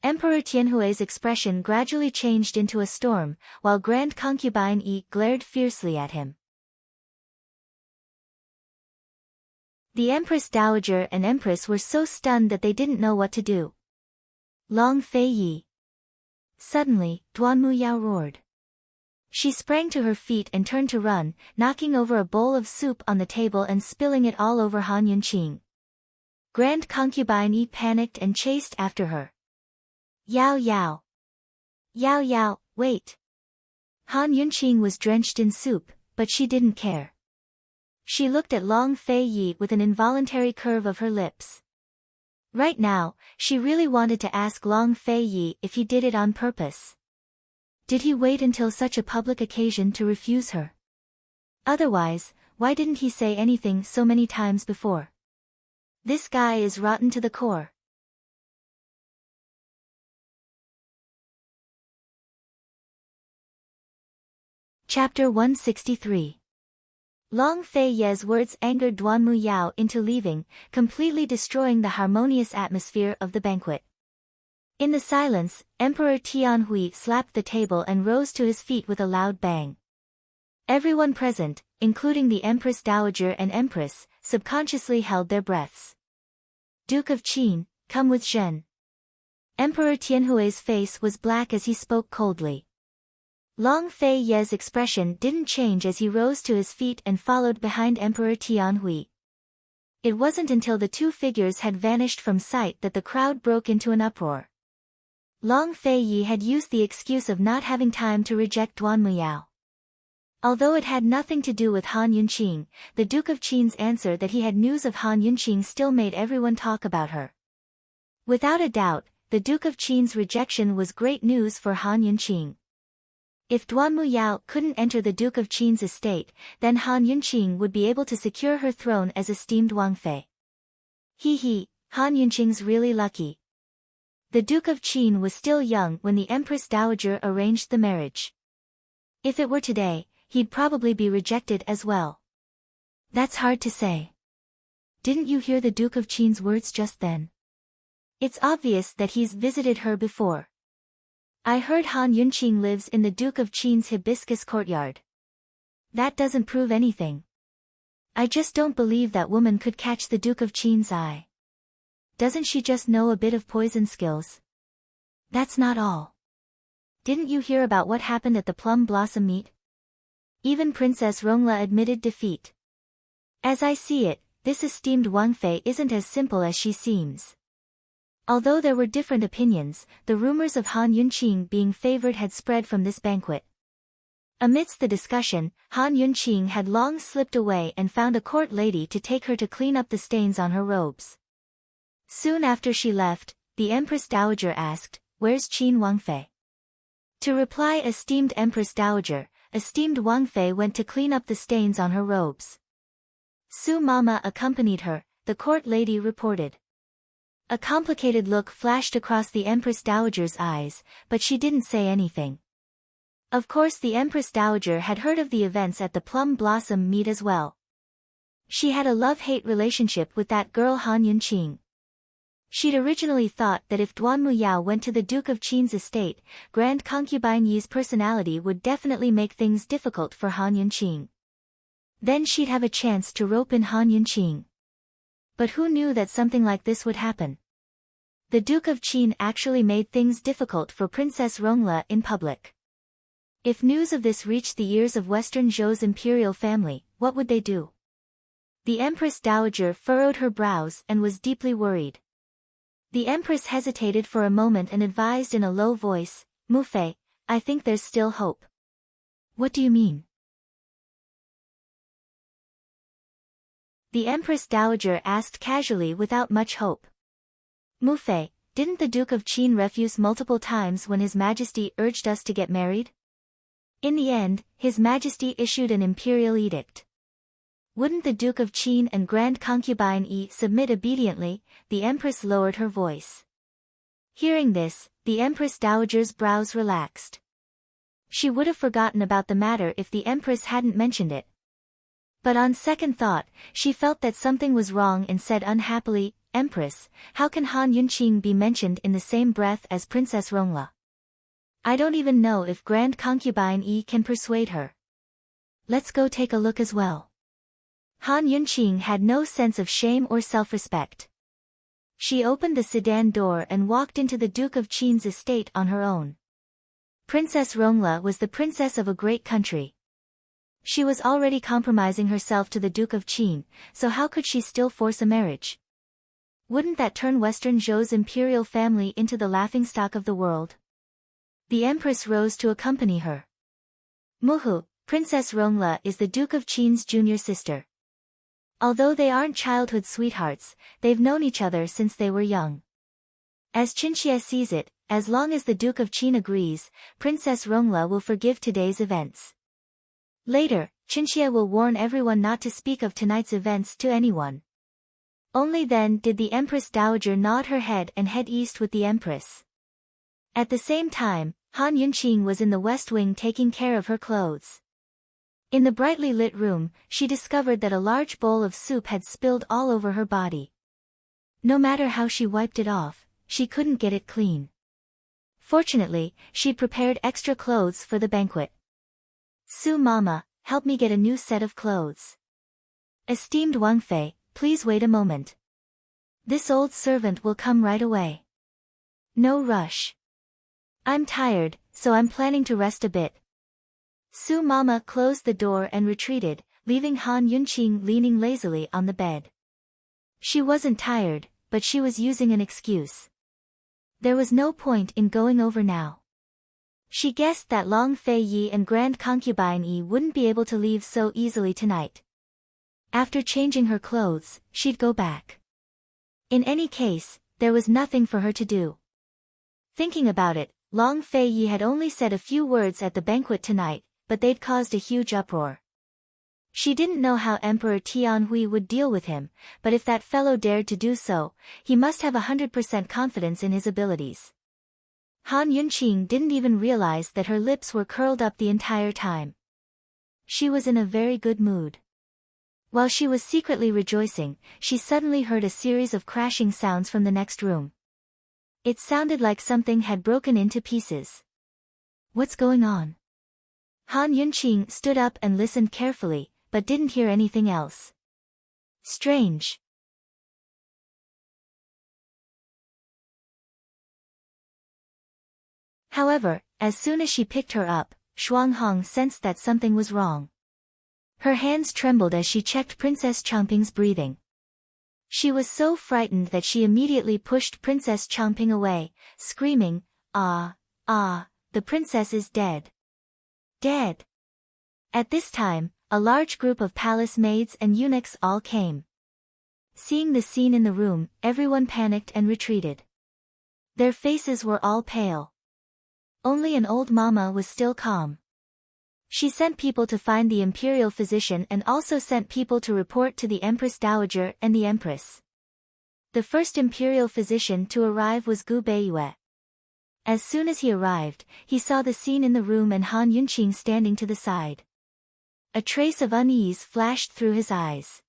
[SPEAKER 1] Emperor Tianhui's expression gradually changed into a storm, while Grand Concubine Yi glared fiercely at him. The Empress Dowager and Empress were so stunned that they didn't know what to do. Long Fei Yi. Suddenly, Duanmu Yao roared. She sprang to her feet and turned to run, knocking over a bowl of soup on the table and spilling it all over Han Yunqing. Grand concubine Yi panicked and chased after her. Yao Yao! Yao Yao, wait! Han Yunqing was drenched in soup, but she didn't care. She looked at Long Fei Yi with an involuntary curve of her lips. Right now, she really wanted to ask Long Fei Yi if he did it on purpose. Did he wait until such a public occasion to refuse her? Otherwise, why didn't he say anything so many times before? This guy is rotten to the core. Chapter 163. Long Fei Ye's words angered Duanmu Yao into leaving, completely destroying the harmonious atmosphere of the banquet. In the silence, Emperor Tianhui slapped the table and rose to his feet with a loud bang. Everyone present, including the Empress Dowager and Empress, subconsciously held their breaths. Duke of Qin, come with Zhen. Emperor Tianhui's face was black as he spoke coldly. Long Fei Ye's expression didn't change as he rose to his feet and followed behind Emperor Tianhui. It wasn't until the two figures had vanished from sight that the crowd broke into an uproar. Long Fei Yi had used the excuse of not having time to reject Duanmu Yao. Although it had nothing to do with Han Yunqing, the Duke of Qin's answer that he had news of Han Yunqing still made everyone talk about her. Without a doubt, the Duke of Qin's rejection was great news for Han Yunqing. If Duanmu Yao couldn't enter the Duke of Qin's estate, then Han Yunqing would be able to secure her throne as esteemed Wangfei. Han Yunqing's really lucky. The Duke of Qin was still young when the Empress Dowager arranged the marriage. If it were today, he'd probably be rejected as well. That's hard to say. Didn't you hear the Duke of Qin's words just then? It's obvious that he's visited her before. I heard Han Yunqing lives in the Duke of Qin's hibiscus courtyard. That doesn't prove anything. I just don't believe that woman could catch the Duke of Qin's eye. Doesn't she just know a bit of poison skills? That's not all. Didn't you hear about what happened at the Plum Blossom meet? Even Princess Rongla admitted defeat. As I see it, this esteemed Wangfei isn't as simple as she seems. Although there were different opinions, the rumors of Han Yunqing being favored had spread from this banquet. Amidst the discussion, Han Yunqing had long slipped away and found a court lady to take her to clean up the stains on her robes. Soon after she left, the Empress Dowager asked, "Where's Qin Wangfei?" To reply esteemed Empress Dowager, esteemed Wangfei went to clean up the stains on her robes. Su Mama accompanied her, the court lady reported. A complicated look flashed across the Empress Dowager's eyes, but she didn't say anything. Of course the Empress Dowager had heard of the events at the Plum Blossom meet as well. She had a love-hate relationship with that girl Han Yunqing. She'd originally thought that if Duanmu Yao went to the Duke of Qin's estate, Grand Concubine Yi's personality would definitely make things difficult for Han Yunqing. Then she'd have a chance to rope in Han Yunqing. But who knew that something like this would happen? The Duke of Qin actually made things difficult for Princess Rongla in public. If news of this reached the ears of Western Zhou's imperial family, what would they do? The Empress Dowager furrowed her brows and was deeply worried. The Empress hesitated for a moment and advised in a low voice, "Mufei, I think there's still hope." "What do you mean?" The Empress Dowager asked casually without much hope. "Mufei, didn't the Duke of Qin refuse multiple times when His Majesty urged us to get married? In the end, His Majesty issued an imperial edict. Wouldn't the Duke of Qin and Grand Concubine Yi submit obediently?" The Empress lowered her voice. Hearing this, the Empress Dowager's brows relaxed. She would have forgotten about the matter if the Empress hadn't mentioned it. But on second thought, she felt that something was wrong and said unhappily, "Empress, how can Han Yunqing be mentioned in the same breath as Princess Rongla? I don't even know if Grand Concubine Yi can persuade her. Let's go take a look as well." Han Yunqing had no sense of shame or self-respect. She opened the sedan door and walked into the Duke of Qin's estate on her own. Princess Rongla was the princess of a great country. She was already compromising herself to the Duke of Qin, so how could she still force a marriage? Wouldn't that turn Western Zhou's imperial family into the laughingstock of the world? The empress rose to accompany her. Muhu, Princess Rongla is the Duke of Qin's junior sister. Although they aren't childhood sweethearts, they've known each other since they were young. As Qinxie sees it, as long as the Duke of Qin agrees, Princess Rongla will forgive today's events. Later, Qinxie will warn everyone not to speak of tonight's events to anyone. Only then did the Empress Dowager nod her head and head east with the Empress. At the same time, Han Yunqing was in the West Wing taking care of her clothes. In the brightly lit room, she discovered that a large bowl of soup had spilled all over her body. No matter how she wiped it off, she couldn't get it clean. Fortunately, she'd prepared extra clothes for the banquet. "Su Mama, help me get a new set of clothes." "Esteemed Wang Fei, please wait a moment. This old servant will come right away." "No rush. I'm tired, so I'm planning to rest a bit." Su Mama closed the door and retreated, leaving Han Yunqing leaning lazily on the bed. She wasn't tired, but she was using an excuse. There was no point in going over now. She guessed that Long Fei Yi and Grand Concubine Yi wouldn't be able to leave so easily tonight. After changing her clothes, she'd go back. In any case, there was nothing for her to do. Thinking about it, Long Fei Yi had only said a few words at the banquet tonight, but they'd caused a huge uproar. She didn't know how Emperor Tianhui would deal with him, but if that fellow dared to do so, he must have 100% confidence in his abilities. Han Yunqing didn't even realize that her lips were curled up the entire time. She was in a very good mood. While she was secretly rejoicing, she suddenly heard a series of crashing sounds from the next room. It sounded like something had broken into pieces. "What's going on?" Han Yunqing stood up and listened carefully, but didn't hear anything else. Strange. However, as soon as she picked her up, Shuanghong sensed that something was wrong. Her hands trembled as she checked Princess Changping's breathing. She was so frightened that she immediately pushed Princess Changping away, screaming, "Ah, the princess is dead. Dead!" At this time, a large group of palace maids and eunuchs all came. Seeing the scene in the room, everyone panicked and retreated. Their faces were all pale. Only an old mama was still calm. She sent people to find the imperial physician and also sent people to report to the Empress Dowager and the Empress. The first imperial physician to arrive was Gu Beiyue. As soon as he arrived, he saw the scene in the room and Han Yunqing standing to the side. A trace of unease flashed through his eyes.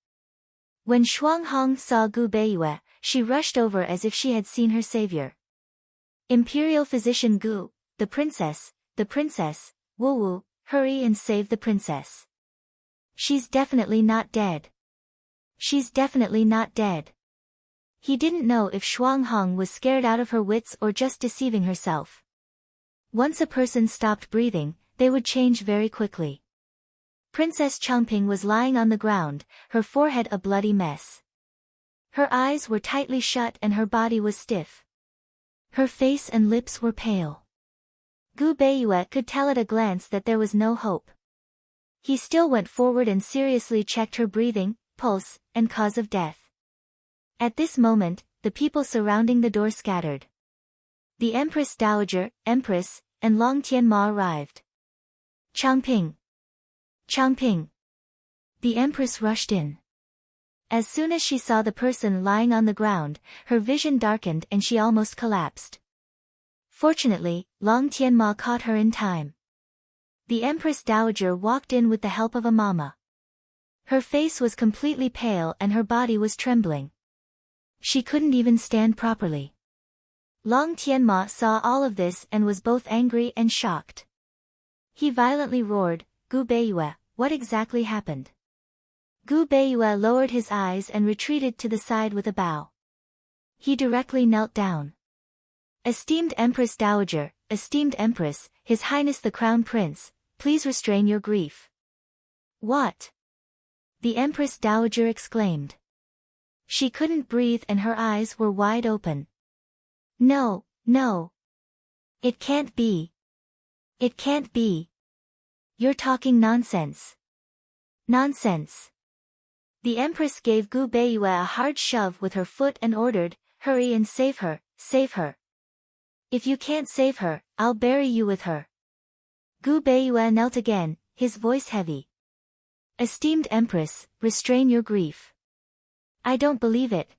[SPEAKER 1] When Shuanghong saw Gu Beiyue, she rushed over as if she had seen her savior. "Imperial physician Gu, the princess, Wu Wu, hurry and save the princess. She's definitely not dead. She's definitely not dead." He didn't know if Shuanghong was scared out of her wits or just deceiving herself. Once a person stopped breathing, they would change very quickly. Princess Changping was lying on the ground, her forehead a bloody mess. Her eyes were tightly shut and her body was stiff. Her face and lips were pale. Gu Beiyue could tell at a glance that there was no hope. He still went forward and seriously checked her breathing, pulse, and cause of death. At this moment, the people surrounding the door scattered. The Empress Dowager, Empress, and Long Tianma arrived. "Changping! Changping!" The Empress rushed in. As soon as she saw the person lying on the ground, her vision darkened and she almost collapsed. Fortunately, Long Tianma caught her in time. The Empress Dowager walked in with the help of a mama. Her face was completely pale and her body was trembling. She couldn't even stand properly. Long Tianma saw all of this and was both angry and shocked. He violently roared, "Gu Beiyue, what exactly happened?" Gu Beiyue lowered his eyes and retreated to the side with a bow. He directly knelt down. "Esteemed Empress Dowager, "Esteemed Empress, His Highness the Crown Prince, please restrain your grief." "What?" the Empress Dowager exclaimed. She couldn't breathe and her eyes were wide open. "No, no. It can't be. It can't be. You're talking nonsense." "Nonsense." The Empress gave Gu Beiyue a hard shove with her foot and ordered, "Hurry and save her, save her. If you can't save her, I'll bury you with her." Gu Beiyue knelt again, his voice heavy. "Esteemed Empress, restrain your grief. I don't believe it.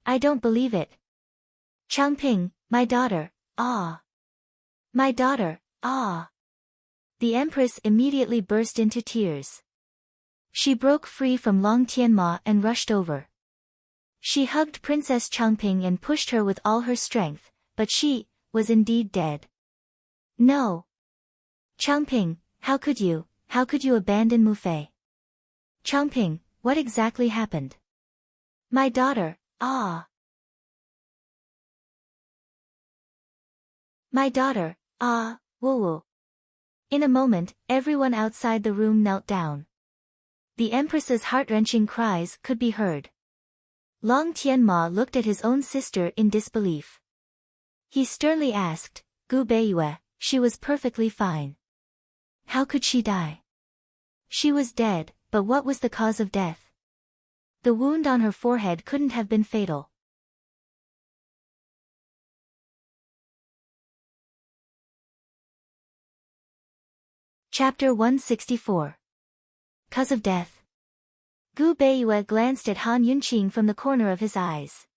[SPEAKER 1] I don't believe it. Changping, my daughter, ah. My daughter, ah." The Empress immediately burst into tears. She broke free from Long Tianma and rushed over. She hugged Princess Changping and pushed her with all her strength, but she was indeed dead. "No. Changping, how could you abandon Mufei? Changping, what exactly happened? My daughter, ah. My daughter, ah, woo." In a moment, everyone outside the room knelt down. The Empress's heart-wrenching cries could be heard. Long Tianma looked at his own sister in disbelief. He sternly asked, "Gu Beiyue, she was perfectly fine. How could she die?" "She was dead, but what was the cause of death? The wound on her forehead couldn't have been fatal." Chapter 164. Cause of death. Gu Beiyue glanced at Han Yunqing from the corner of his eyes.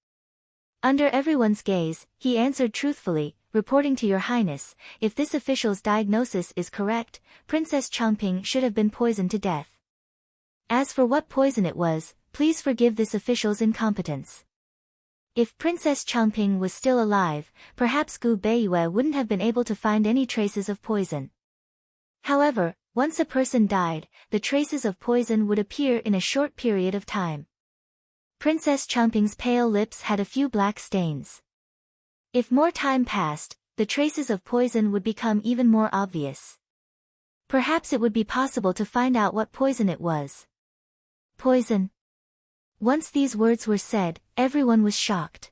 [SPEAKER 1] Under everyone's gaze, he answered truthfully, "Reporting to Your Highness, if this official's diagnosis is correct, Princess Changping should have been poisoned to death. As for what poison it was, please forgive this official's incompetence." If Princess Changping was still alive, perhaps Gu Beiyue wouldn't have been able to find any traces of poison. However, once a person died, the traces of poison would appear in a short period of time. Princess Changping's pale lips had a few black stains. If more time passed, the traces of poison would become even more obvious. Perhaps it would be possible to find out what poison it was. Poison. Once these words were said, everyone was shocked.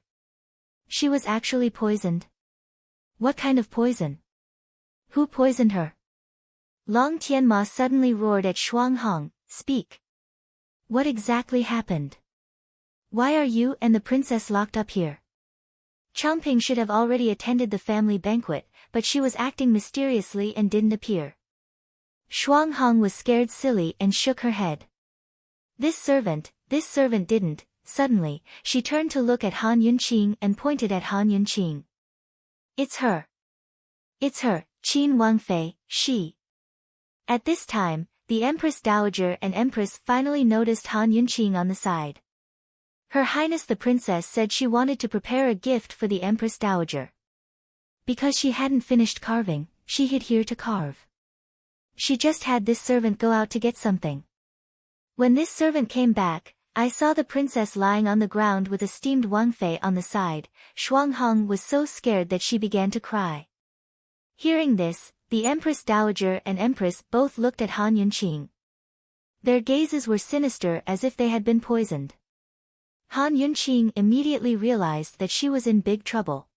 [SPEAKER 1] She was actually poisoned. What kind of poison? Who poisoned her? Long Tianma suddenly roared at Shuang Hong, "Speak. What exactly happened? Why are you and the princess locked up here?" Changping should have already attended the family banquet, but she was acting mysteriously and didn't appear. Shuang Hong was scared silly and shook her head. This servant didn't." Suddenly, she turned to look at Han Yunqing and pointed at Han Yunqing. "It's her. It's her, Qin Wangfei, she." At this time, the Empress Dowager and Empress finally noticed Han Yunqing on the side. Her Highness the Princess said she wanted to prepare a gift for the Empress Dowager. Because she hadn't finished carving, she hid here to carve. She just had this servant go out to get something. When this servant came back, I saw the princess lying on the ground with esteemed Wangfei on the side. Shuang Hong was so scared that she began to cry. Hearing this, the Empress Dowager and Empress both looked at Han Yunqing. Their gazes were sinister as if they had been poisoned. Han Yunqing immediately realized that she was in big trouble.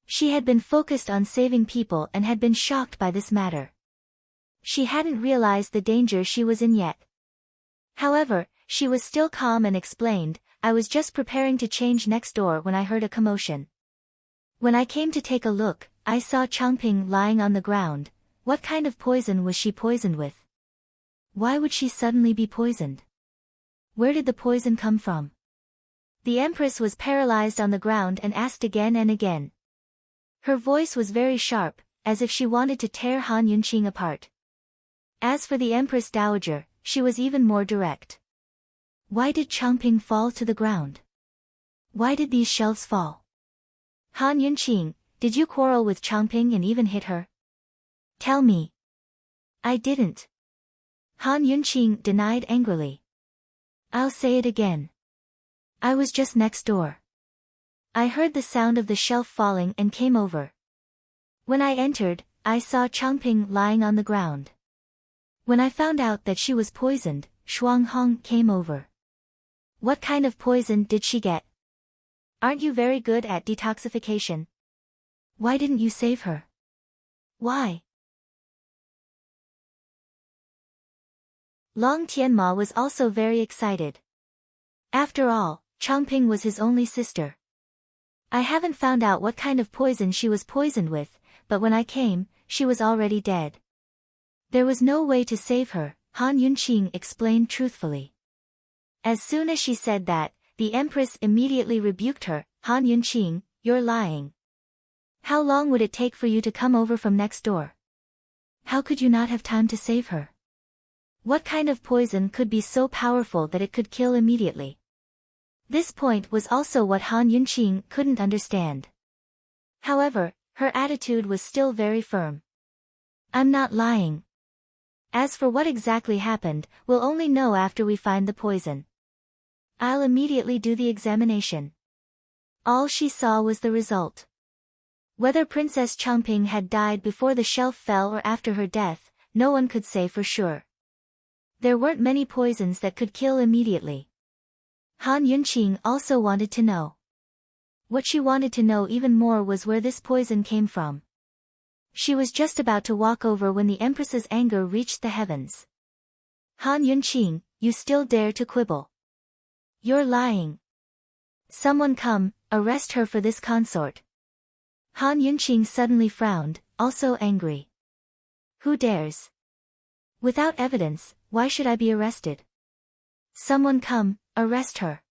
[SPEAKER 1] She had been focused on saving people and had been shocked by this matter. She hadn't realized the danger she was in yet. However, she was still calm and explained, "I was just preparing to change next door when I heard a commotion. When I came to take a look, I saw Changping lying on the ground. What kind of poison was she poisoned with? Why would she suddenly be poisoned? Where did the poison come from?" The Empress was paralyzed on the ground and asked again and again. Her voice was very sharp, as if she wanted to tear Han Yunqing apart. As for the Empress Dowager, she was even more direct. Why did Changping fall to the ground? Why did these shelves fall? Han Yunqing, did you quarrel with Changping and even hit her? Tell me. I didn't. Han Yunqing denied angrily. I'll say it again. I was just next door. I heard the sound of the shelf falling and came over. When I entered, I saw Changping lying on the ground. When I found out that she was poisoned, Shuanghong came over. What kind of poison did she get? Aren't you very good at detoxification? Why didn't you save her? Why? Long Tianma was also very excited. After all, Changping was his only sister. I haven't found out what kind of poison she was poisoned with, but when I came, she was already dead. There was no way to save her, Han Yunqing explained truthfully. As soon as she said that, the Empress immediately rebuked her. Han Yunqing, you're lying. How long would it take for you to come over from next door? How could you not have time to save her? What kind of poison could be so powerful that it could kill immediately? This point was also what Han Yunqing couldn't understand. However, her attitude was still very firm. I'm not lying. As for what exactly happened, we'll only know after we find the poison. I'll immediately do the examination. All she saw was the result. Whether Princess Changping had died before the shelf fell or after her death, no one could say for sure. There weren't many poisons that could kill immediately. Han Yunqing also wanted to know. What she wanted to know even more was where this poison came from. She was just about to walk over when the Empress's anger reached the heavens. Han Yunqing, you still dare to quibble. You're lying. Someone come, arrest her for this consort. Han Yunqing suddenly frowned, also angry. Who dares? Without evidence, why should I be arrested? Someone come, arrest her.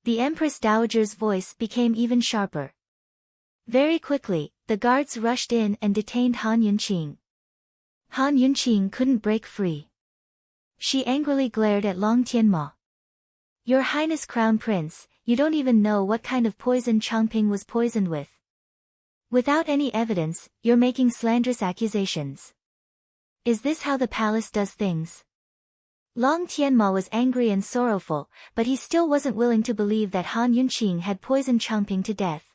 [SPEAKER 1] The Empress Dowager's voice became even sharper. Very quickly, the guards rushed in and detained Han Yunqing. Han Yunqing couldn't break free. She angrily glared at Long Tianma. Your Highness Crown Prince, you don't even know what kind of poison Changping was poisoned with. Without any evidence, you're making slanderous accusations. Is this how the palace does things? Long Tianma was angry and sorrowful, but he still wasn't willing to believe that Han Yunqing had poisoned Changping to death.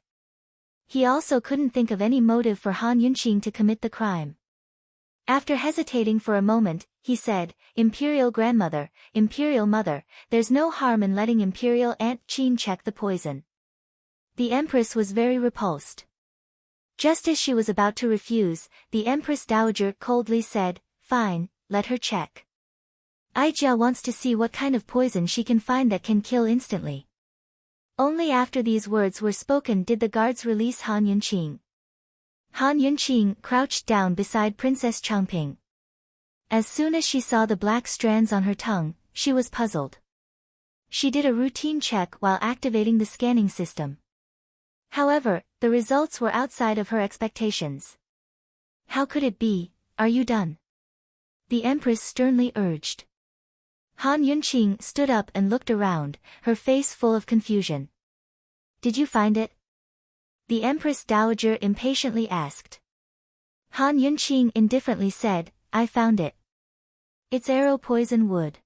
[SPEAKER 1] He also couldn't think of any motive for Han Yunqing to commit the crime. After hesitating for a moment, he said, Imperial Grandmother, Imperial Mother, there's no harm in letting Imperial Aunt Qin check the poison. The Empress was very repulsed. Just as she was about to refuse, the Empress Dowager coldly said, Fine, let her check. Aijia wants to see what kind of poison she can find that can kill instantly. Only after these words were spoken did the guards release Han Yunqing. Han Yunqing crouched down beside Princess Changping. As soon as she saw the black strands on her tongue, she was puzzled. She did a routine check while activating the scanning system. However, the results were outside of her expectations. How could it be? Are you done? The Empress sternly urged. Han Yunqing stood up and looked around, her face full of confusion. Did you find it? The Empress Dowager impatiently asked. Han Yunqing indifferently said, I found it. It's arrow poison wood.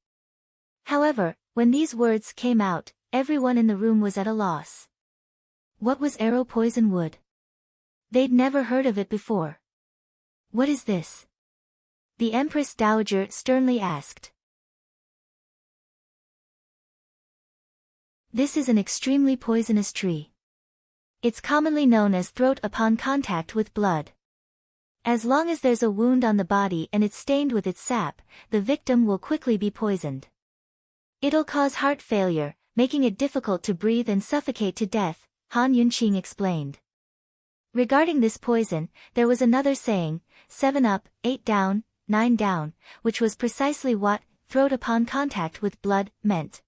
[SPEAKER 1] However, when these words came out, everyone in the room was at a loss. What was arrow poison wood? They'd never heard of it before. What is this? The Empress Dowager sternly asked. This is an extremely poisonous tree. It's commonly known as throat upon contact with blood. As long as there's a wound on the body and it's stained with its sap, the victim will quickly be poisoned. It'll cause heart failure, making it difficult to breathe and suffocate to death, Han Yunqing explained. Regarding this poison, there was another saying, 7 up, 8 down, 9 down, which was precisely what throat upon contact with blood meant.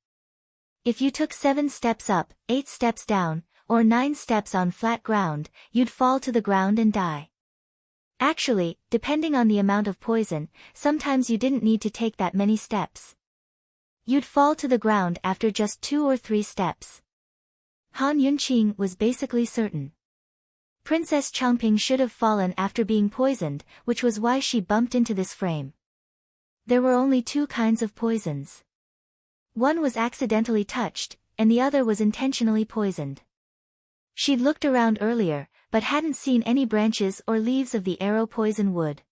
[SPEAKER 1] If you took 7 steps up, 8 steps down, or 9 steps on flat ground, you'd fall to the ground and die. Actually, depending on the amount of poison, sometimes you didn't need to take that many steps. You'd fall to the ground after just 2 or 3 steps. Han Yunqing was basically certain. Princess Changping should have fallen after being poisoned, which was why she bumped into this frame. There were only 2 kinds of poisons. One was accidentally touched, and the other was intentionally poisoned. She'd looked around earlier, but hadn't seen any branches or leaves of the arrow poison wood.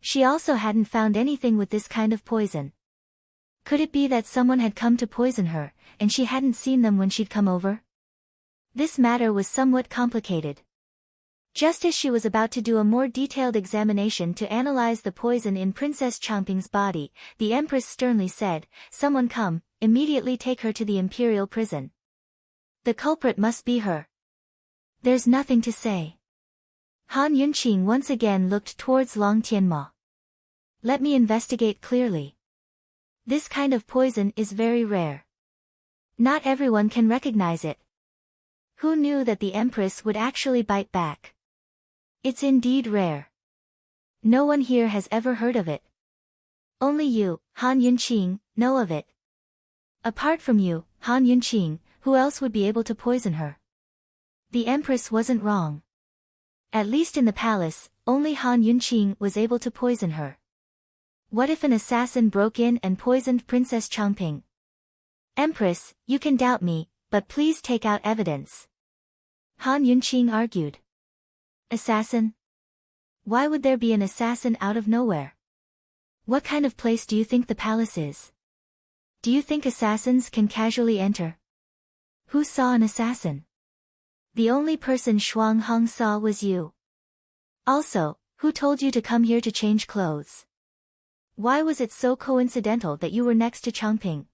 [SPEAKER 1] She also hadn't found anything with this kind of poison. Could it be that someone had come to poison her, and she hadn't seen them when she'd come over? This matter was somewhat complicated. Just as she was about to do a more detailed examination to analyze the poison in Princess Changping's body, the Empress sternly said, "Someone come, immediately take her to the imperial prison. The culprit must be her." There's nothing to say. Han Yunqing once again looked towards Long Tianma. "Let me investigate clearly. This kind of poison is very rare. Not everyone can recognize it." Who knew that the Empress would actually bite back? "It's indeed rare. No one here has ever heard of it. Only you, Han Yunqing, know of it. Apart from you, Han Yunqing, who else would be able to poison her?" The Empress wasn't wrong. At least in the palace, only Han Yunqing was able to poison her. What if an assassin broke in and poisoned Princess Changping? "Empress, you can doubt me, but please take out evidence," Han Yunqing argued. "Assassin? Why would there be an assassin out of nowhere? What kind of place do you think the palace is? Do you think assassins can casually enter? Who saw an assassin? The only person Shuang Hong saw was you. Also, who told you to come here to change clothes? Why was it so coincidental that you were next to Changping?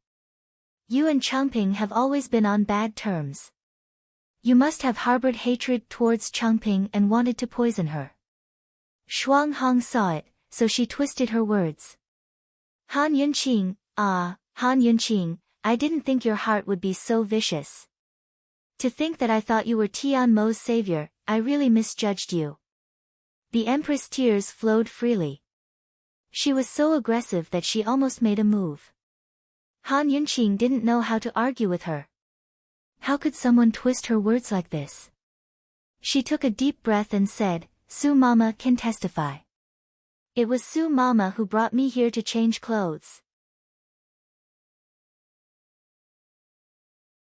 [SPEAKER 1] You and Changping have always been on bad terms. You must have harbored hatred towards Changping and wanted to poison her." Shuang Hong saw it, so she twisted her words. Han Yunqing, Han Yunqing, I didn't think your heart would be so vicious. To think that I thought you were Tian Mo's savior, I really misjudged you." The Empress' tears flowed freely. She was so aggressive that she almost made a move. Han Yunqing didn't know how to argue with her. How could someone twist her words like this? She took a deep breath and said, "Su Mama can testify. It was Su Mama who brought me here to change clothes."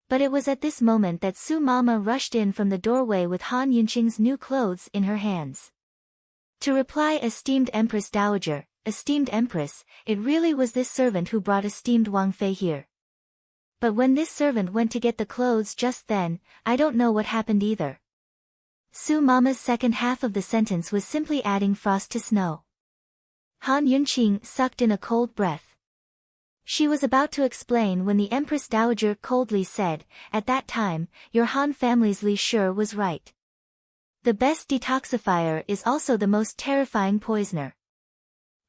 [SPEAKER 1] But it was at this moment that Su Mama rushed in from the doorway with Han Yunqing's new clothes in her hands. To reply, "Esteemed Empress Dowager, esteemed Empress, it really was this servant who brought esteemed Wang Fei here. But when this servant went to get the clothes just then, I don't know what happened either." Su Mama's second half of the sentence was simply adding frost to snow. Han Yunqing sucked in a cold breath. She was about to explain when the Empress Dowager coldly said, "At that time, your Han family's Li Shi was right. The best detoxifier is also the most terrifying poisoner.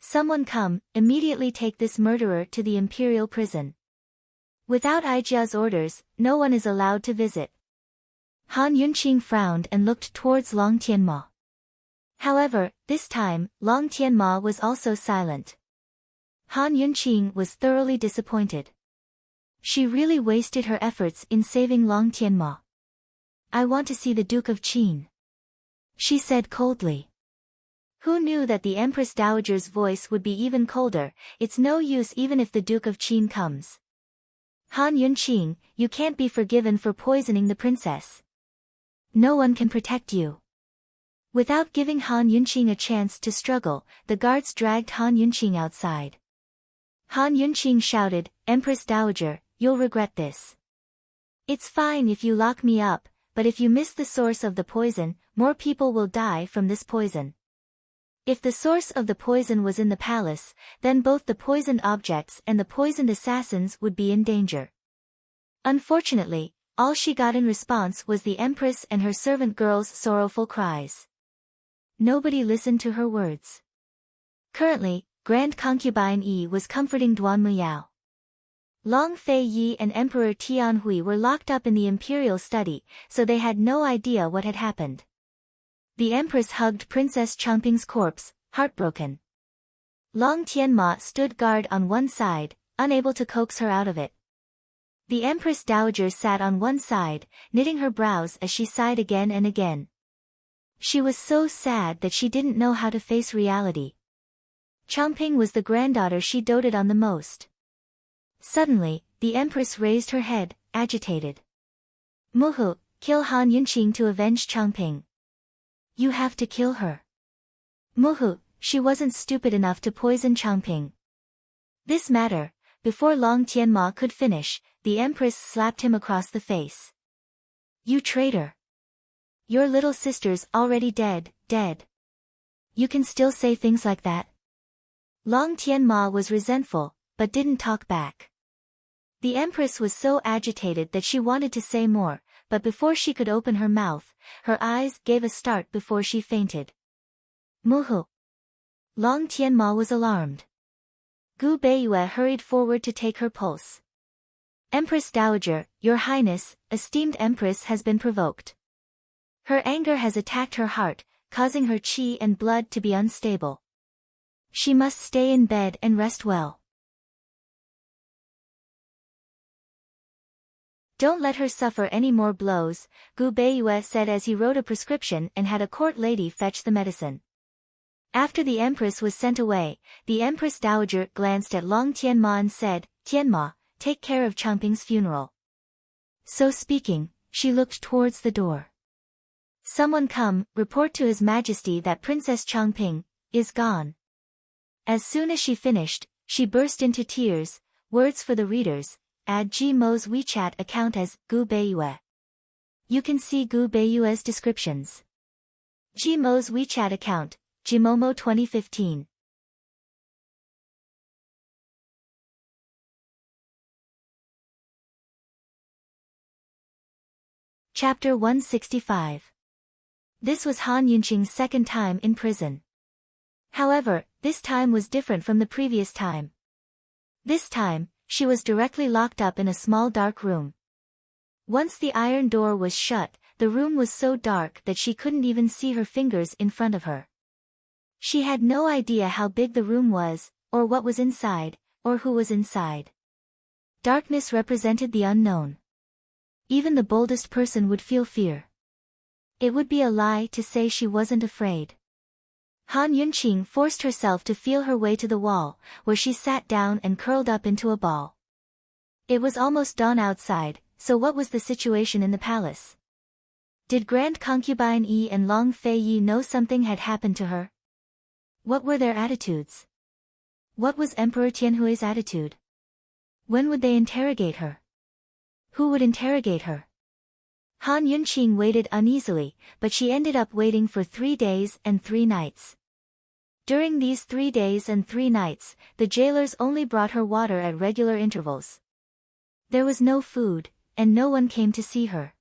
[SPEAKER 1] Someone come, immediately take this murderer to the imperial prison. Without Aijia's orders, no one is allowed to visit." Han Yunqing frowned and looked towards Long Tianma. However, this time, Long Tianma was also silent. Han Yunqing was thoroughly disappointed. She really wasted her efforts in saving Long Tianma. "I want to see the Duke of Qin," she said coldly. Who knew that the Empress Dowager's voice would be even colder? "It's no use even if the Duke of Qin comes. Han Yunqing, you can't be forgiven for poisoning the princess. No one can protect you." Without giving Han Yunqing a chance to struggle, the guards dragged Han Yunqing outside. Han Yunqing shouted, "Empress Dowager, you'll regret this. It's fine if you lock me up, but if you miss the source of the poison, more people will die from this poison. If the source of the poison was in the palace, then both the poisoned objects and the poisoned assassins would be in danger." Unfortunately, all she got in response was the Empress and her servant girls' sorrowful cries. Nobody listened to her words. Currently, Grand Concubine Yi was comforting Duan Muyao. Long Fei Yi and Emperor Tianhui were locked up in the imperial study, so they had no idea what had happened. The Empress hugged Princess Changping's corpse, heartbroken. Long Tianma stood guard on one side, unable to coax her out of it. The Empress Dowager sat on one side, knitting her brows as she sighed again and again. She was so sad that she didn't know how to face reality. Changping was the granddaughter she doted on the most. Suddenly, the Empress raised her head, agitated. "Muhu, kill Han Yunqing to avenge Changping." You have to kill her. Muhu, she wasn't stupid enough to poison Changping. This matter, before Long Tianma could finish, the empress slapped him across the face. You traitor. Your little sister's already dead. You can still say things like that? Long Tianma was resentful, but didn't talk back. The empress was so agitated that she wanted to say more, but before she could open her mouth, her eyes gave a start before she fainted. Muhu. Long Tianma was alarmed. Gu Beiyue hurried forward to take her pulse. Empress Dowager, Your Highness, esteemed Empress has been provoked. Her anger has attacked her heart, causing her qi and blood to be unstable. She must stay in bed and rest well. Don't let her suffer any more blows, Gu Beiyue said as he wrote a prescription and had a court lady fetch the medicine. After the empress was sent away, the Empress Dowager glanced at Long Tianma and said, Tianma, take care of Changping's funeral. So speaking, she looked towards the door. Someone come, report to His Majesty that Princess Changping is gone. As soon as she finished, she burst into tears. Words for the readers, add Ji Mo's WeChat account as Gu Beiyue. You can see Gu Beiyue's descriptions. Ji Mo's WeChat account, Jimomo 2015. Chapter 165. This was Han Yunqing's second time in prison. However, this time was different from the previous time. This time, she was directly locked up in a small dark room. Once the iron door was shut, the room was so dark that she couldn't even see her fingers in front of her. She had no idea how big the room was, or what was inside, or who was inside. Darkness represented the unknown. Even the boldest person would feel fear. It would be a lie to say she wasn't afraid. Han Yunqing forced herself to feel her way to the wall, where she sat down and curled up into a ball. It was almost dawn outside, so what was the situation in the palace? Did Grand Concubine Yi and Long Fei Yi know something had happened to her? What were their attitudes? What was Emperor Tianhui's attitude? When would they interrogate her? Who would interrogate her? Han Yunqing waited uneasily, but she ended up waiting for 3 days and 3 nights. During these 3 days and 3 nights, the jailers only brought her water at regular intervals. There was no food, and no one came to see her.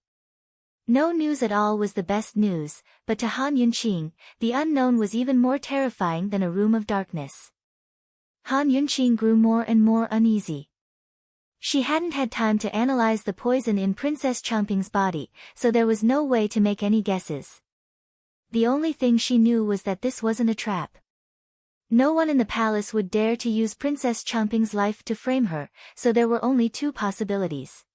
[SPEAKER 1] No news at all was the best news, but to Han Yunqing, the unknown was even more terrifying than a room of darkness. Han Yunqing grew more and more uneasy. She hadn't had time to analyze the poison in Princess Changping's body, so there was no way to make any guesses. The only thing she knew was that this wasn't a trap. No one in the palace would dare to use Princess Changping's life to frame her, so there were only 2 possibilities.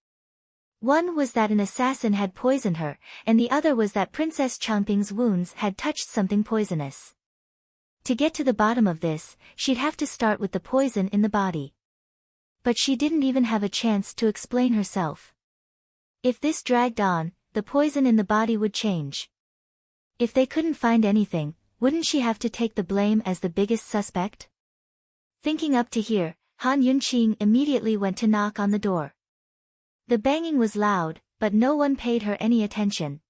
[SPEAKER 1] One was that an assassin had poisoned her, and the other was that Princess Changping's wounds had touched something poisonous. To get to the bottom of this, she'd have to start with the poison in the body. But she didn't even have a chance to explain herself. If this dragged on, the poison in the body would change. If they couldn't find anything, wouldn't she have to take the blame as the biggest suspect? Thinking up to here, Han Yunqing immediately went to knock on the door. The banging was loud, but no one paid her any attention.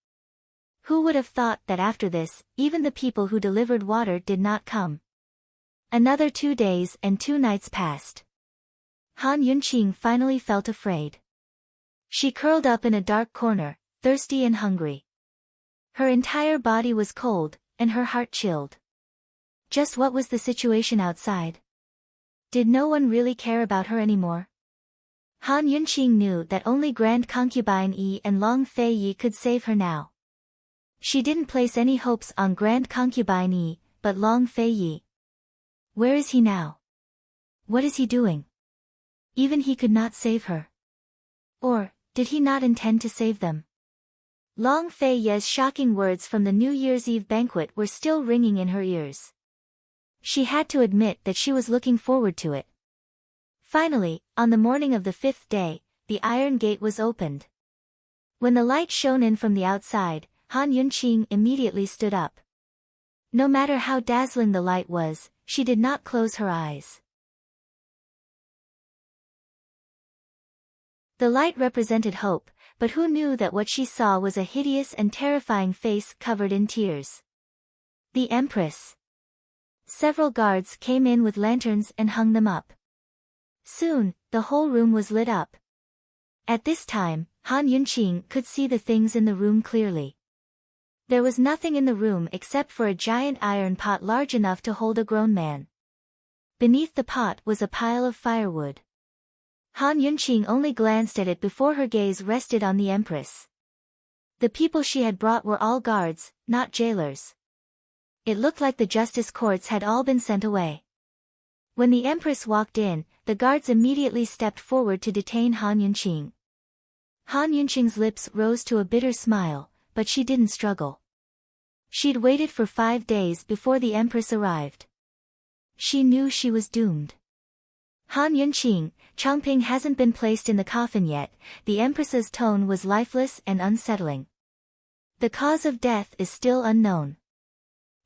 [SPEAKER 1] Who would have thought that after this, even the people who delivered water did not come? Another 2 days and 2 nights passed. Han Yunqing finally felt afraid. She curled up in a dark corner, thirsty and hungry. Her entire body was cold, and her heart chilled. Just what was the situation outside? Did no one really care about her anymore? Han Yunqing knew that only Grand Concubine Yi and Long Fei Yi could save her now. She didn't place any hopes on Grand Concubine Yi, but Long Fei Yi. Where is he now? What is he doing? Even he could not save her. Or, did he not intend to save them? Long Fei Yi's shocking words from the New Year's Eve banquet were still ringing in her ears. She had to admit that she was looking forward to it. Finally, on the morning of the 5th day, the iron gate was opened. When the light shone in from the outside, Han Yunqing immediately stood up. No matter how dazzling the light was, she did not close her eyes. The light represented hope, but who knew that what she saw was a hideous and terrifying face covered in tears? The Empress. Several guards came in with lanterns and hung them up. Soon, the whole room was lit up. At this time, Han Yunqing could see the things in the room clearly. There was nothing in the room except for a giant iron pot large enough to hold a grown man. Beneath the pot was a pile of firewood. Han Yunqing only glanced at it before her gaze rested on the Empress. The people she had brought were all guards, not jailers. It looked like the justice courts had all been sent away. When the Empress walked in, the guards immediately stepped forward to detain Han Yunqing. Han Yunqing's lips rose to a bitter smile, but she didn't struggle. She'd waited for 5 days before the Empress arrived. She knew she was doomed. Han Yunqing, Changping hasn't been placed in the coffin yet. The Empress's tone was lifeless and unsettling. The cause of death is still unknown.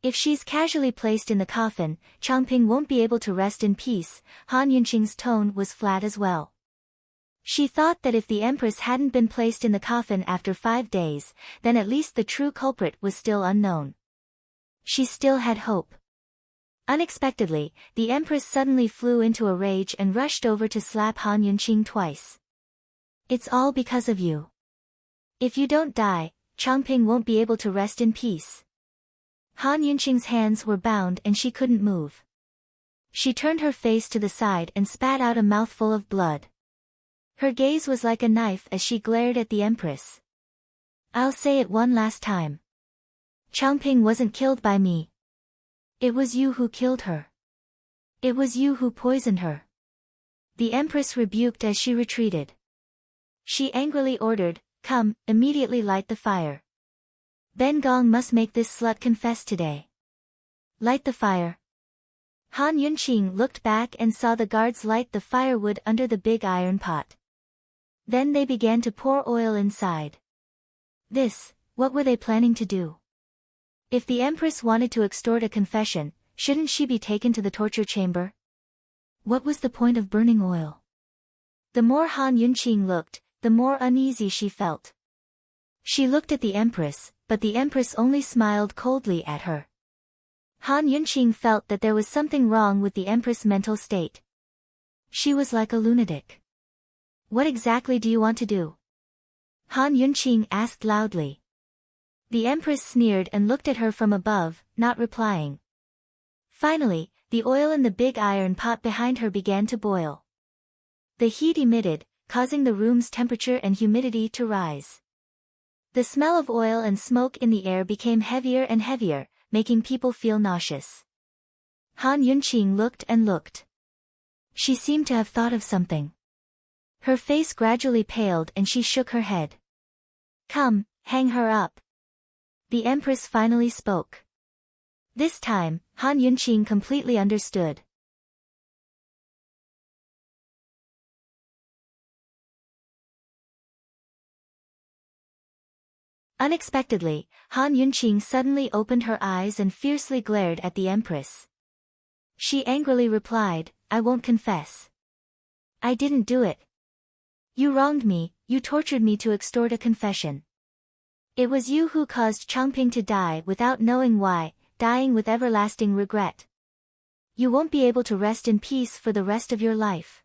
[SPEAKER 1] If she's casually placed in the coffin, Changping won't be able to rest in peace. Han Yunqing's tone was flat as well. She thought that if the Empress hadn't been placed in the coffin after 5 days, then at least the true culprit was still unknown. She still had hope. Unexpectedly, the Empress suddenly flew into a rage and rushed over to slap Han Yunqing twice. "It's all because of you. If you don't die, Changping won't be able to rest in peace." Han Yunqing's hands were bound and she couldn't move. She turned her face to the side and spat out a mouthful of blood. Her gaze was like a knife as she glared at the Empress. "I'll say it one last time. Changping wasn't killed by me. It was you who killed her. It was you who poisoned her." The Empress rebuked as she retreated. She angrily ordered, "Come, immediately light the fire. Ben Gong must make this slut confess today." "Light the fire." Han Yunqing looked back and saw the guards light the firewood under the big iron pot. Then they began to pour oil inside. What were they planning to do? If the Empress wanted to extort a confession, shouldn't she be taken to the torture chamber? What was the point of burning oil? The more Han Yunqing looked, the more uneasy she felt. She looked at the Empress, but the Empress only smiled coldly at her. Han Yunqing felt that there was something wrong with the Empress' mental state. She was like a lunatic. "What exactly do you want to do?" Han Yunqing asked loudly. The Empress sneered and looked at her from above, not replying. Finally, the oil in the big iron pot behind her began to boil. The heat emitted, causing the room's temperature and humidity to rise. The smell of oil and smoke in the air became heavier and heavier, making people feel nauseous. Han Yunqing looked and looked. She seemed to have thought of something. Her face gradually paled and she shook her head. "Come, hang her up." The Empress finally spoke. This time, Han Yunqing completely understood. Unexpectedly, Han Yunqing suddenly opened her eyes and fiercely glared at the Empress. She angrily replied, "I won't confess. I didn't do it. You wronged me, you tortured me to extort a confession. It was you who caused Changping to die without knowing why, dying with everlasting regret. You won't be able to rest in peace for the rest of your life.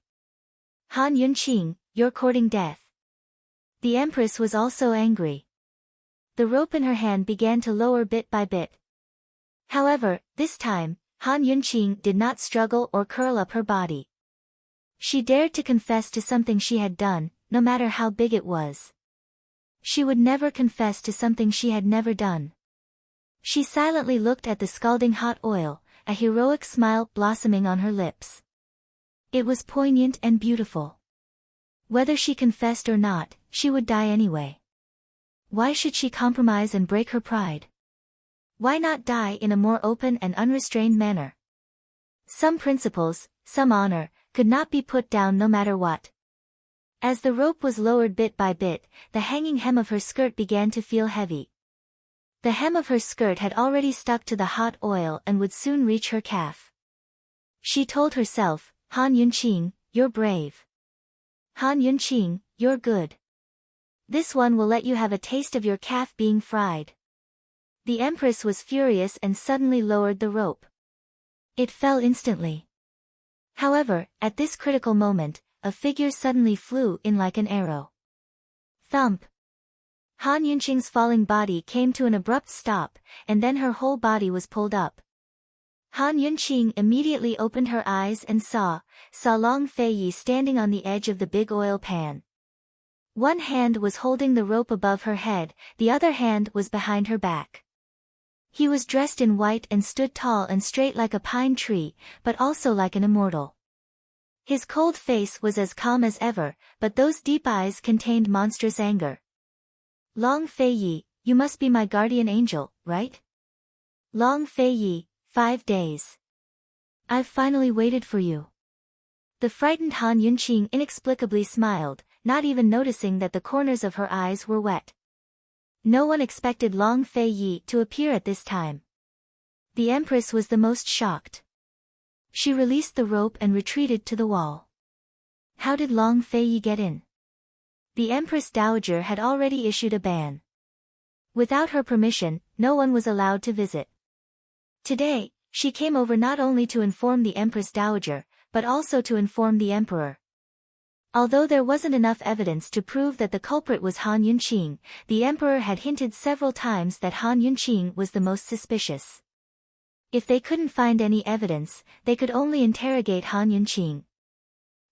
[SPEAKER 1] Han Yunqing, you're courting death." The Empress was also angry. The rope in her hand began to lower bit by bit. However, this time, Han Yunqing did not struggle or curl up her body. She dared to confess to something she had done, no matter how big it was. She would never confess to something she had never done. She silently looked at the scalding hot oil, a heroic smile blossoming on her lips. It was poignant and beautiful. Whether she confessed or not, she would die anyway. Why should she compromise and break her pride? Why not die in a more open and unrestrained manner? Some principles, some honor, could not be put down no matter what. As the rope was lowered bit by bit, the hanging hem of her skirt began to feel heavy. The hem of her skirt had already stuck to the hot oil and would soon reach her calf. She told herself, Han Yunqing, you're brave. Han Yunqing, you're good. This one will let you have a taste of your calf being fried. The Empress was furious and suddenly lowered the rope. It fell instantly. However, at this critical moment, a figure suddenly flew in like an arrow. Thump! Han Yunqing's falling body came to an abrupt stop, and then her whole body was pulled up. Han Yunqing immediately opened her eyes and saw Long Feiyi standing on the edge of the big oil pan. One hand was holding the rope above her head, the other hand was behind her back. He was dressed in white and stood tall and straight like a pine tree, but also like an immortal. His cold face was as calm as ever, but those deep eyes contained monstrous anger. Long Feiyi, you must be my guardian angel, right? Long Feiyi, 5 days. I've finally waited for you. The frightened Han Yunqing inexplicably smiled, not even noticing that the corners of her eyes were wet. No one expected Long Feiyi to appear at this time. The Empress was the most shocked. She released the rope and retreated to the wall. How did Long Feiyi get in? The Empress Dowager had already issued a ban. Without her permission, no one was allowed to visit. Today, she came over not only to inform the Empress Dowager, but also to inform the Emperor. Although there wasn't enough evidence to prove that the culprit was Han Yunqing, the Emperor had hinted several times that Han Yunqing was the most suspicious. If they couldn't find any evidence, they could only interrogate Han Yunqing.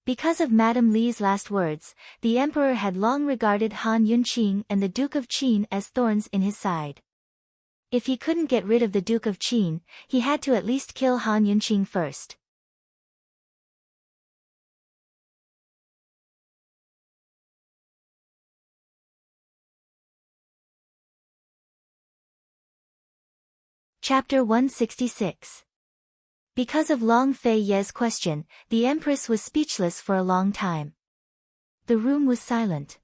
[SPEAKER 1] Because of Madame Li's last words, the Emperor had long regarded Han Yunqing and the Duke of Qin as thorns in his side. If he couldn't get rid of the Duke of Qin, he had to at least kill Han Yunqing first. Chapter 166. Because of Long Feiyi's question, the Empress was speechless for a long time. The room was silent.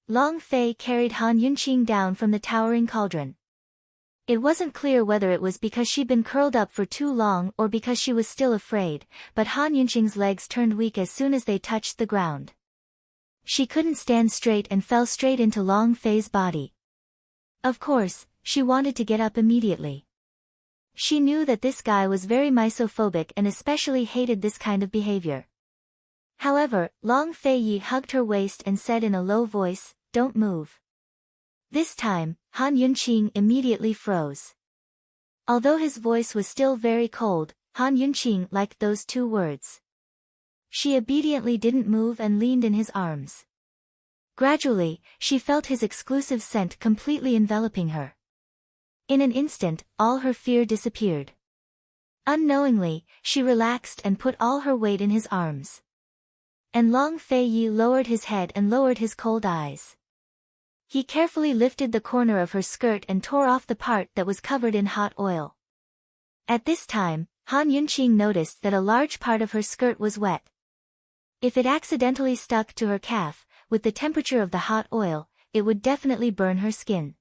[SPEAKER 1] Long Fei carried Han Yunqing down from the towering cauldron. It wasn't clear whether it was because she'd been curled up for too long or because she was still afraid, but Han Yunqing's legs turned weak as soon as they touched the ground. She couldn't stand straight and fell straight into Long Fei's body. Of course, she wanted to get up immediately. She knew that this guy was very misophobic and especially hated this kind of behavior. However, Long Feiyi hugged her waist and said in a low voice, "Don't move." This time, Han Yunqing immediately froze. Although his voice was still very cold, Han Yunqing liked those 2 words. She obediently didn't move and leaned in his arms. Gradually, she felt his exclusive scent completely enveloping her. In an instant, all her fear disappeared. Unknowingly, she relaxed and put all her weight in his arms. And Long Feiyi lowered his head and lowered his cold eyes. He carefully lifted the corner of her skirt and tore off the part that was covered in hot oil. At this time, Han Yunqing noticed that a large part of her skirt was wet. If it accidentally stuck to her calf, with the temperature of the hot oil, it would definitely burn her skin.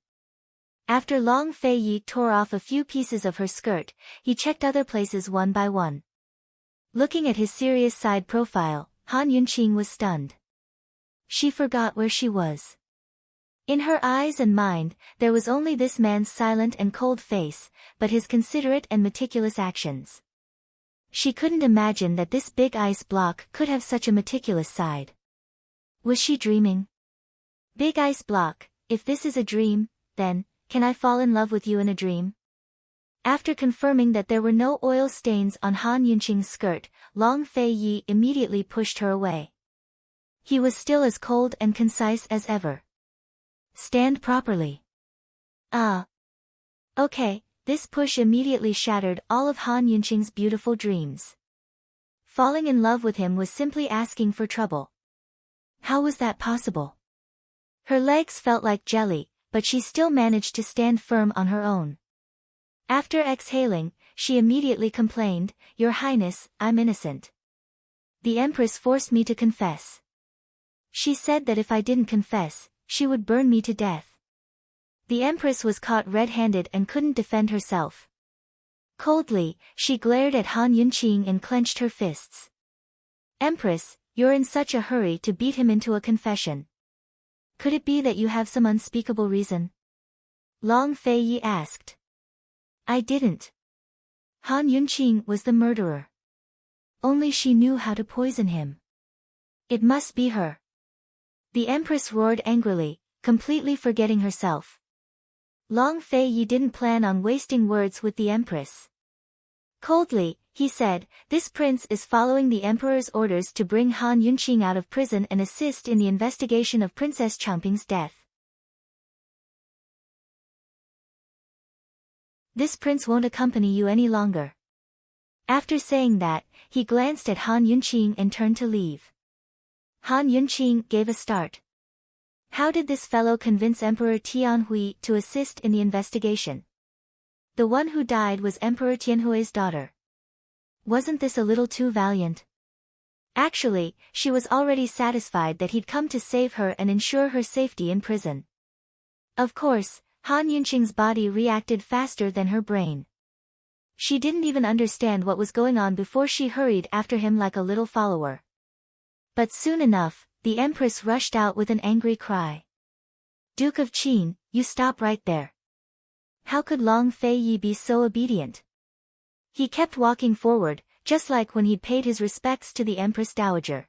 [SPEAKER 1] After Long Feiyi tore off a few pieces of her skirt, he checked other places one by one. Looking at his serious side profile, Han Yunqing was stunned. She forgot where she was. In her eyes and mind, there was only this man's silent and cold face, but his considerate and meticulous actions. She couldn't imagine that this big ice block could have such a meticulous side. Was she dreaming? Big ice block, if this is a dream, then, can I fall in love with you in a dream? After confirming that there were no oil stains on Han Yunqing's skirt, Long Feiyi immediately pushed her away. He was still as cold and concise as ever. Stand properly. Ah. Okay, this push immediately shattered all of Han Yunqing's beautiful dreams. Falling in love with him was simply asking for trouble. How was that possible? Her legs felt like jelly, but she still managed to stand firm on her own. After exhaling, she immediately complained, "Your Highness, I'm innocent. The Empress forced me to confess. She said that if I didn't confess, she would burn me to death." The Empress was caught red-handed and couldn't defend herself. Coldly, she glared at Han Yunqing and clenched her fists. Empress, you're in such a hurry to beat him into a confession. Could it be that you have some unspeakable reason? Long Fei Yi asked. I didn't. Han Yunqing was the murderer. Only she knew how to poison him. It must be her. The Empress roared angrily, completely forgetting herself. Long Fei Yi didn't plan on wasting words with the Empress. Coldly, he said, this prince is following the Emperor's orders to bring Han Yunqing out of prison and assist in the investigation of Princess Changping's death. This prince won't accompany you any longer. After saying that, he glanced at Han Yunqing and turned to leave. Han Yunqing gave a start. How did this fellow convince Emperor Tianhui to assist in the investigation? The one who died was Emperor Tianhui's daughter. Wasn't this a little too valiant? Actually, she was already satisfied that he'd come to save her and ensure her safety in prison. Of course, Han Yunqing's body reacted faster than her brain. She didn't even understand what was going on before she hurried after him like a little follower. But soon enough, the Empress rushed out with an angry cry. Duke of Qin, you stop right there. How could Long Fei Yi be so obedient? He kept walking forward, just like when he'd paid his respects to the Empress Dowager.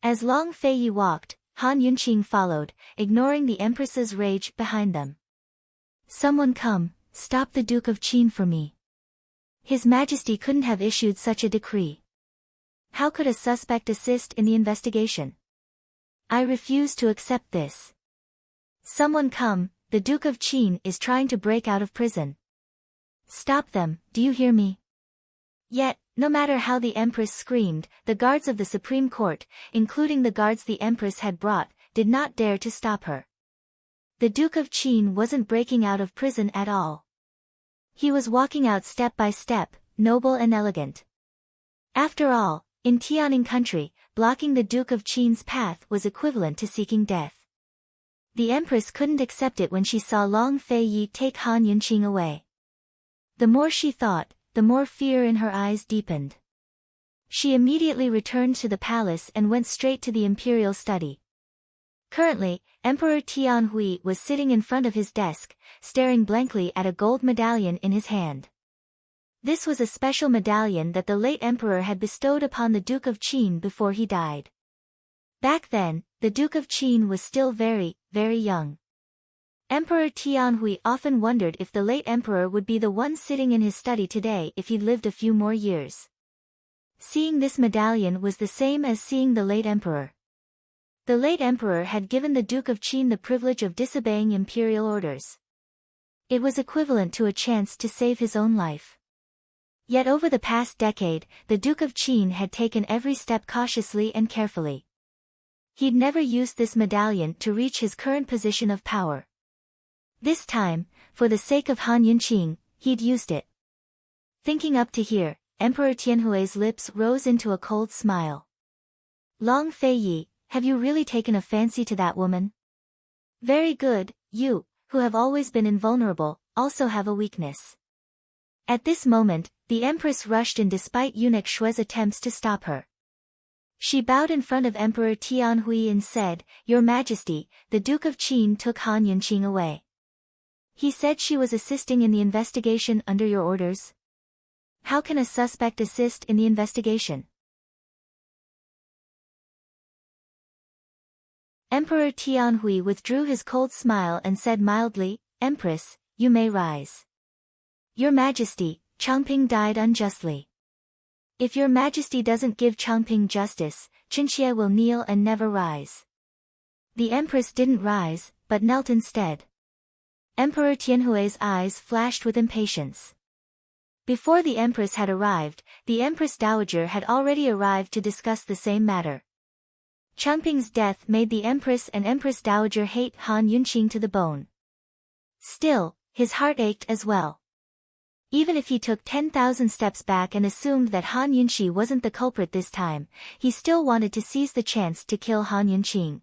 [SPEAKER 1] As Long Fei Yi walked, Han Yunqing followed, ignoring the Empress's rage behind them. Someone come, stop the Duke of Qin for me. His Majesty couldn't have issued such a decree. How could a suspect assist in the investigation? I refuse to accept this. Someone come, the Duke of Qin is trying to break out of prison. Stop them, do you hear me? Yet, no matter how the Empress screamed, the guards of the Supreme Court, including the guards the Empress had brought, did not dare to stop her. The Duke of Qin wasn't breaking out of prison at all. He was walking out step by step, noble and elegant. After all, in Tianing country, blocking the Duke of Qin's path was equivalent to seeking death. The Empress couldn't accept it when she saw Long Fei Yi take Han Yunqing away. The more she thought, the more fear in her eyes deepened. She immediately returned to the palace and went straight to the imperial study. Currently, Emperor Tianhui was sitting in front of his desk, staring blankly at a gold medallion in his hand. This was a special medallion that the late emperor had bestowed upon the Duke of Qin before he died. Back then, the Duke of Qin was still very, very young. Emperor Tianhui often wondered if the late emperor would be the one sitting in his study today if he'd lived a few more years. Seeing this medallion was the same as seeing the late emperor. The late emperor had given the Duke of Qin the privilege of disobeying imperial orders. It was equivalent to a chance to save his own life. Yet over the past decade, the Duke of Qin had taken every step cautiously and carefully. He'd never used this medallion to reach his current position of power. This time, for the sake of Han Yunqing, he'd used it. Thinking up to here, Emperor Tianhui's lips rose into a cold smile. Long Fei Yi, have you really taken a fancy to that woman? Very good, you, who have always been invulnerable, also have a weakness. At this moment, the Empress rushed in despite eunuch Shui's attempts to stop her. She bowed in front of Emperor Tianhui and said, Your Majesty, the Duke of Qin took Han Yunqing away. He said she was assisting in the investigation under your orders. How can a suspect assist in the investigation? Emperor Tianhui withdrew his cold smile and said mildly, Empress, you may rise. Your Majesty, Changping died unjustly. If your Majesty doesn't give Changping justice, Qinxie will kneel and never rise. The Empress didn't rise, but knelt instead. Emperor Tianhui's eyes flashed with impatience. Before the Empress had arrived, the Empress Dowager had already arrived to discuss the same matter. Changping's death made the Empress and Empress Dowager hate Han Yunqing to the bone. Still, his heart ached as well. Even if he took 10,000 steps back and assumed that Han Yunqi wasn't the culprit this time, he still wanted to seize the chance to kill Han Yunqing.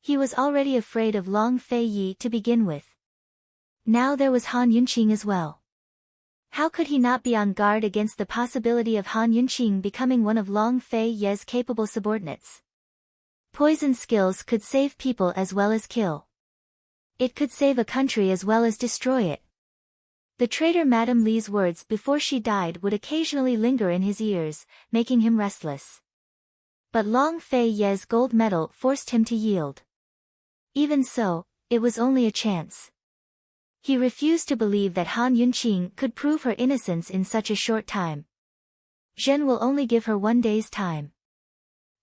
[SPEAKER 1] He was already afraid of Long Fei Yi to begin with. Now there was Han Yunqing as well. How could he not be on guard against the possibility of Han Yunqing becoming one of Long Fei Ye's capable subordinates? Poison skills could save people as well as kill. It could save a country as well as destroy it. The traitor Madame Li's words before she died would occasionally linger in his ears, making him restless. But Long Fei Ye's gold medal forced him to yield. Even so, it was only a chance. He refused to believe that Han Yunqing could prove her innocence in such a short time. Zhen will only give her 1 day's time.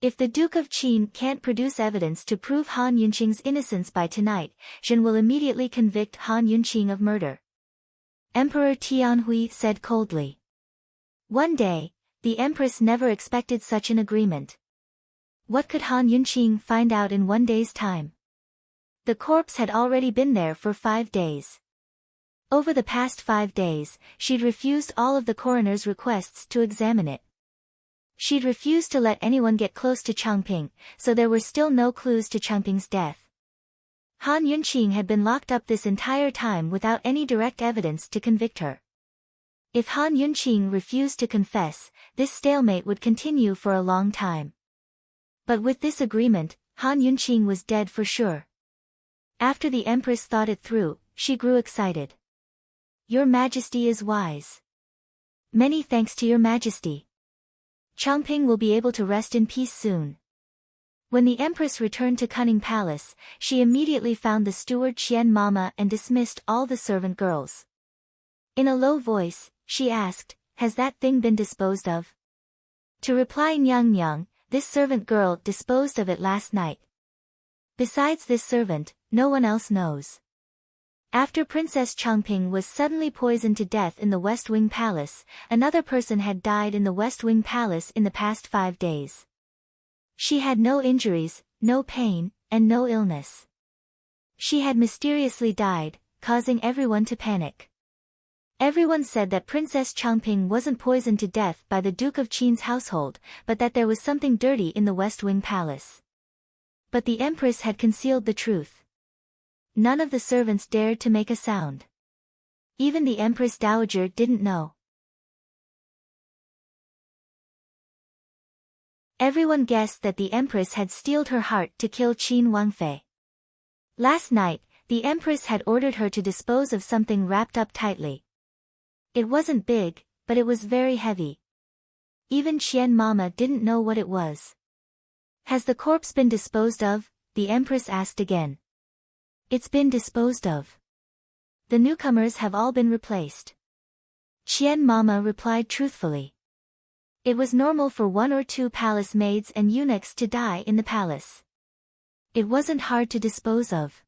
[SPEAKER 1] If the Duke of Qin can't produce evidence to prove Han Yunqing's innocence by tonight, Zhen will immediately convict Han Yunqing of murder. Emperor Tianhui said coldly. One day, the Empress never expected such an agreement. What could Han Yunqing find out in 1 day's time? The corpse had already been there for 5 days. Over the past 5 days, she'd refused all of the coroner's requests to examine it. She'd refused to let anyone get close to Changping, so there were still no clues to Changping's death. Han Yunqing had been locked up this entire time without any direct evidence to convict her. If Han Yunqing refused to confess, this stalemate would continue for a long time. But with this agreement, Han Yunqing was dead for sure. After the Empress thought it through, she grew excited. Your Majesty is wise. Many thanks to your Majesty. Changping will be able to rest in peace soon. When the Empress returned to Cunning Palace, she immediately found the steward Qian Mama and dismissed all the servant girls. In a low voice, she asked, "Has that thing been disposed of?" To reply Nyang Nyang, "This servant girl disposed of it last night. Besides this servant, no one else knows." After Princess Changping was suddenly poisoned to death in the West Wing Palace, another person had died in the West Wing Palace in the past 5 days. She had no injuries, no pain, and no illness. She had mysteriously died, causing everyone to panic. Everyone said that Princess Changping wasn't poisoned to death by the Duke of Qin's household, but that there was something dirty in the West Wing Palace. But the Empress had concealed the truth. None of the servants dared to make a sound. Even the Empress Dowager didn't know. Everyone guessed that the Empress had steeled her heart to kill Qin Wangfei. Last night, the Empress had ordered her to dispose of something wrapped up tightly. It wasn't big, but it was very heavy. Even Qian Mama didn't know what it was. "Has the corpse been disposed of?" the Empress asked again. "It's been disposed of. The newcomers have all been replaced." Qian Mama replied truthfully. It was normal for 1 or 2 palace maids and eunuchs to die in the palace. It wasn't hard to dispose of.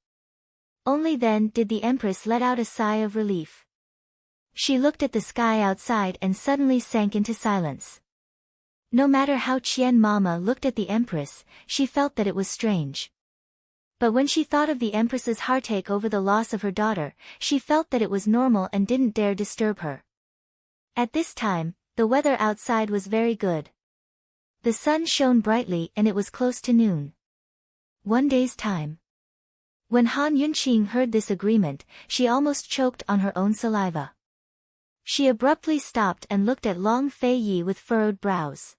[SPEAKER 1] Only then did the Empress let out a sigh of relief. She looked at the sky outside and suddenly sank into silence. No matter how Qian Mama looked at the Empress, she felt that it was strange. But when she thought of the Empress's heartache over the loss of her daughter, she felt that it was normal and didn't dare disturb her. At this time, the weather outside was very good. The sun shone brightly and it was close to noon. 1 day's time. When Han Yunqing heard this agreement, she almost choked on her own saliva. She abruptly stopped and looked at Long Fei Yi with furrowed brows.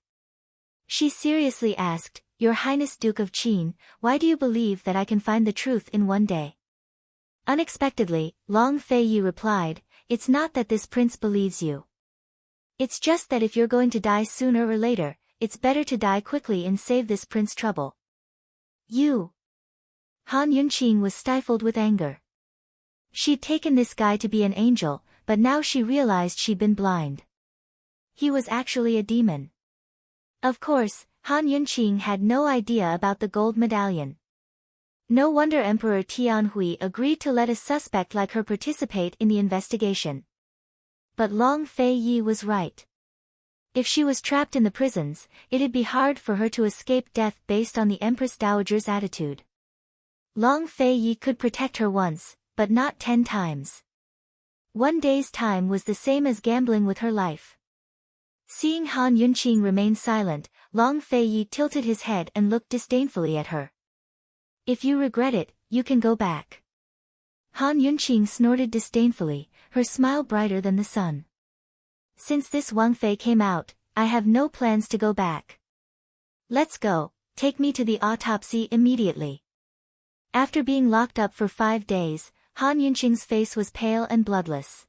[SPEAKER 1] She seriously asked, "Your Highness Duke of Qin, why do you believe that I can find the truth in 1 day?" Unexpectedly, Long Fei Yi replied, "It's not that this prince believes you. It's just that if you're going to die sooner or later, it's better to die quickly and save this prince trouble." "You?" Han Yunqing was stifled with anger. She'd taken this guy to be an angel, but now she realized she'd been blind. He was actually a demon. Of course, Han Yunqing had no idea about the gold medallion. No wonder Emperor Tianhui agreed to let a suspect like her participate in the investigation. But Long Fei Yi was right. If she was trapped in the prisons, it'd be hard for her to escape death based on the Empress Dowager's attitude. Long Fei Yi could protect her once, but not 10 times. 1 day's time was the same as gambling with her life. Seeing Han Yunqing remain silent, Long Fei Yi tilted his head and looked disdainfully at her. "If you regret it, you can go back. Han Yunqing snorted disdainfully, her smile brighter than the sun. Since this Wang Fei came out, I have no plans to go back. Let's go, take me to the autopsy immediately. After being locked up for 5 days, Han Yunqing's face was pale and bloodless.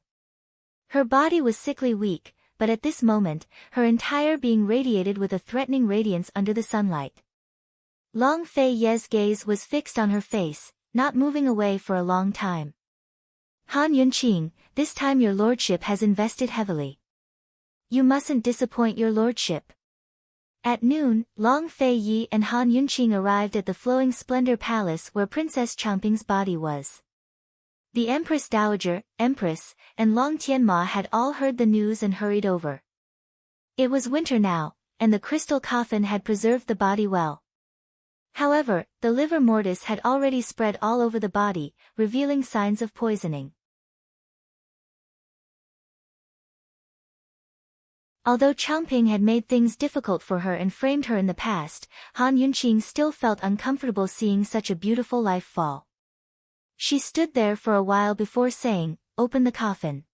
[SPEAKER 1] Her body was sickly weak, but at this moment, her entire being radiated with a threatening radiance under the sunlight. Long Fei Ye's gaze was fixed on her face, not moving away for a long time. Han Yunqing, this time your lordship has invested heavily. You mustn't disappoint your lordship. At noon, Long Fei Yi and Han Yunqing arrived at the Flowing Splendor Palace where Princess Changping's body was. The Empress Dowager, Empress, and Long Tianma had all heard the news and hurried over. It was winter now, and the crystal coffin had preserved the body well. However, the livor mortis had already spread all over the body, revealing signs of poisoning. Although Changping had made things difficult for her and framed her in the past, Han Yunqing still felt uncomfortable seeing such a beautiful life fall. She stood there for a while before saying, "Open the coffin."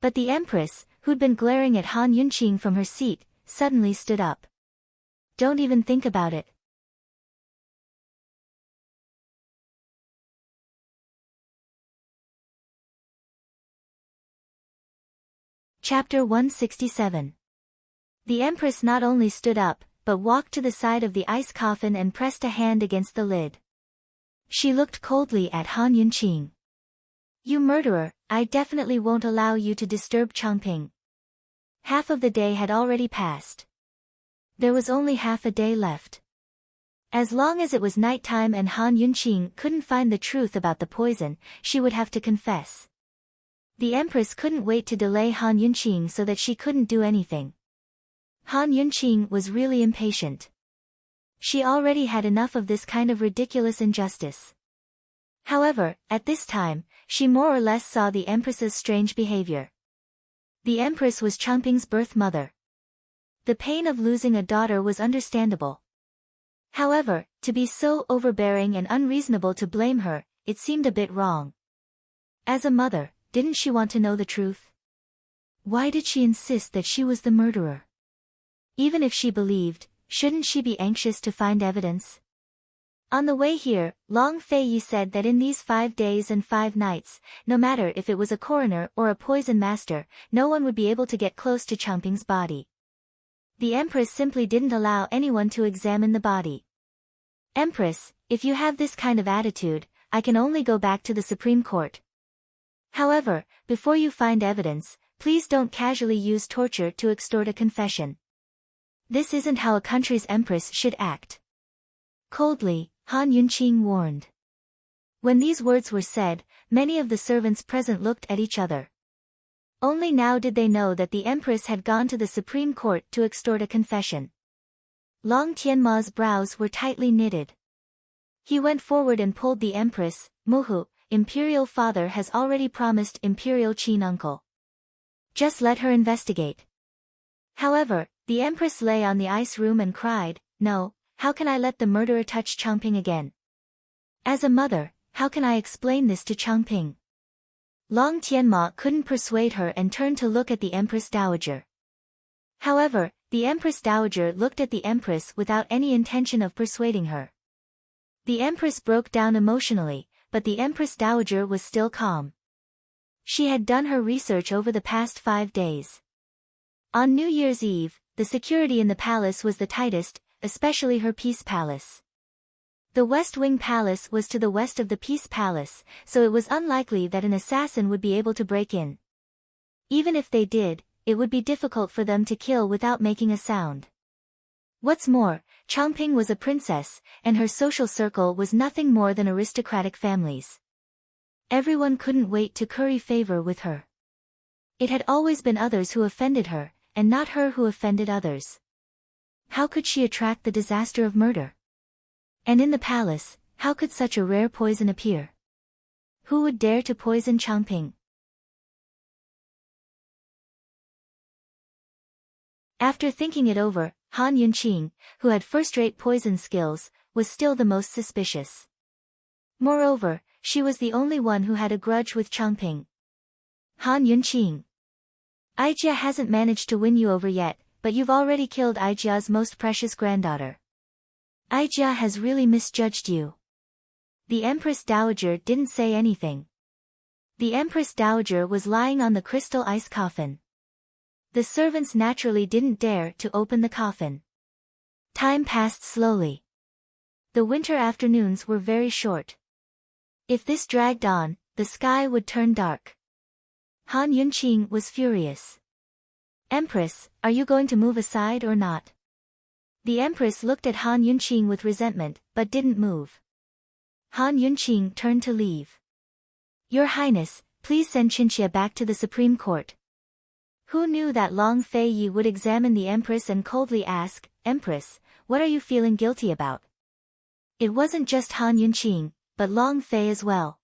[SPEAKER 1] But the Empress, who'd been glaring at Han Yunqing from her seat, suddenly stood up. "Don't even think about it." Chapter 167. The Empress not only stood up, but walked to the side of the ice coffin and pressed a hand against the lid. She looked coldly at Han Yunqing. "You murderer, I definitely won't allow you to disturb Changping." Half of the day had already passed. There was only half a day left. As long as it was nighttime and Han Yunqing couldn't find the truth about the poison, she would have to confess. The Empress couldn't wait to delay Han Yunqing so that she couldn't do anything. Han Yunqing was really impatient. She already had enough of this kind of ridiculous injustice. However, at this time, she more or less saw the Empress's strange behavior. The Empress was Changping's birth mother. The pain of losing a daughter was understandable. However, to be so overbearing and unreasonable to blame her, it seemed a bit wrong. As a mother, didn't she want to know the truth? Why did she insist that she was the murderer? Even if she believed, shouldn't she be anxious to find evidence? On the way here, Long Fei Yi said that in these 5 days and 5 nights, no matter if it was a coroner or a poison master, no one would be able to get close to Changping's body. The Empress simply didn't allow anyone to examine the body. "Empress, if you have this kind of attitude, I can only go back to the Supreme Court. However, before you find evidence, please don't casually use torture to extort a confession. This isn't how a country's empress should act." Coldly, Han Yunqing warned. When these words were said, many of the servants present looked at each other. Only now did they know that the Empress had gone to the Supreme Court to extort a confession. Long Tianma's brows were tightly knitted. He went forward and pulled the Empress. "Muhu, Imperial Father has already promised Imperial Qin Uncle. Just let her investigate." However, the Empress lay on the ice room and cried, "No, how can I let the murderer touch Changping again? As a mother, how can I explain this to Changping?" Long Tianma couldn't persuade her and turned to look at the Empress Dowager. However, the Empress Dowager looked at the Empress without any intention of persuading her. The Empress broke down emotionally, but the Empress Dowager was still calm. She had done her research over the past 5 days. On New Year's Eve, the security in the palace was the tightest, especially her Peace Palace. The West Wing Palace was to the west of the Peace Palace, so it was unlikely that an assassin would be able to break in. Even if they did, it would be difficult for them to kill without making a sound. What's more, Changping was a princess, and her social circle was nothing more than aristocratic families. Everyone couldn't wait to curry favor with her. It had always been others who offended her, and not her who offended others. How could she attract the disaster of murder? And in the palace, how could such a rare poison appear? Who would dare to poison Changping? After thinking it over, Han Yunqing, who had first-rate poison skills, was still the most suspicious. Moreover, she was the only one who had a grudge with Changping. Han Yunqing. Aijia hasn't managed to win you over yet, but you've already killed Aijia's most precious granddaughter. Aijia has really misjudged you. The Empress Dowager didn't say anything. The Empress Dowager was lying on the crystal ice coffin. The servants naturally didn't dare to open the coffin. Time passed slowly. The winter afternoons were very short. If this dragged on, the sky would turn dark. Han Yunqing was furious. Empress, are you going to move aside or not? The Empress looked at Han Yunqing with resentment, but didn't move. Han Yunqing turned to leave. Your Highness, please send Qinxia back to the Supreme Court. Who knew that Long Fei Yi would examine the Empress and coldly ask, Empress, what are you feeling guilty about? It wasn't just Han Yunqing, but Long Fei as well.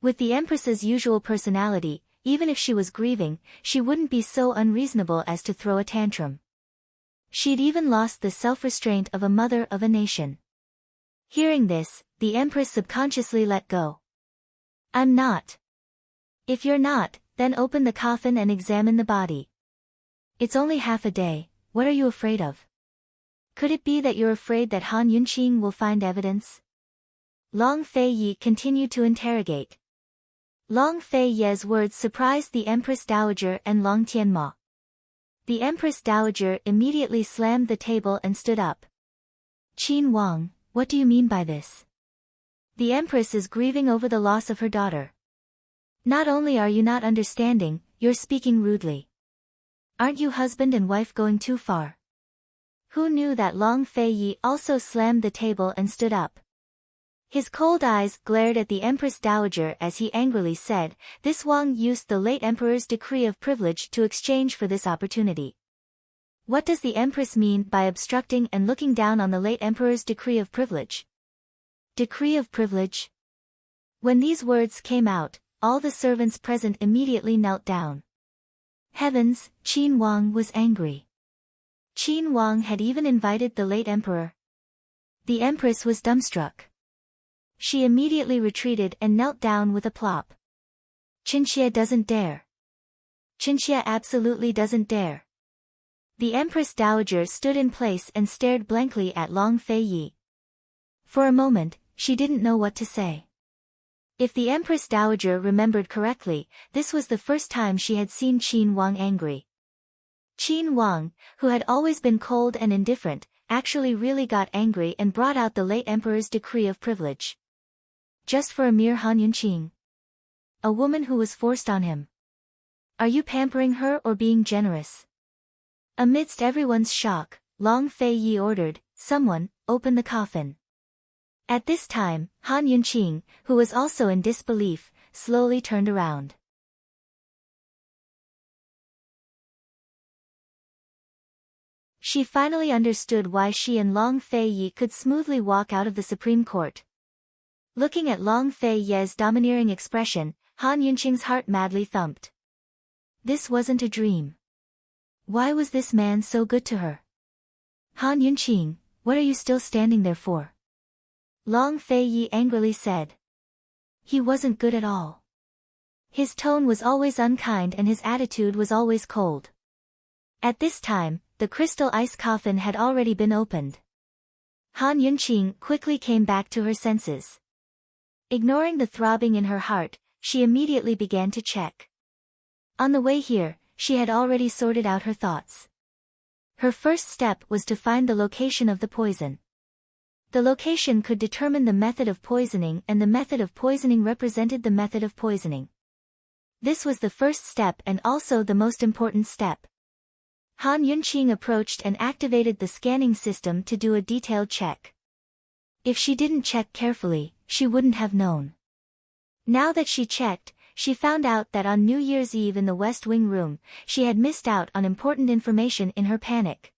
[SPEAKER 1] With the Empress's usual personality, even if she was grieving, she wouldn't be so unreasonable as to throw a tantrum. She'd even lost the self-restraint of a mother of a nation. Hearing this, the Empress subconsciously let go. I'm not. If you're not, then open the coffin and examine the body. It's only half a day, what are you afraid of? Could it be that you're afraid that Han Yunqing will find evidence? Long Fei Yi continued to interrogate. Long Fei Ye's words surprised the Empress Dowager and Long Tianma. The Empress Dowager immediately slammed the table and stood up. Qin Wang, what do you mean by this? The Empress is grieving over the loss of her daughter. Not only are you not understanding, you're speaking rudely. Aren't you husband and wife going too far? Who knew that Long Fei Yi also slammed the table and stood up? His cold eyes glared at the Empress Dowager as he angrily said, this Wang used the late Emperor's decree of privilege to exchange for this opportunity. What does the Empress mean by obstructing and looking down on the late Emperor's decree of privilege? Decree of privilege? When these words came out, all the servants present immediately knelt down. Heavens, Qin Wang was angry. Qin Wang had even invited the late emperor. The Empress was dumbstruck. She immediately retreated and knelt down with a plop. Qinxia doesn't dare. Qinxia absolutely doesn't dare. The Empress Dowager stood in place and stared blankly at Long Fei Yi. For a moment, she didn't know what to say. If the Empress Dowager remembered correctly, this was the first time she had seen Qin Wang angry. Qin Wang, who had always been cold and indifferent, actually really got angry and brought out the late emperor's decree of privilege. Just for a mere Han Yunqing. A woman who was forced on him. Are you pampering her or being generous? Amidst everyone's shock, Long Fei Yi ordered, someone, open the coffin. At this time, Han Yunqing, who was also in disbelief, slowly turned around. She finally understood why she and Long Fei Yi could smoothly walk out of the Supreme Court. Looking at Long Fei Yi's domineering expression, Han Yunqing's heart madly thumped. This wasn't a dream. Why was this man so good to her? Han Yunqing, what are you still standing there for? Long Fei Yi angrily said. He wasn't good at all. His tone was always unkind and his attitude was always cold. At this time, the crystal ice coffin had already been opened. Han Yunqing quickly came back to her senses. Ignoring the throbbing in her heart, she immediately began to check. On the way here, she had already sorted out her thoughts. Her first step was to find the location of the poison. The location could determine the method of poisoning and the method of poisoning represented the method of poisoning. This was the first step and also the most important step. Han Yunqing approached and activated the scanning system to do a detailed check. If she didn't check carefully, she wouldn't have known. Now that she checked, she found out that on New Year's Eve in the West Wing room, she had missed out on important information in her panic.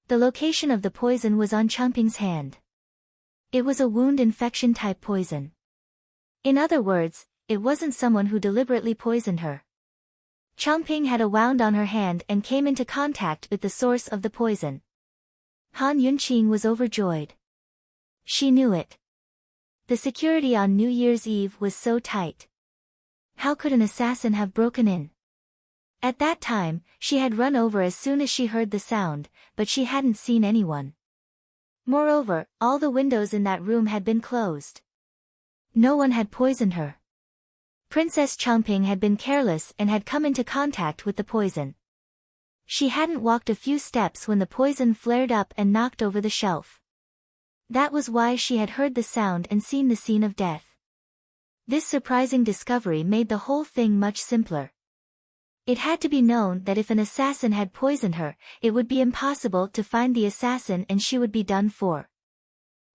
[SPEAKER 1] The location of the poison was on Changping's hand. It was a wound infection type poison. In other words, it wasn't someone who deliberately poisoned her. Changping had a wound on her hand and came into contact with the source of the poison. Han Yunqing was overjoyed. She knew it. The security on New Year's Eve was so tight. How could an assassin have broken in? At that time, she had run over as soon as she heard the sound, but she hadn't seen anyone. Moreover, all the windows in that room had been closed. No one had poisoned her. Princess Changping had been careless and had come into contact with the poison. She hadn't walked a few steps when the poison flared up and knocked over the shelf. That was why she had heard the sound and seen the scene of death. This surprising discovery made the whole thing much simpler. It had to be known that if an assassin had poisoned her, it would be impossible to find the assassin and she would be done for.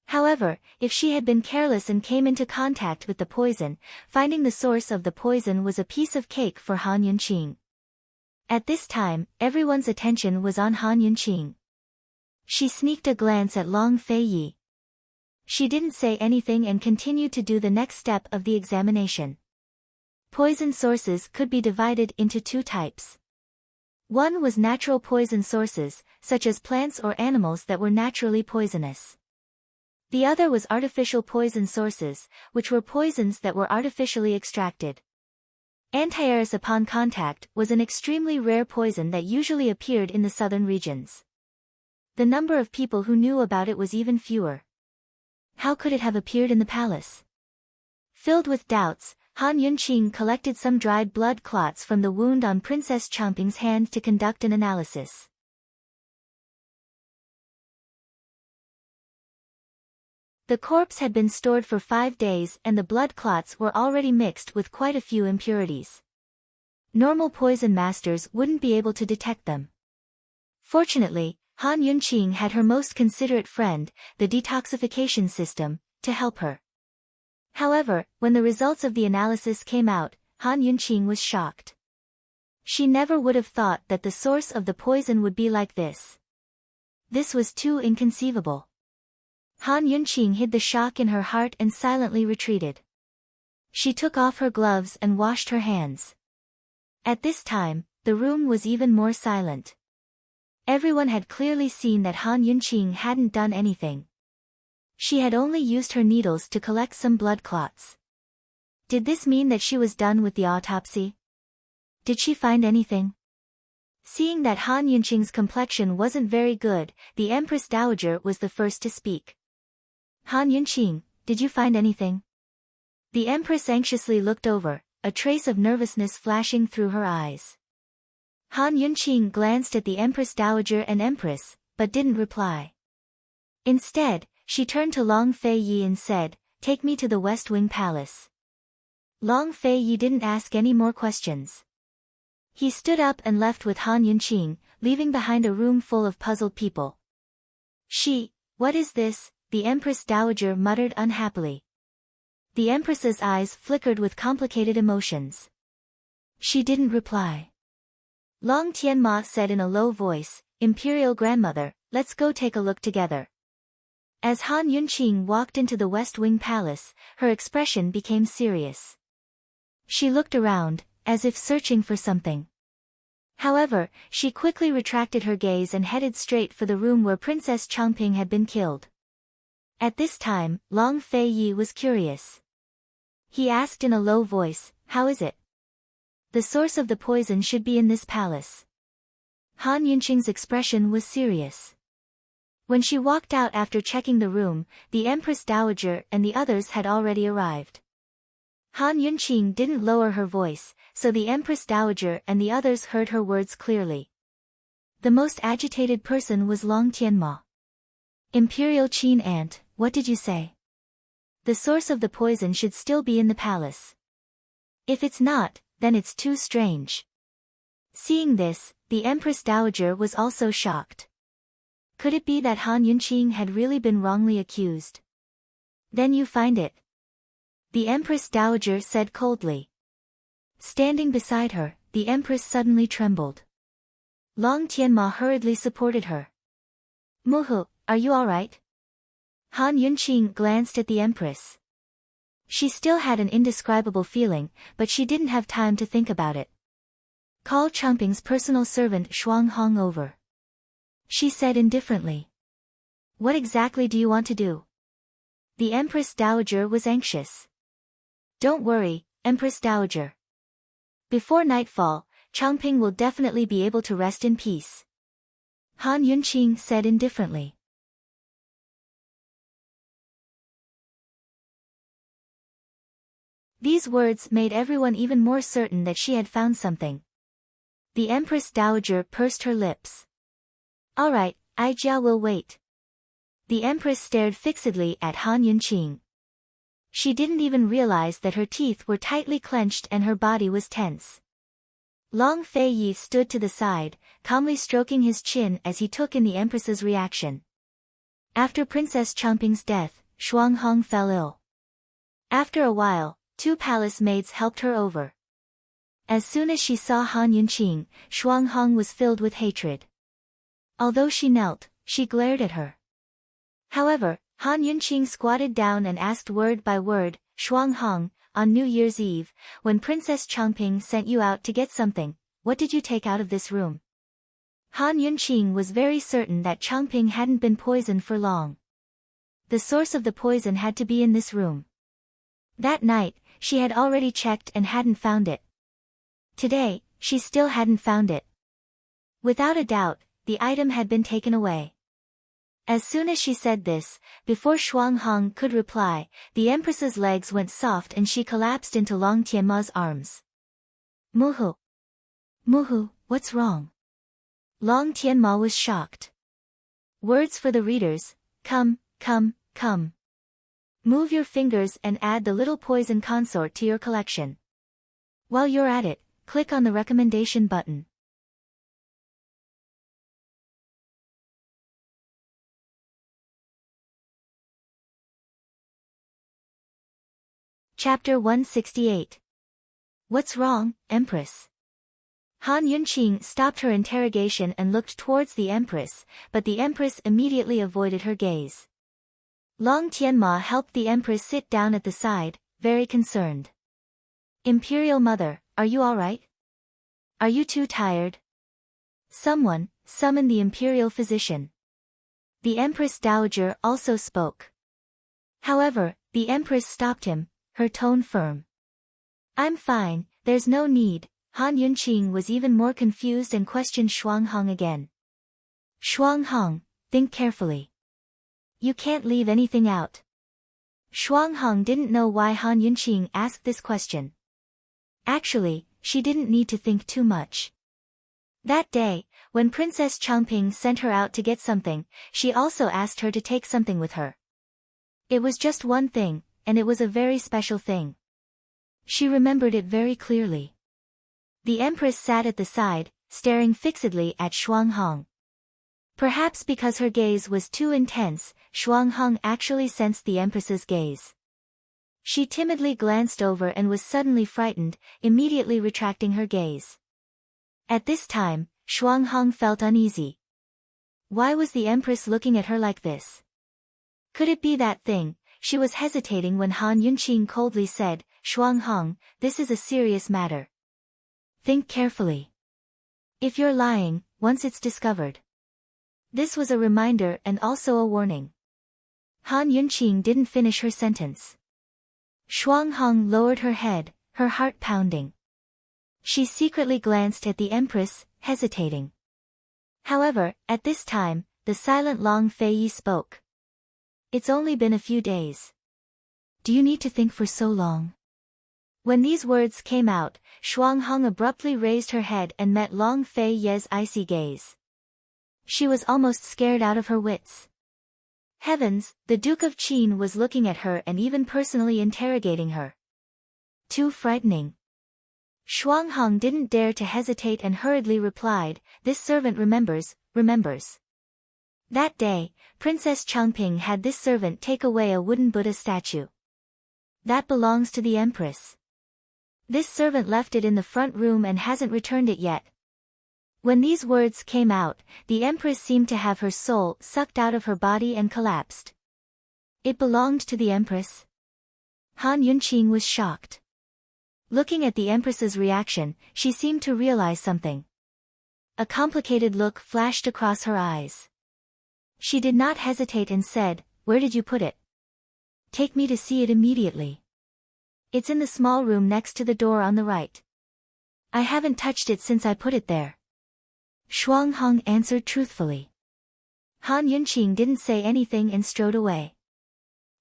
[SPEAKER 1] However, if she had been careless and came into contact with the poison, finding the source of the poison was a piece of cake for Han Yunqing. At this time, everyone's attention was on Han Yunqing. She sneaked a glance at Long Fei Yi. She didn't say anything and continued to do the next step of the examination. Poison sources could be divided into two types. One was natural poison sources, such as plants or animals that were naturally poisonous. The other was artificial poison sources, which were poisons that were artificially extracted. Antiaris upon contact was an extremely rare poison that usually appeared in the southern regions. The number of people who knew about it was even fewer. How could it have appeared in the palace? Filled with doubts, Han Yunqing collected some dried blood clots from the wound on Princess Changping's hand to conduct an analysis. The corpse had been stored for 5 days and the blood clots were already mixed with quite a few impurities. Normal poison masters wouldn't be able to detect them. Fortunately, Han Yunqing had her most considerate friend, the detoxification system, to help her. However, when the results of the analysis came out, Han Yunqing was shocked. She never would have thought that the source of the poison would be like this. This was too inconceivable. Han Yunqing hid the shock in her heart and silently retreated. She took off her gloves and washed her hands. At this time, the room was even more silent. Everyone had clearly seen that Han Yunqing hadn't done anything. She had only used her needles to collect some blood clots. Did this mean that she was done with the autopsy? Did she find anything? Seeing that Han Yunqing's complexion wasn't very good, the Empress Dowager was the first to speak. Han Yunqing, did you find anything? The Empress anxiously looked over, a trace of nervousness flashing through her eyes. Han Yunqing glanced at the Empress Dowager and Empress, but didn't reply. Instead, she turned to Long Fei Yi and said, "Take me to the West Wing Palace." Long Fei Yi didn't ask any more questions. He stood up and left with Han Yunqing, leaving behind a room full of puzzled people. What is this?" the Empress Dowager muttered unhappily. The Empress's eyes flickered with complicated emotions. She didn't reply. Long Tianma said in a low voice, "Imperial Grandmother, let's go take a look together." As Han Yunqing walked into the West Wing Palace, her expression became serious. She looked around, as if searching for something. However, she quickly retracted her gaze and headed straight for the room where Princess Changping had been killed. At this time, Long Fei Yi was curious. He asked in a low voice, "How is it? The source of the poison should be in this palace." Han Yunqing's expression was serious. When she walked out after checking the room, the Empress Dowager and the others had already arrived. Han Yunqing didn't lower her voice, so the Empress Dowager and the others heard her words clearly. The most agitated person was Long Tianma. "Imperial Qin Aunt, what did you say? The source of the poison should still be in the palace. If it's not, then it's too strange." Seeing this, the Empress Dowager was also shocked. Could it be that Han Yunqing had really been wrongly accused? "Then you find it?" the Empress Dowager said coldly. Standing beside her, the Empress suddenly trembled. Long Tianma hurriedly supported her. "Muhu, are you all right?" Han Yunqing glanced at the Empress. She still had an indescribable feeling, but she didn't have time to think about it. "Call Changping's personal servant Shuang Hong over," she said indifferently. "What exactly do you want to do?" The Empress Dowager was anxious. Don't worry, Empress Dowager. Before nightfall, Changping will definitely be able to rest in peace. Han Yunqing said indifferently. These words made everyone even more certain that she had found something. The Empress Dowager pursed her lips. All right, I Jia will wait. The Empress stared fixedly at Han Yunqing. She didn't even realize that her teeth were tightly clenched and her body was tense. Long Fei Yi stood to the side, calmly stroking his chin as he took in the Empress's reaction. After Princess Changping's death, Shuang Hong fell ill. After a while, 2 palace maids helped her over. As soon as she saw Han Yunqing, Shuang Hong was filled with hatred. Although she knelt, she glared at her. However, Han Yunqing squatted down and asked word by word, Shuang Hong, on New Year's Eve, when Princess Changping sent you out to get something, what did you take out of this room? Han Yunqing was very certain that Changping hadn't been poisoned for long. The source of the poison had to be in this room. That night, she had already checked and hadn't found it. Today, she still hadn't found it. Without a doubt, the item had been taken away. As soon as she said this, before Shuang Hong could reply, the Empress's legs went soft and she collapsed into Long Tianma's arms. Muhu. Muhu, what's wrong? Long Tianma was shocked. Words for the readers, come, come, come. Move your fingers and add the little poison consort to your collection. While you're at it, click on the recommendation button. Chapter 168. What's wrong, Empress? Han Yunqing stopped her interrogation and looked towards the Empress, but the Empress immediately avoided her gaze. Long Tianma helped the Empress sit down at the side, very concerned. Imperial Mother, are you all right? Are you too tired? Someone, summon the Imperial Physician. The Empress Dowager also spoke. However, the Empress stopped him, her tone firm. I'm fine, there's no need. Han Yunqing was even more confused and questioned Shuang Hong again. Shuang Hong, think carefully. You can't leave anything out. Shuang Hong didn't know why Han Yunqing asked this question. Actually, she didn't need to think too much. That day, when Princess Changping sent her out to get something, she also asked her to take something with her. It was just one thing, and it was a very special thing. She remembered it very clearly. The Empress sat at the side, staring fixedly at Shuang Hong. Perhaps because her gaze was too intense, Shuang Hong actually sensed the Empress's gaze. She timidly glanced over and was suddenly frightened, immediately retracting her gaze. At this time, Shuang Hong felt uneasy. Why was the Empress looking at her like this? Could it be that thing? She was hesitating when Han Yunqing coldly said, Shuang Hong, this is a serious matter. Think carefully. If you're lying, once it's discovered. This was a reminder and also a warning. Han Yunqing didn't finish her sentence. Shuang Hong lowered her head, her heart pounding. She secretly glanced at the Empress, hesitating. However, at this time, the silent Long Fei Yi spoke. It's only been a few days. Do you need to think for so long? When these words came out, Shuang Hong abruptly raised her head and met Long Fei Yi's icy gaze. She was almost scared out of her wits. Heavens, the Duke of Qin was looking at her and even personally interrogating her. Too frightening. Shuang Hong didn't dare to hesitate and hurriedly replied, this servant remembers. That day, Princess Changping had this servant take away a wooden Buddha statue. That belongs to the Empress. This servant left it in the front room and hasn't returned it yet. When these words came out, the Empress seemed to have her soul sucked out of her body and collapsed. It belonged to the Empress? Han Yunqing was shocked. Looking at the Empress's reaction, she seemed to realize something. A complicated look flashed across her eyes. She did not hesitate and said, where did you put it? Take me to see it immediately. It's in the small room next to the door on the right. I haven't touched it since I put it there. Shuang Hong answered truthfully. Han Yunqing didn't say anything and strode away.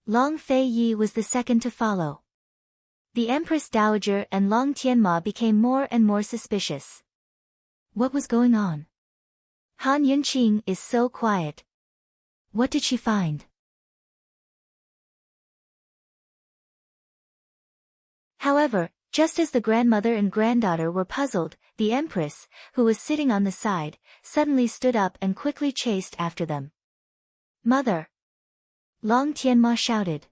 [SPEAKER 1] Long Fei Yi was the second to follow. The Empress Dowager and Long Tianma became more and more suspicious. What was going on? Han Yunqing is so quiet. What did she find? However, just as the grandmother and granddaughter were puzzled, the Empress, who was sitting on the side, suddenly stood up and quickly chased after them. Mother! Long Tianma shouted.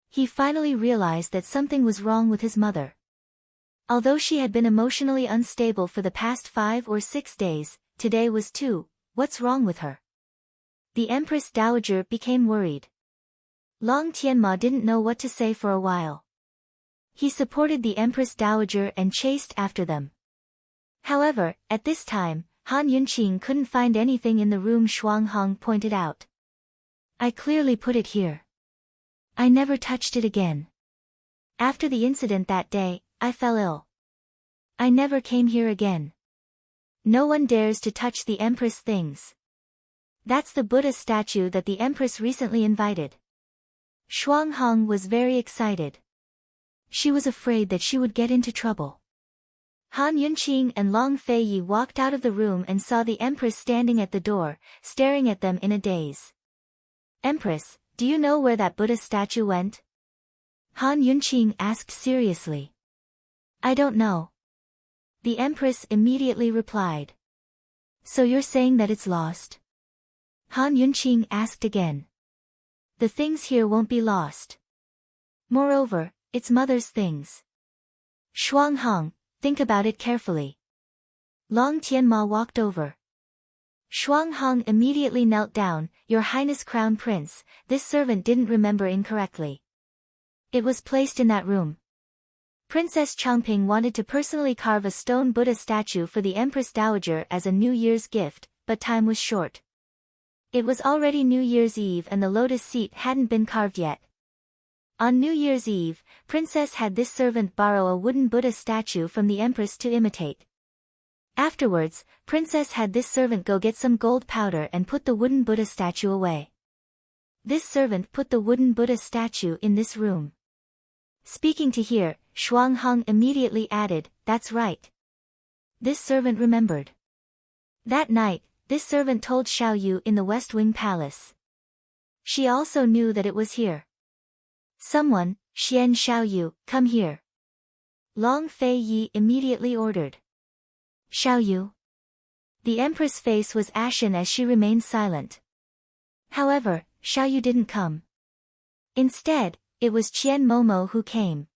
[SPEAKER 1] He finally realized that something was wrong with his mother. Although she had been emotionally unstable for the past 5 or 6 days, today was too. What's wrong with her? The Empress Dowager became worried. Long Tianma didn't know what to say for a while. He supported the Empress Dowager and chased after them. However, at this time, Han Yunqing couldn't find anything in the room Shuang Hong pointed out. I clearly put it here. I never touched it again. After the incident that day, I fell ill. I never came here again. No one dares to touch the Empress things. That's the Buddha statue that the Empress recently invited. Shuang Hong was very excited. She was afraid that she would get into trouble. Han Yunqing and Long Fei Yi walked out of the room and saw the Empress standing at the door, staring at them in a daze. Empress, do you know where that Buddha statue went? Han Yunqing asked seriously. I don't know. The Empress immediately replied. So you're saying that it's lost? Han Yunqing asked again. The things here won't be lost. Moreover, it's mother's things. Shuang Hong, think about it carefully. Long Tianma walked over. Shuang Hong immediately knelt down. Your Highness Crown Prince, this servant didn't remember incorrectly. It was placed in that room. Princess Changping wanted to personally carve a stone Buddha statue for the Empress Dowager as a New Year's gift, but time was short. It was already New Year's Eve and the lotus seat hadn't been carved yet. On New Year's Eve, Princess had this servant borrow a wooden Buddha statue from the Empress to imitate. Afterwards, Princess had this servant go get some gold powder and put the wooden Buddha statue away. This servant put the wooden Buddha statue in this room. Speaking to hear, Shuang Hong immediately added, that's right. This servant remembered. That night, this servant told Xiao Yu in the West Wing Palace. She also knew that it was here. Someone, Xian Xiao Yu, come here. Long Fei Yi immediately ordered. Xiao Yu. The Empress' face was ashen as she remained silent. However, Xiao Yu didn't come. Instead, it was Qian Momo who came.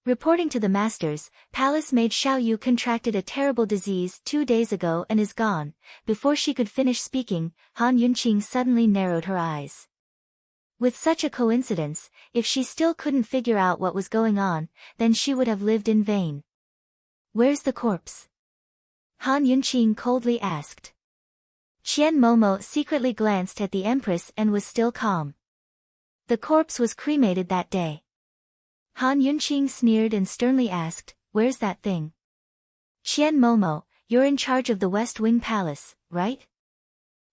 [SPEAKER 1] Reporting to the masters, Palace maid Xiao Yu contracted a terrible disease 2 days ago and is gone. Before she could finish speaking, Han Yunqing suddenly narrowed her eyes. With such a coincidence, if she still couldn't figure out what was going on, then she would have lived in vain. Where's the corpse? Han Yunqing coldly asked. Qian Momo secretly glanced at the Empress and was still calm. The corpse was cremated that day. Han Yunqing sneered and sternly asked, where's that thing? Qian Momo, you're in charge of the West Wing Palace, right?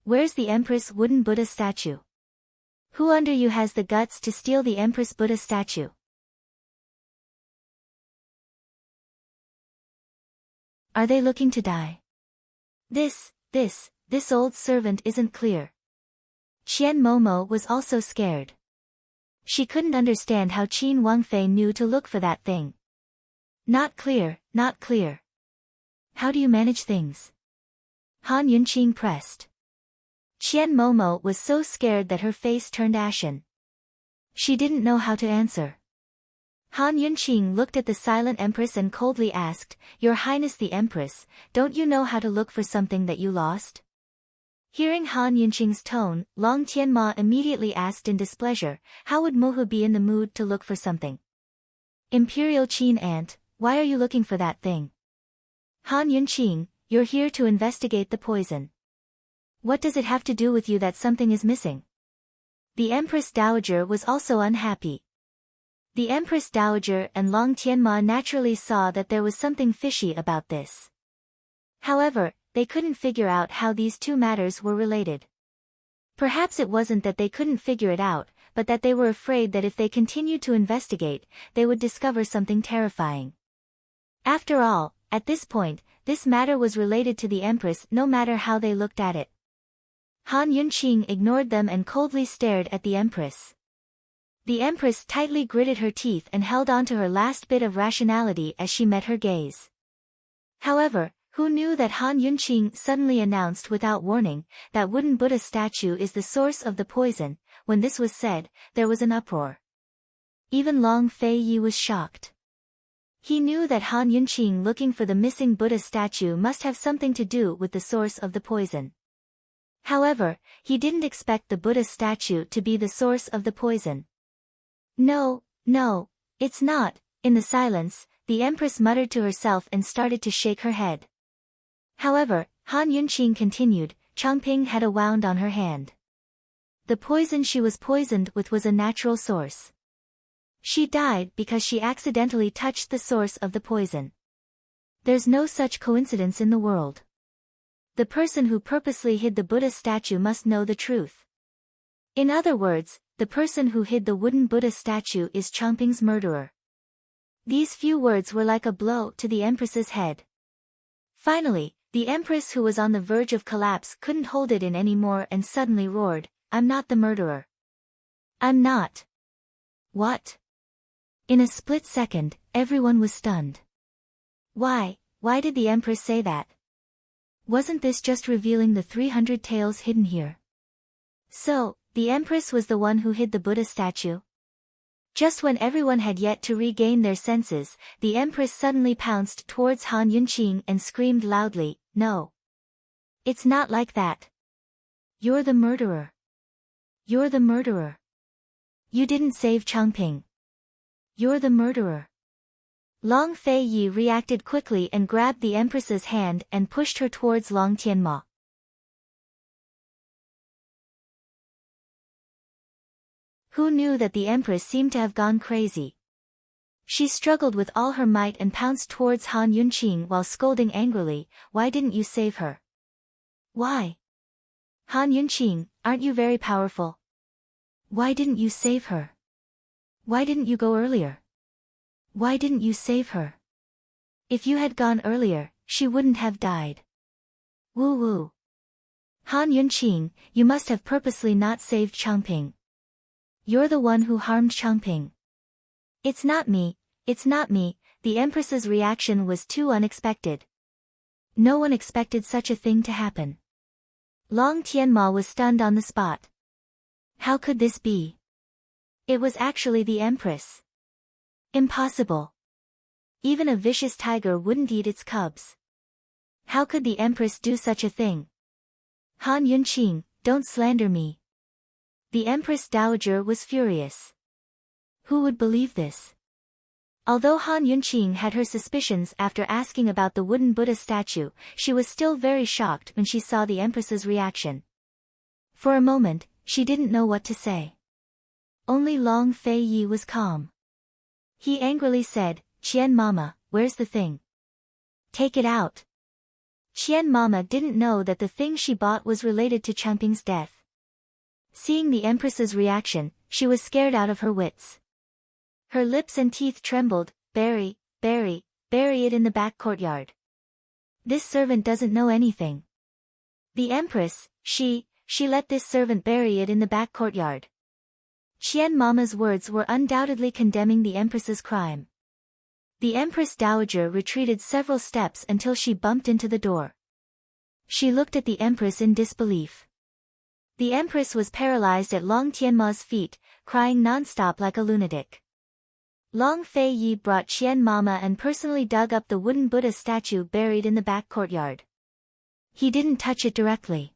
[SPEAKER 1] Where's the Empress wooden Buddha statue? Who under you has the guts to steal the Empress Buddha statue? Are they looking to die? This old servant isn't clear. Qian Momo was also scared. She couldn't understand how Qin Wangfei knew to look for that thing. Not clear, not clear. How do you manage things? Han Yunqing pressed. Qian Momo was so scared that her face turned ashen. She didn't know how to answer. Han Yunqing looked at the silent Empress and coldly asked, Your Highness the Empress, don't you know how to look for something that you lost? Hearing Han Yunqing's tone, Long Tianma immediately asked in displeasure, how would Mohu be in the mood to look for something? Imperial Qin Aunt, why are you looking for that thing? Han Yunqing, you're here to investigate the poison. What does it have to do with you that something is missing? The Empress Dowager was also unhappy. The Empress Dowager and Long Tianma naturally saw that there was something fishy about this. However, they couldn't figure out how these two matters were related. Perhaps it wasn't that they couldn't figure it out, but that they were afraid that if they continued to investigate, they would discover something terrifying. After all, at this point, this matter was related to the Empress no matter how they looked at it. Han Yunqing ignored them and coldly stared at the Empress. The Empress tightly gritted her teeth and held on to her last bit of rationality as she met her gaze. However, who knew that Han Yunqing suddenly announced without warning that wooden Buddha statue is the source of the poison? When this was said, there was an uproar. Even Long Feiyi was shocked. He knew that Han Yunqing looking for the missing Buddha statue must have something to do with the source of the poison. However, he didn't expect the Buddha statue to be the source of the poison. No, it's not. In the silence, the Empress muttered to herself and started to shake her head. However, Han Yunqing continued, Changping had a wound on her hand. The poison she was poisoned with was a natural source. She died because she accidentally touched the source of the poison. There's no such coincidence in the world. The person who purposely hid the Buddha statue must know the truth. In other words, the person who hid the wooden Buddha statue is Changping's murderer. These few words were like a blow to the Empress's head. Finally, the Empress, who was on the verge of collapse, couldn't hold it in anymore and suddenly roared, I'm not the murderer. I'm not. What? In a split second, everyone was stunned. Why did the Empress say that? Wasn't this just revealing the 300 tales hidden here? So, the Empress was the one who hid the Buddha statue? Just when everyone had yet to regain their senses, the Empress suddenly pounced towards Han Yunqing and screamed loudly, No. It's not like that. You're the murderer. You're the murderer. You didn't save Changping. You're the murderer. Long Feiyi reacted quickly and grabbed the Empress's hand and pushed her towards Long Tianma. Who knew that the Empress seemed to have gone crazy? She struggled with all her might and pounced towards Han Yunqing while scolding angrily, Why didn't you save her? Why? Han Yunqing, aren't you very powerful? Why didn't you save her? Why didn't you go earlier? Why didn't you save her? If you had gone earlier, she wouldn't have died. Woo woo. Han Yunqing, you must have purposely not saved Changping. You're the one who harmed Changping. It's not me, the Empress's reaction was too unexpected. No one expected such a thing to happen. Long Tianma was stunned on the spot. How could this be? It was actually the Empress. Impossible. Even a vicious tiger wouldn't eat its cubs. How could the Empress do such a thing? Han Yunqing, don't slander me. The Empress Dowager was furious. Who would believe this? Although Han Yunqing had her suspicions after asking about the wooden Buddha statue, she was still very shocked when she saw the Empress's reaction. For a moment, she didn't know what to say. Only Long Feiyi was calm. He angrily said, Qian Mama, where's the thing? Take it out. Qian Mama didn't know that the thing she bought was related to Changping's death. Seeing the Empress's reaction, she was scared out of her wits. Her lips and teeth trembled, bury it in the back courtyard. This servant doesn't know anything. The Empress, she let this servant bury it in the back courtyard. Qian Mama's words were undoubtedly condemning the Empress's crime. The Empress Dowager retreated several steps until she bumped into the door. She looked at the Empress in disbelief. The Empress was paralyzed at Long Tianma's feet, crying non-stop like a lunatic. Long Feiyi brought Qian Mama and personally dug up the wooden Buddha statue buried in the back courtyard. He didn't touch it directly.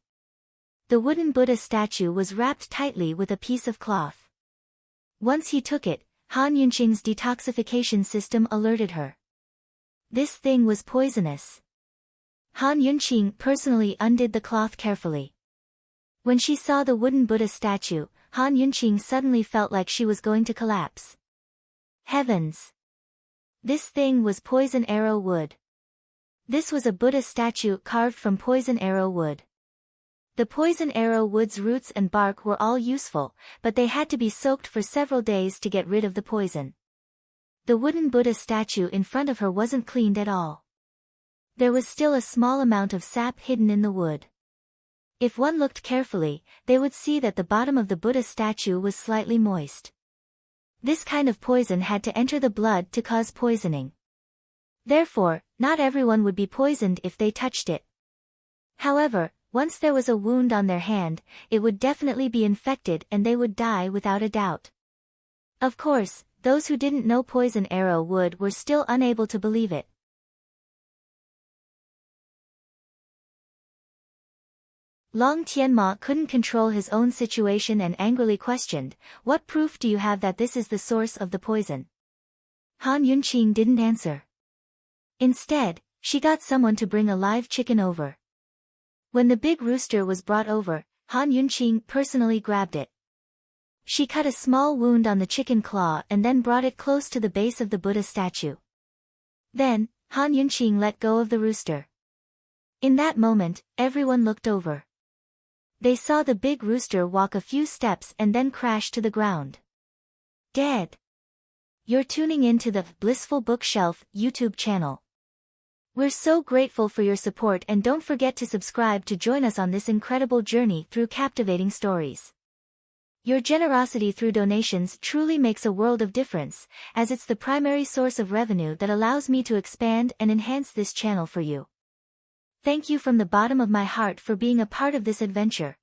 [SPEAKER 1] The wooden Buddha statue was wrapped tightly with a piece of cloth. Once he took it, Han Yunqing's detoxification system alerted her. This thing was poisonous. Han Yunqing personally undid the cloth carefully. When she saw the wooden Buddha statue, Han Yunqing suddenly felt like she was going to collapse. Heavens! This thing was poison arrow wood. This was a Buddha statue carved from poison arrow wood. The poison arrow wood's roots and bark were all useful, but they had to be soaked for several days to get rid of the poison. The wooden Buddha statue in front of her wasn't cleaned at all. There was still a small amount of sap hidden in the wood. If one looked carefully, they would see that the bottom of the Buddha statue was slightly moist. This kind of poison had to enter the blood to cause poisoning. Therefore, not everyone would be poisoned if they touched it. However, once there was a wound on their hand, it would definitely be infected and they would die without a doubt. Of course, those who didn't know poison arrow wood were still unable to believe it. Long Tianma couldn't control his own situation and angrily questioned, "What proof do you have that this is the source of the poison?" Han Yunqing didn't answer. Instead, she got someone to bring a live chicken over. When the big rooster was brought over, Han Yunqing personally grabbed it. She cut a small wound on the chicken claw and then brought it close to the base of the Buddha statue. Then, Han Yunqing let go of the rooster. In that moment, everyone looked over. They saw the big rooster walk a few steps and then crash to the ground. Dead. You're tuning in to the Blissful Bookshelf YouTube channel. We're so grateful for your support and don't forget to subscribe to join us on this incredible journey through captivating stories. Your generosity through donations truly makes a world of difference, as it's the primary source of revenue that allows me to expand and enhance this channel for you. Thank you from the bottom of my heart for being a part of this adventure.